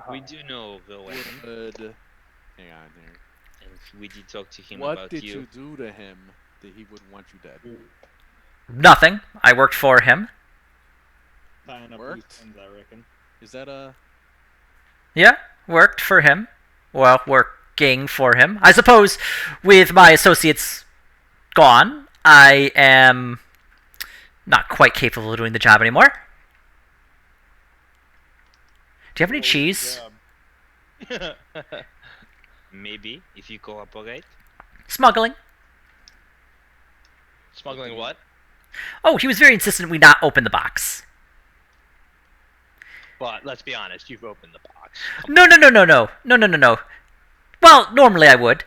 We do know the way. Hang on here. And we did talk to him what about did you do to him that he would want you dead? Nothing. I worked for him. Tying up Worked? loose ends, I reckon. Is that a... Yeah, worked for him. Well, working for him. I suppose with my associates gone, I am not quite capable of doing the job anymore. Do you have any cheese? Maybe, if you cooperate. Smuggling. Smuggling what? Oh, he was very insistent we not open the box. But let's be honest, you've opened the box. No. Well, normally I would.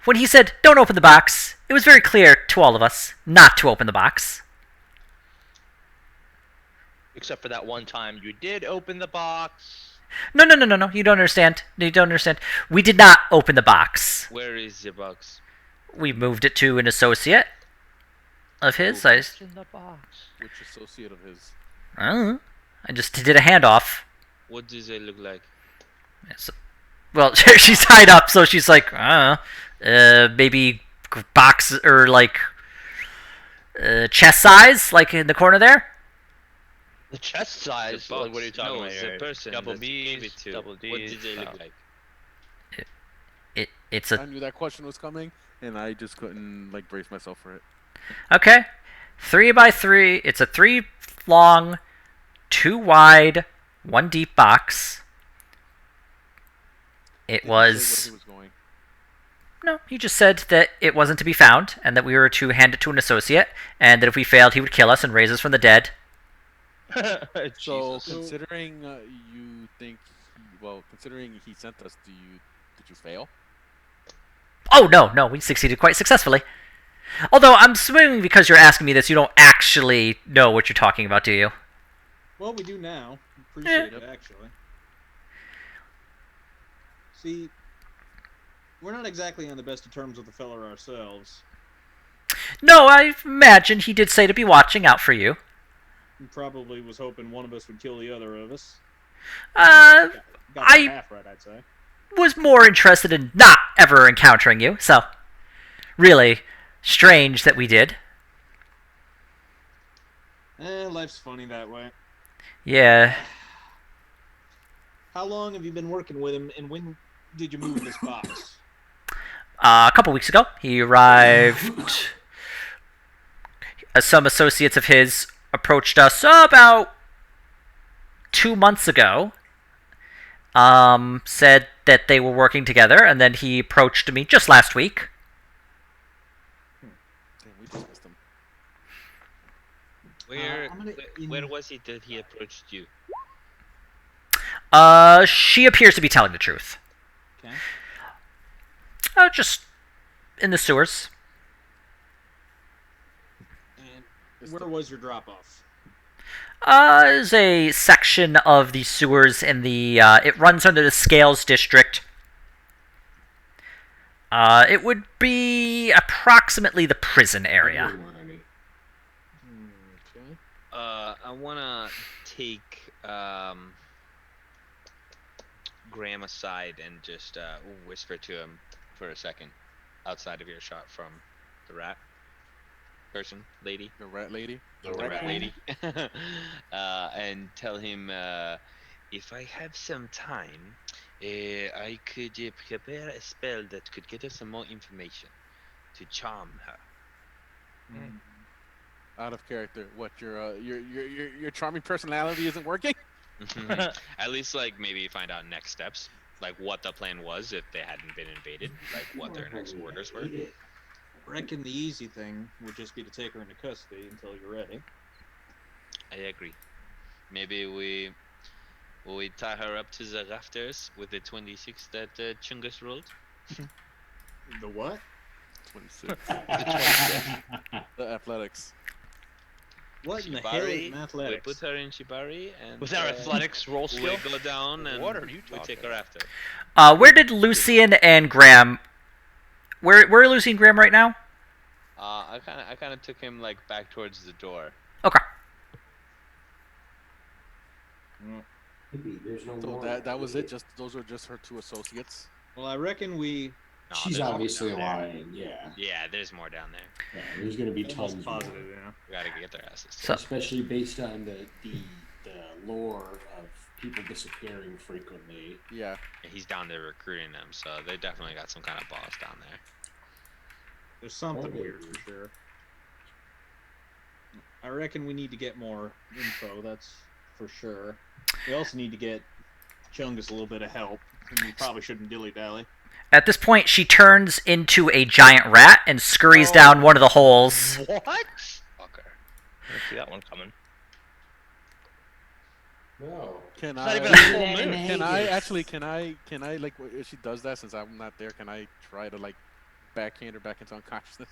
When he said, don't open the box, it was very clear to all of us not to open the box. Except for that one time you did open the box. No. You don't understand. We did not open the box. Where is the box? We moved it to an associate of his. What's in the box? Which associate of his? I just did a handoff. What does it look like? Well, she's tied up, so she's like, maybe box or Chest size, like in the corner there. The chest size? Like, what are you talking about the here? person Double that you gave B's, it to. double D's. What did they look like? It's I a knew that question was coming, and I just couldn't like brace myself for it. okay. 3x3. It's a 3 long, 2 wide, 1 deep box. It Did he say where was. he was going? No, he just said that it wasn't to be found, and that we were to hand it to an associate, and that if we failed, he would kill us and raise us from the dead. So, Jesus. considering you think, considering he sent us, did you fail? Oh, no, we succeeded quite successfully. Although, I'm assuming because you're asking me this, you don't actually know what you're talking about, do you? Well, we do now. Appreciate it, actually. See, we're not exactly on the best of terms with the feller ourselves. No, I imagine he did say to be watching out for you. He probably was hoping one of us would kill the other of us. Uh, Got that half right, I'd say. Was more interested in not ever encountering you, so really strange that we did. Life's funny that way. Yeah. How long have you been working with him, and when did you move this box? A couple weeks ago, he arrived. Some associates of his approached us about 2 months ago. Said that they were working together, and then he approached me just last week. Damn, we just missed him. Where was it that he approached you? She appears to be telling the truth. Okay. Just in the sewers. And where was your drop-off? Is a section of the sewers in the, it runs under the Scales District. It would be approximately the prison area. Okay. I wanna take, Graham aside and just, whisper to him for a second, outside of earshot from the rat person, lady. The rat lady? The rat lady. And tell him, if I have some time, I could prepare a spell that could get us some more information to charm her. Out of character. What, your charming personality isn't working? At least, like, maybe find out next steps, like what the plan was if they hadn't been invaded, like what their next orders were. I reckon the easy thing would just be to take her into custody until you're ready. I agree. Maybe we tie her up to the rafters with the 26 that Chungus rolled. The what? 26. The athletics. What in the hell is an athletics? We put her in Shibari and with our athletics roll skill. We go down and What are you we take talking her after. Where did Lucian and Graham... Where are Lucy and Graham right now? I kind of took him like back towards the door. Okay. Maybe there's no So more. that was it. Those were just her 2 associates. Well, I reckon we... No, She's there's more obviously down there. lying, yeah. Yeah, there's more down there. Yeah, there's gonna be tons Almost more. positive, yeah. We gotta get their asses. So- Especially based on the lore of people disappearing frequently. Yeah. He's down there recruiting them, so they definitely got some kind of boss down there. There's something Okay. weird for sure. I reckon we need to get more info, that's for sure. We also need to get Chungus a little bit of help, and we probably shouldn't dilly-dally. At this point, she turns into a giant rat and scurries down one of the holes. What? Fucker. I didn't see that one coming. No. Can It's I? not even a full moon. Can I like if she does that, since I'm not there? Can I try to like backhand her back into unconsciousness?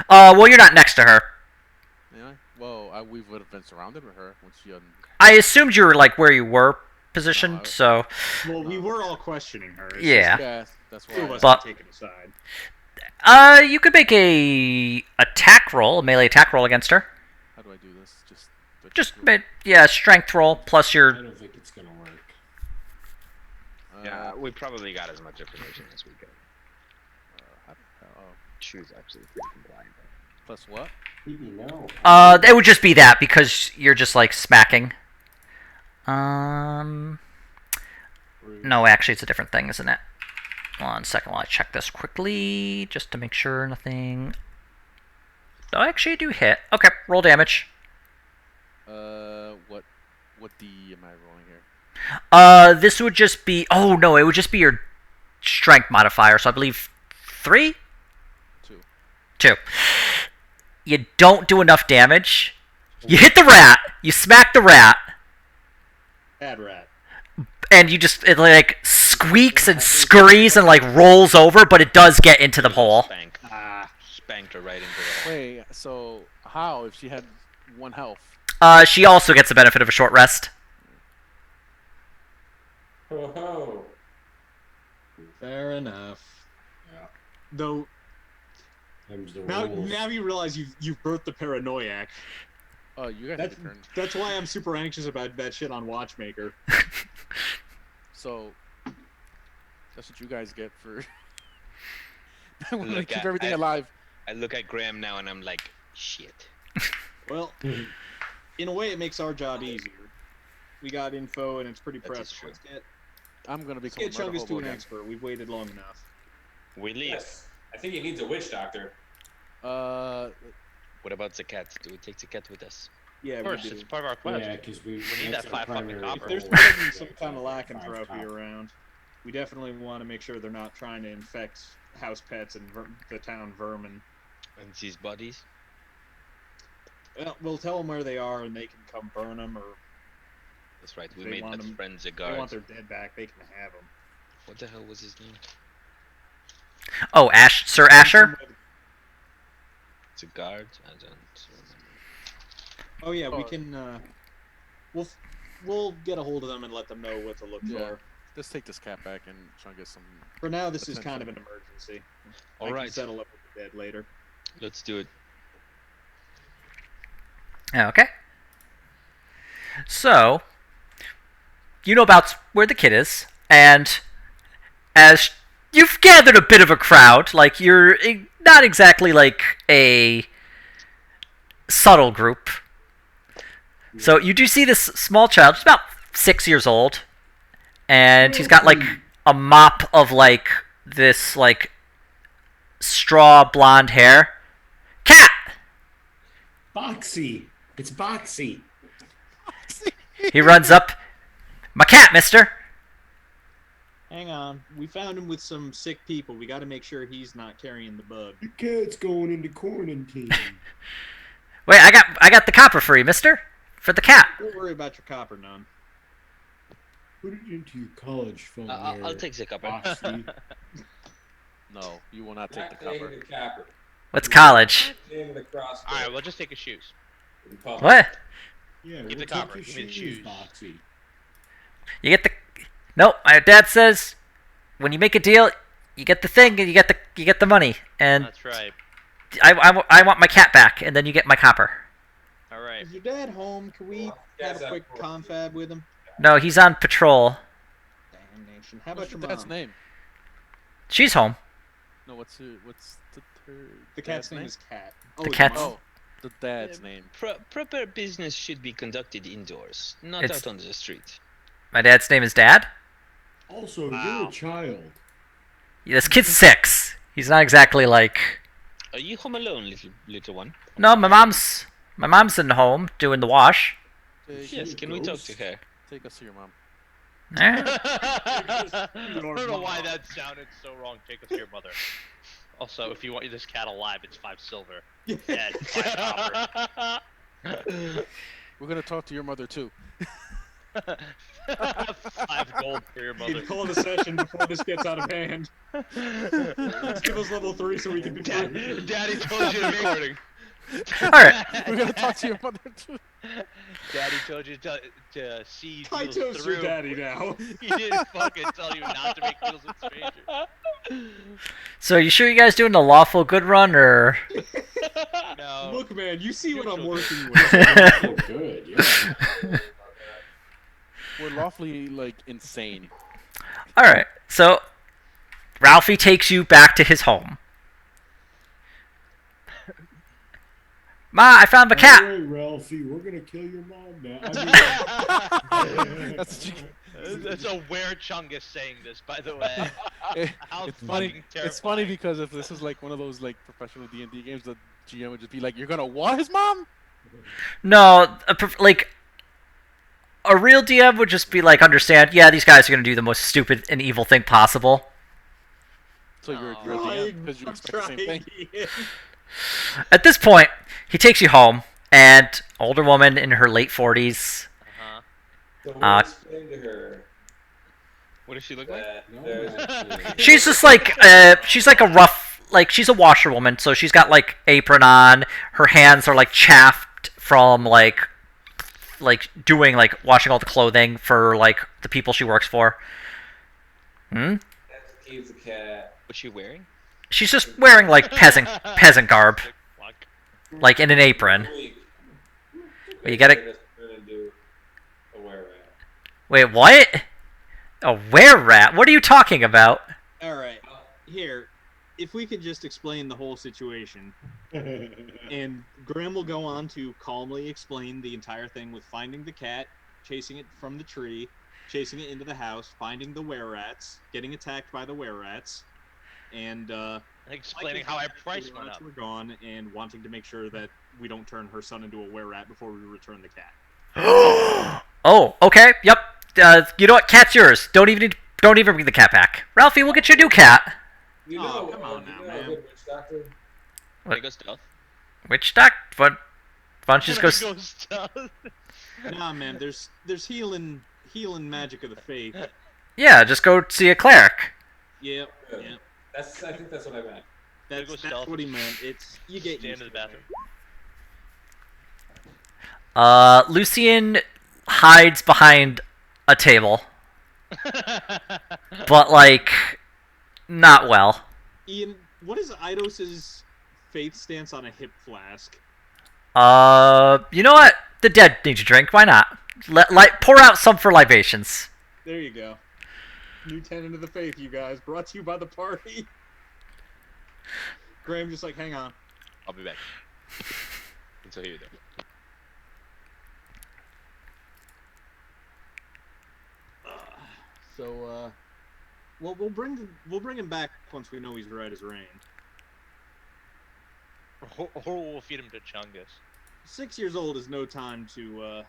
Well, you're not next to her. Yeah. Well, we would have been surrounded with her when she. I assumed you were like where you were positioned, so Well, we were all questioning her. It's yeah. Yeah, that's Two of why. us But- got taken aside. You could make a melee attack roll against her. How do I do this? Strength roll plus I your. don't think it's gonna work. Yeah, we probably got as much information as we could. How, oh, Choose actually pretty compliant. Plus what? No. It would just be that because you're just like smacking. No, actually, it's a different thing, isn't it? 1 second while I check this quickly, just to make sure nothing. Oh, actually, I do hit. Okay, roll damage. What D am I rolling here? This would just be. Oh no, it would just be your strength modifier. So I believe 3. 2. 2. You don't do enough damage. You hit the rat. You smack the rat. Bad rat. And you just it like squeaks and scurries and like rolls over, but it does get into the hole. Spanked her right into the hole. Wait, so how if she had 1 health? She also gets the benefit of a short rest. Oh. Fair enough. Yeah. Though now you realize you've birthed the paranoiac. Oh, you guys have to turn. That's why I'm super anxious about that shit on Watchmaker. So that's what you guys get for. I want to keep everything alive. I look at Graham now and I'm like, shit. Well, in a way, it makes our job easier. We got info and it's pretty pressing. I'm gonna become a Chungus to an expert. We've waited long enough. We leave. Yes. I think he needs a witch doctor. What about the cat? Do we take the cat with us? Yeah, of course, it's part of our quest. Yeah, because we need that 5 fucking copper. If there's present some kind of lycanthropy around, we definitely want to make sure they're not trying to infect house pets and the town vermin. And these bodies? Well, we'll tell them where they are, and they can come burn them, or. That's right. We made that friends a guard. They want their dead back. They can have them. What the hell was his name? Oh, Sir Asher. It's a guard. I don't remember. Oh yeah, we can. We'll get a hold of them and let them know what to look for. Let's take this cat back and try and get some. For now, this is kind of an emergency. All right. Can settle up with the dead later. Let's do it. Okay. So, you know about where the kid is, and as you've gathered a bit of a crowd, like you're not exactly like a subtle group. So you do see this small child, she's about 6 years old, and he's got like a mop of like this like straw blonde hair. Cat! Boxy! It's Boxy! He runs up. My cat, mister! Hang on. We found him with some sick people. We got to make sure he's not carrying the bug. The cat's going into quarantine. Wait, I got the copper for you, mister. For the cat. Don't worry about your copper, none. Put it into your college fund. I'll take the copper. No, you will not take the copper. What's college? Alright, we'll just take his shoes. What? Yeah, Keep the copper. Give me the shoes. Boxy. You get the. Nope. My dad says, when you make a deal, you get the thing and you get the money. And that's right. I want my cat back, and then you get my copper. All right. Is your dad home? Can we have a quick confab with him? No, he's on patrol. Damnation. How about What's your your dad's mom? name? She's home. No, what's the The cat's name is Cat. Oh, The it's cat's- mom. Oh, the dad's name. Proper business should be conducted indoors, not It's- out on the street. My dad's name is Dad. Also, you're a child. Yeah, this kid's 6. He's not exactly like. Are you home alone, little one? No, my mom's in the home doing the wash. Yes, can we talk to her? Take us to your mom. Eh? I don't know why that sounded so wrong. Take us to your mother. Also, if you want this cat alive, it's 5 silver. Dead, 5 copper. We're gonna talk to your mother too. 5 gold for your You mother. can call the session before this gets out of hand. Let's give us level 3 so we can be Daddy told you to make recording. Alright. We're gonna talk to your mother too. Daddy told you to see deals Kaito's through. your daddy now. He didn't fucking tell you not to make deals with strangers. So you sure you guys doing the lawful good run, or? No. Look, man, you see what I'm Usual working Oh, with. good, yeah. We're lawfully like insane. Alright, so Ralphie takes you back to his home. Ma, I found the cat. All right, Ralphie, we're gonna kill your mom now. That's a were Chungus saying this, by the way. How It's fucking funny. terrifying. It's funny because if this is like one of those like professional D&D games, the GM would just be like, "You're gonna what his mom?" No, like a real DM would just be like, understand? Yeah, these guys are gonna do the most stupid and evil thing possible. So you're a DM because you expect the same thing. At this point, he takes you home, and older woman in her late 40s. So we'll explain to her. What does she look like? She's just like she's like a rough, like she's a washerwoman, so she's got like apron on. Her hands are like chaffed from like doing like washing all the clothing for like the people she works for. That's Keith the cat. What's she wearing? She's just wearing like peasant garb, like in an apron. Wait, you gotta. Wait, what? A were-rat? What are you talking about? All right, here. If we could just explain the whole situation, and Graham will go on to calmly explain the entire thing with finding the cat, chasing it from the tree, chasing it into the house, finding the were-rats, getting attacked by the were-rats, and explaining how our price went up. We're gone, and wanting to make sure that we don't turn her son into a were-rat before we return the cat. Oh, okay, yep. You know what? Cat's yours. Don't even bring the cat back. Ralphie, we'll get you a new cat. You know, come on now, man. Witch doctor? What? Go stealth. Witch doc? What? Why don't you just go? Nah, man. There's healing magic of the faith. Yeah, just go see a cleric. Yep. I think that's what I meant. That's what he meant. It's you get Stand in the bathroom. Lucian hides behind a table, but like not well. Ian, what is Eidos's faith stance on a hip flask? You know what? The dead need to drink. Why not? Pour out some for libations. There you go. New tenet of the faith, you guys. Brought to you by the party. Graham just like, hang on. I'll be back. Until you're there. So, well, we'll bring him back once we know he's right as rain. Or we'll feed him to Chungus. 6 years old is no time to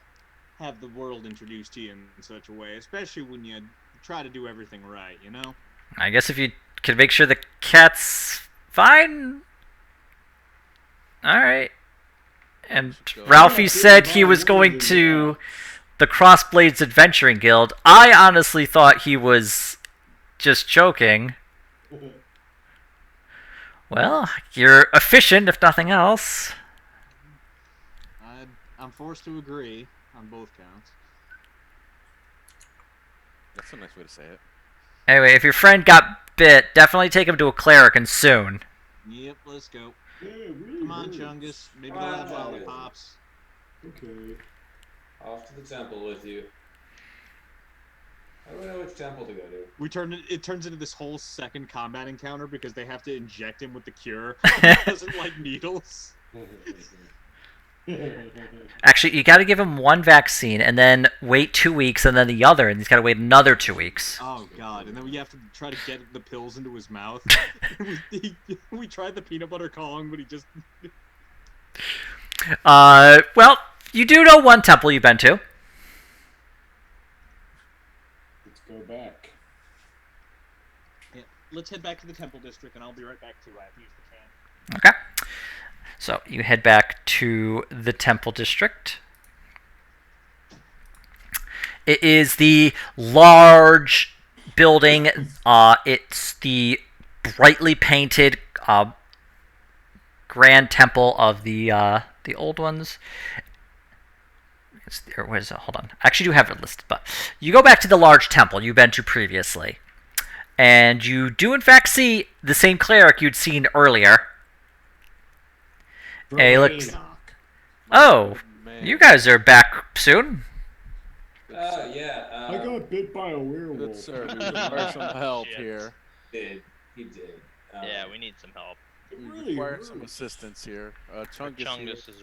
have the world introduced to you in such a way, especially when you try to do everything right, you know? I guess if you can make sure the cat's fine. Alright. And Ralphie said he was going to the Crossblades Adventuring Guild. I honestly thought he was just joking. Well, you're efficient, if nothing else. I'm forced to agree on both counts. That's a nice way to say it. Anyway, if your friend got bit, definitely take him to a cleric and soon. Yep, let's go. Yeah, really Come on, hurts. Chungus. Maybe they'll have lollipops. Okay. Off to the temple with you. I don't know which temple to go to. It turns into this whole second combat encounter because they have to inject him with the cure. He doesn't like needles. Actually, you got to give him one vaccine and then wait 2 weeks and then the other, and he's got to wait another 2 weeks. Oh god! And then we have to try to get the pills into his mouth. we tried the peanut butter Kong, but he just. Well, you do know one temple you've been to. Let's go back. Yeah, let's head back to the temple district, and I'll be right back too. I have to use the can. Okay. So you head back to the temple district. It is the large building. It's the brightly painted grand temple of the old ones. Where is it? Hold on. I actually do have it listed, but you go back to the large temple you've been to previously, and you do in fact see the same cleric you'd seen earlier. Hey, looks. Oh, you guys are back soon. Yeah. I got bit by a werewolf. Good sir, we require some help here. He did. Yeah, we need some help. We really require some hurts. assistance here. Or Chungus here. Chungus is.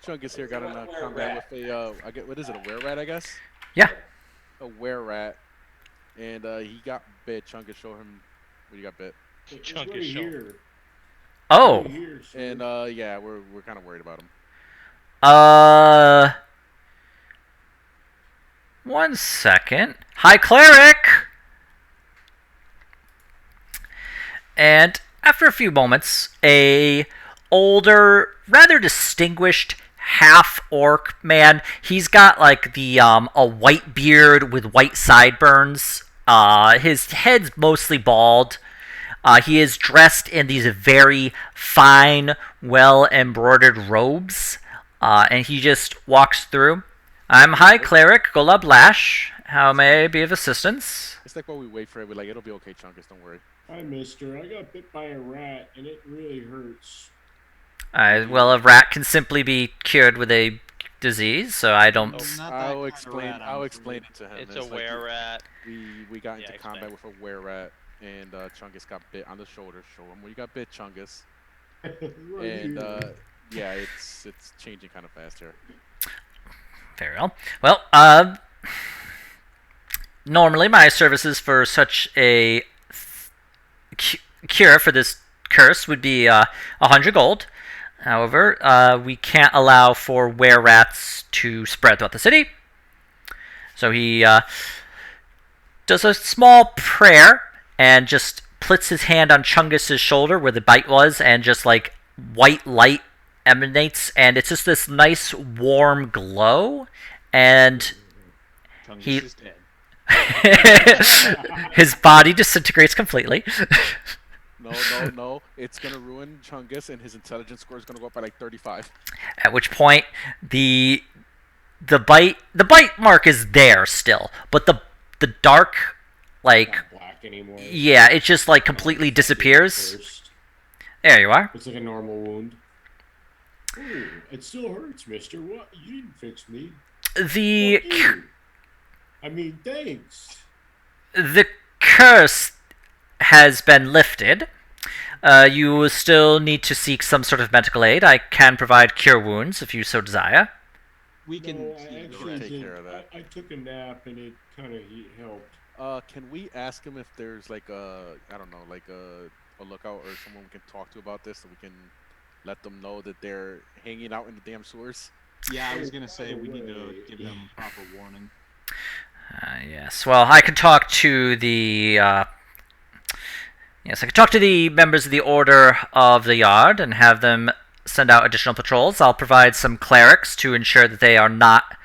Chungus here got in a combat with a I get what is it, a were rat, I guess? Yeah. A were rat. And he got bit. Chungus show him what he got bit. Chunk Right is shown. here. Oh. Right here, sir. And yeah, we're kind of worried about him. 1 second. Hi, cleric. And after a few moments, a older, rather distinguished half-orc man. He's got like the a white beard with white sideburns. His head's mostly bald. He is dressed in these very fine, well-embroidered robes, and he just walks through. I'm High Cleric Golub Lash. How may I be of assistance? It's like while we wait for it, we're like, it'll be okay, Chungus, don't worry. Hi, mister. I got bit by a rat, and it really hurts. Well, a rat can simply be cured with a disease, so I don't. Not that I'll kind of explain. rat, I'll I'm explain afraid. it to him. It's a like were rat. we got Yeah, into explain. combat with a were rat, and Chungus got bit on the shoulder. Show him where you got bit, Chungus. Right And here. yeah, it's changing kind of fast here. Very well. Well, normally my services for such a cure for this curse would be 100 gold. However, we can't allow for were rats to spread throughout the city. So he does a small prayer and just puts his hand on Chungus's shoulder where the bite was, and just like white light emanates, and it's just this nice warm glow, and Chungus he is dead. his body disintegrates completely. No. It's gonna ruin Chungus, and his intelligence score is gonna go up by like 35. At which point the bite mark is there still, but the dark, like, Not black anymore. yeah, it just like completely disappears. First. There you are. It's like a normal wound. Oh, it still hurts, mister. What? You didn't fix me. The Fuck you. I mean, thanks. the curse has been lifted. You will still need to seek some sort of medical aid. I can provide cure wounds if you so desire. We can. No, I yeah, actually take did. care of that. I took a nap, and it kind of helped. Can we ask him if there's like I don't know, like a lookout or someone we can talk to about this, so we can let them know that they're hanging out in the damn sewers? Yeah, I was gonna say we need to give them proper warning. Yes. Well, I can talk to the. Yes, I can talk to the members of the Order of the Yard and have them send out additional patrols. I'll provide some clerics to ensure that they are not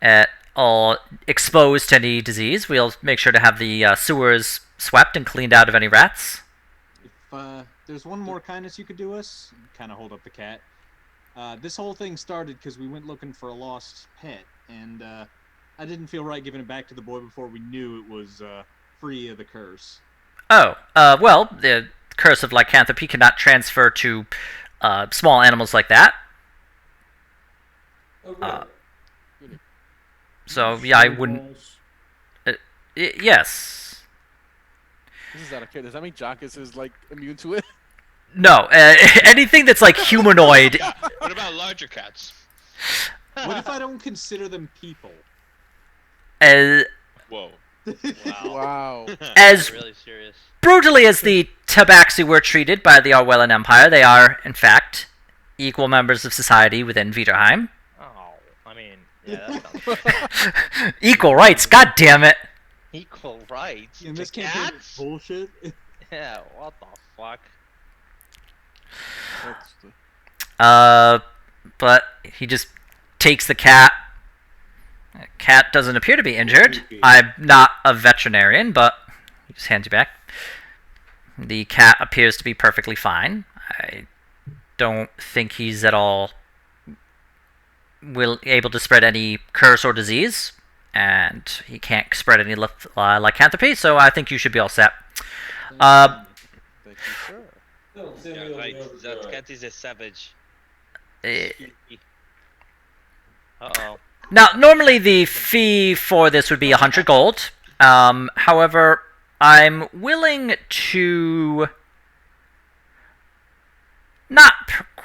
at all exposed to any disease. We'll make sure to have the sewers swept and cleaned out of any rats. If there's one more kindness you could do us, kind of hold up the cat. This whole thing started because we went looking for a lost pet, and I didn't feel right giving it back to the boy before we knew it was free of the curse. Oh, well, the curse of lycanthropy cannot transfer to small animals like that. Oh, really? So, yeah, I wouldn't. Yes. This is out of care. Does that mean Jockus is like immune to it? No, anything that's like humanoid. What about larger cats? What if I don't consider them people? Whoa. Wow. As really serious. brutally as the Tabaxi were treated by the Orwellan Empire, they are, in fact, equal members of society within Viderheim. Oh, I mean, yeah, that sounds Equal rights, god damn it! equal rights. In to this campaign, cats? bullshit. Yeah, what the fuck? But he just takes the cat. The cat doesn't appear to be injured. I'm not a veterinarian, but he just hands you back. The cat appears to be perfectly fine. I don't think he's at all able to spread any curse or disease, and he can't spread any lycanthropy, so I think you should be all set. Thank you, sir. No, send Yeah, me right. over That there. cat is a savage. Uh-oh. Now, normally the fee for this would be 100 gold. However, I'm willing to not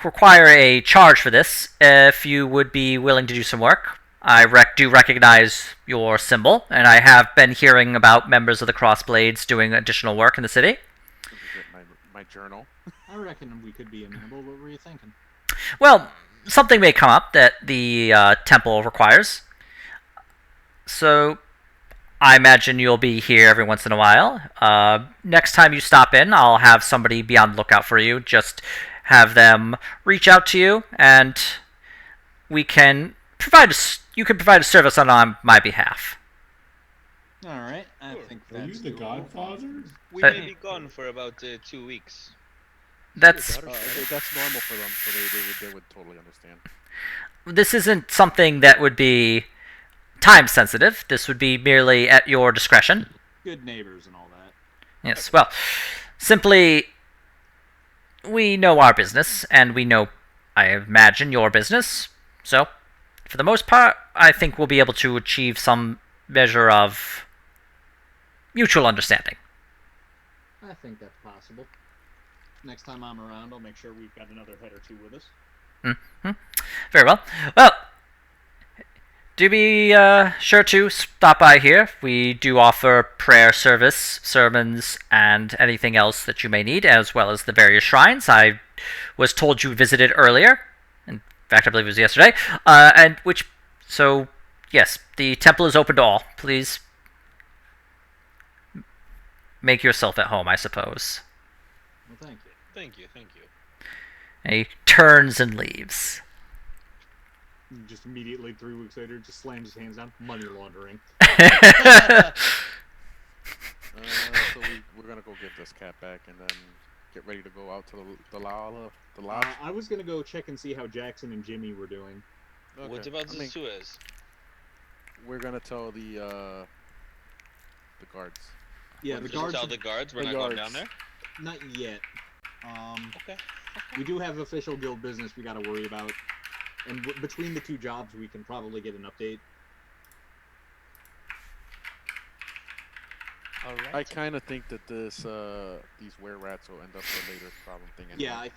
require a charge for this if you would be willing to do some work. I do recognize your symbol, and I have been hearing about members of the Crossblades doing additional work in the city. Let me get my journal. I reckon we could be amenable. What were you thinking? Well, something may come up that the temple requires. So, I imagine you'll be here every once in a while. Next time you stop in, I'll have somebody be on the lookout for you. Just have them reach out to you, and we can you can provide a service on my behalf. All right, I think Are you that's the doable. Godfather? We may be gone for about 2 weeks. That's That's normal for them, so they would totally understand. this isn't something that would be time sensitive. This would be merely at your discretion. Good neighbors and all that. Yes, well, simply, we know our business, and we know, I imagine, your business. So, for the most part, I think we'll be able to achieve some measure of mutual understanding. I think that's possible. Next time I'm around, I'll make sure we've got another head or two with us. Mm-hmm. Very well. Well, do be sure to stop by here. We do offer prayer service, sermons, and anything else that you may need, as well as the various shrines. I was told you visited earlier. In fact, I believe it was yesterday. So, yes, the temple is open to all. Please make yourself at home, I suppose. Well, thank you. Thank you, thank you. And he turns and leaves. And just immediately, 3 weeks later, just slams his hands down. Money laundering. So we're gonna go give this cat back and then get ready to go out to the lodge. I was gonna go check and see how Jackson and Jimmy were doing. Okay. What about the Suez? We're gonna tell the guards. Yeah, We're the just guards. tell the guards we're the not going yards. down there? Not yet. Okay. We do have official guild business we got to worry about, and between the two jobs, we can probably get an update. All right. I kind of think that these were-rats will end up the later problem thing. Anyway. Yeah, I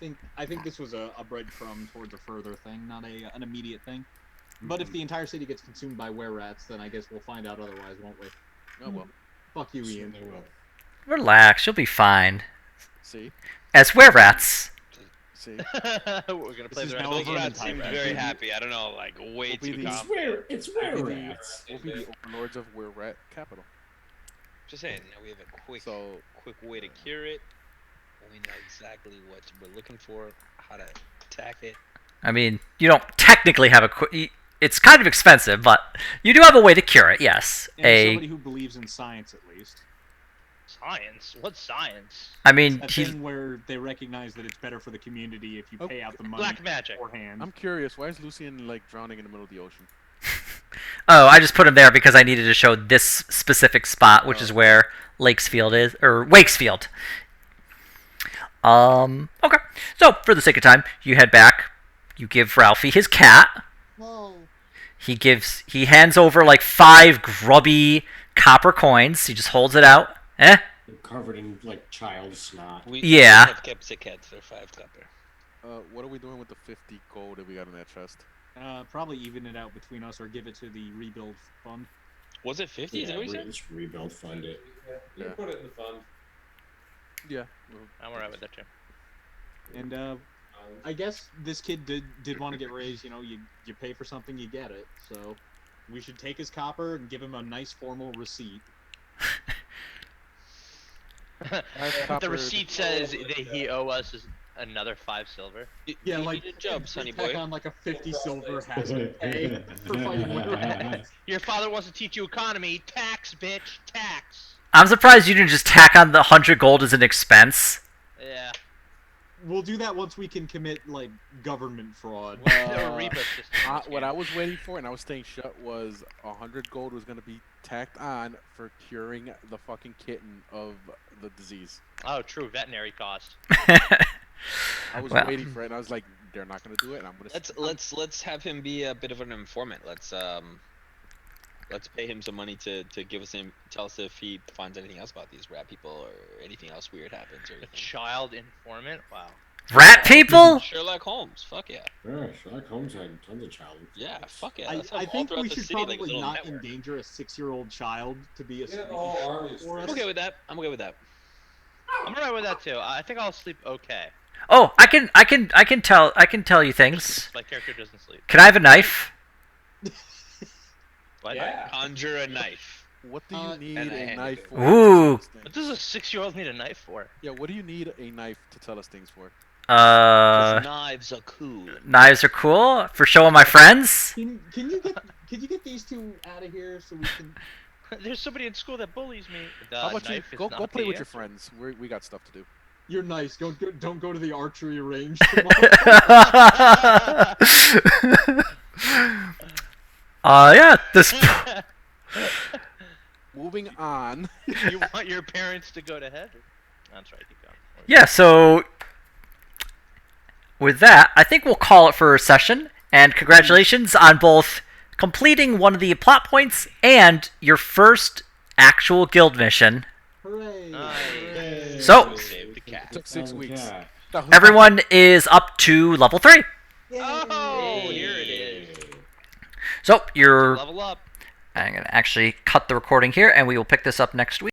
think this was a breadcrumb towards a further thing, not an immediate thing. But if the entire city gets consumed by were-rats, then I guess we'll find out otherwise, won't we? Oh well. Fuck you, Ian. They will. Relax, you'll be fine. See. As were-rats. See. We're gonna play is the now rest. a Rat vermin seems type very rat. happy. I don't know, like way We'll be too the- calm. It's where rats. We'll be the overlords of were-rat capital. Just saying, we have a quick way to cure it. We know exactly what we're looking for, how to attack it. I mean, you don't technically have it's kind of expensive, but you do have a way to cure it, yes. And somebody who believes in science, at least. Science? What science? I mean, That thing where they recognize that it's better for the community if you pay out the money Black magic. beforehand. I'm curious. Why is Lucian like drowning in the middle of the ocean? Oh, I just put him there because I needed to show this specific spot, which is where Lakesfield is, or Wakesfield. Okay. So, for the sake of time, you head back. You give Ralphie his cat. Whoa. He hands over like 5 grubby copper coins. He just holds it out. They're covered in like child snot. We Yeah. have kept the cat for 5 copper. What are we doing with the 50 gold that we got in that chest? Probably even it out between us or give it to the rebuild fund. Was it 50? Is that what you said? Let's rebuild fund it. Yeah, you can put it in the fund. Yeah. I'm alright with that too. And I guess this kid did want to get raised. You know, you pay for something, you get it. So we should take his copper and give him a nice formal receipt. The receipt says that he owe us another 5 silver. Yeah, You like did a job, sonny tack boy. on like a 50 silver hazard pay for fighting were-rats. Your father wants to teach you economy. Tax, bitch, tax. I'm surprised you didn't just tack on the 100 gold as an expense. Yeah. We'll do that once we can commit like government fraud. The Reba system. What I was waiting for, and I was staying shut, was 100 gold was gonna be tacked on for curing the fucking kitten of the disease. Oh, true. Veterinary cost. I was Well. waiting for it, and I was like, they're not gonna do it, and I'm gonna. Let's have him be a bit of an informant. Let's pay him some money to give us tell us if he finds anything else about these rat people or anything else weird happens or A anything. child informant? Wow. Rat people? Sherlock Holmes. Fuck yeah. Yeah, Sherlock Holmes had tons of childhood. Yeah, friends. fuck yeah. I, Let's have I all think throughout we the should city, like a probably little not network. endanger a 6-year-old child to be a Get snake all armies for for us. I'm okay with that. I'm okay with that. I'm alright with that too. I think I'll sleep okay. Oh, I can tell you things. My character doesn't sleep. Can I have a knife? What? Yeah. Conjure a knife. What do you need and a a hand knife to for? go. to tell Ooh. us things? What does a 6-year-old need a knife for? Yeah, what do you need a knife to tell us things for? Because knives are cool. Knives are cool for showing my friends. Can you get these two out of here so we can? There's somebody in school that bullies me. The How about you knife is go not play the with your answer. friends? We got stuff to do. You're nice. Don't go to the archery range tomorrow. Yeah, this. Moving on. You want your parents to go to heaven? That's right. Keep going. Yeah, so with that, I think we'll call it for a session. And congratulations on both completing one of the plot points and your first actual guild mission. Hooray! Nice. So- Save the cat. Took 6 Sounds weeks. cat. Everyone is up to level 3. Oh, here it is. So you're. Level up. I'm going to actually cut the recording here, and we will pick this up next week.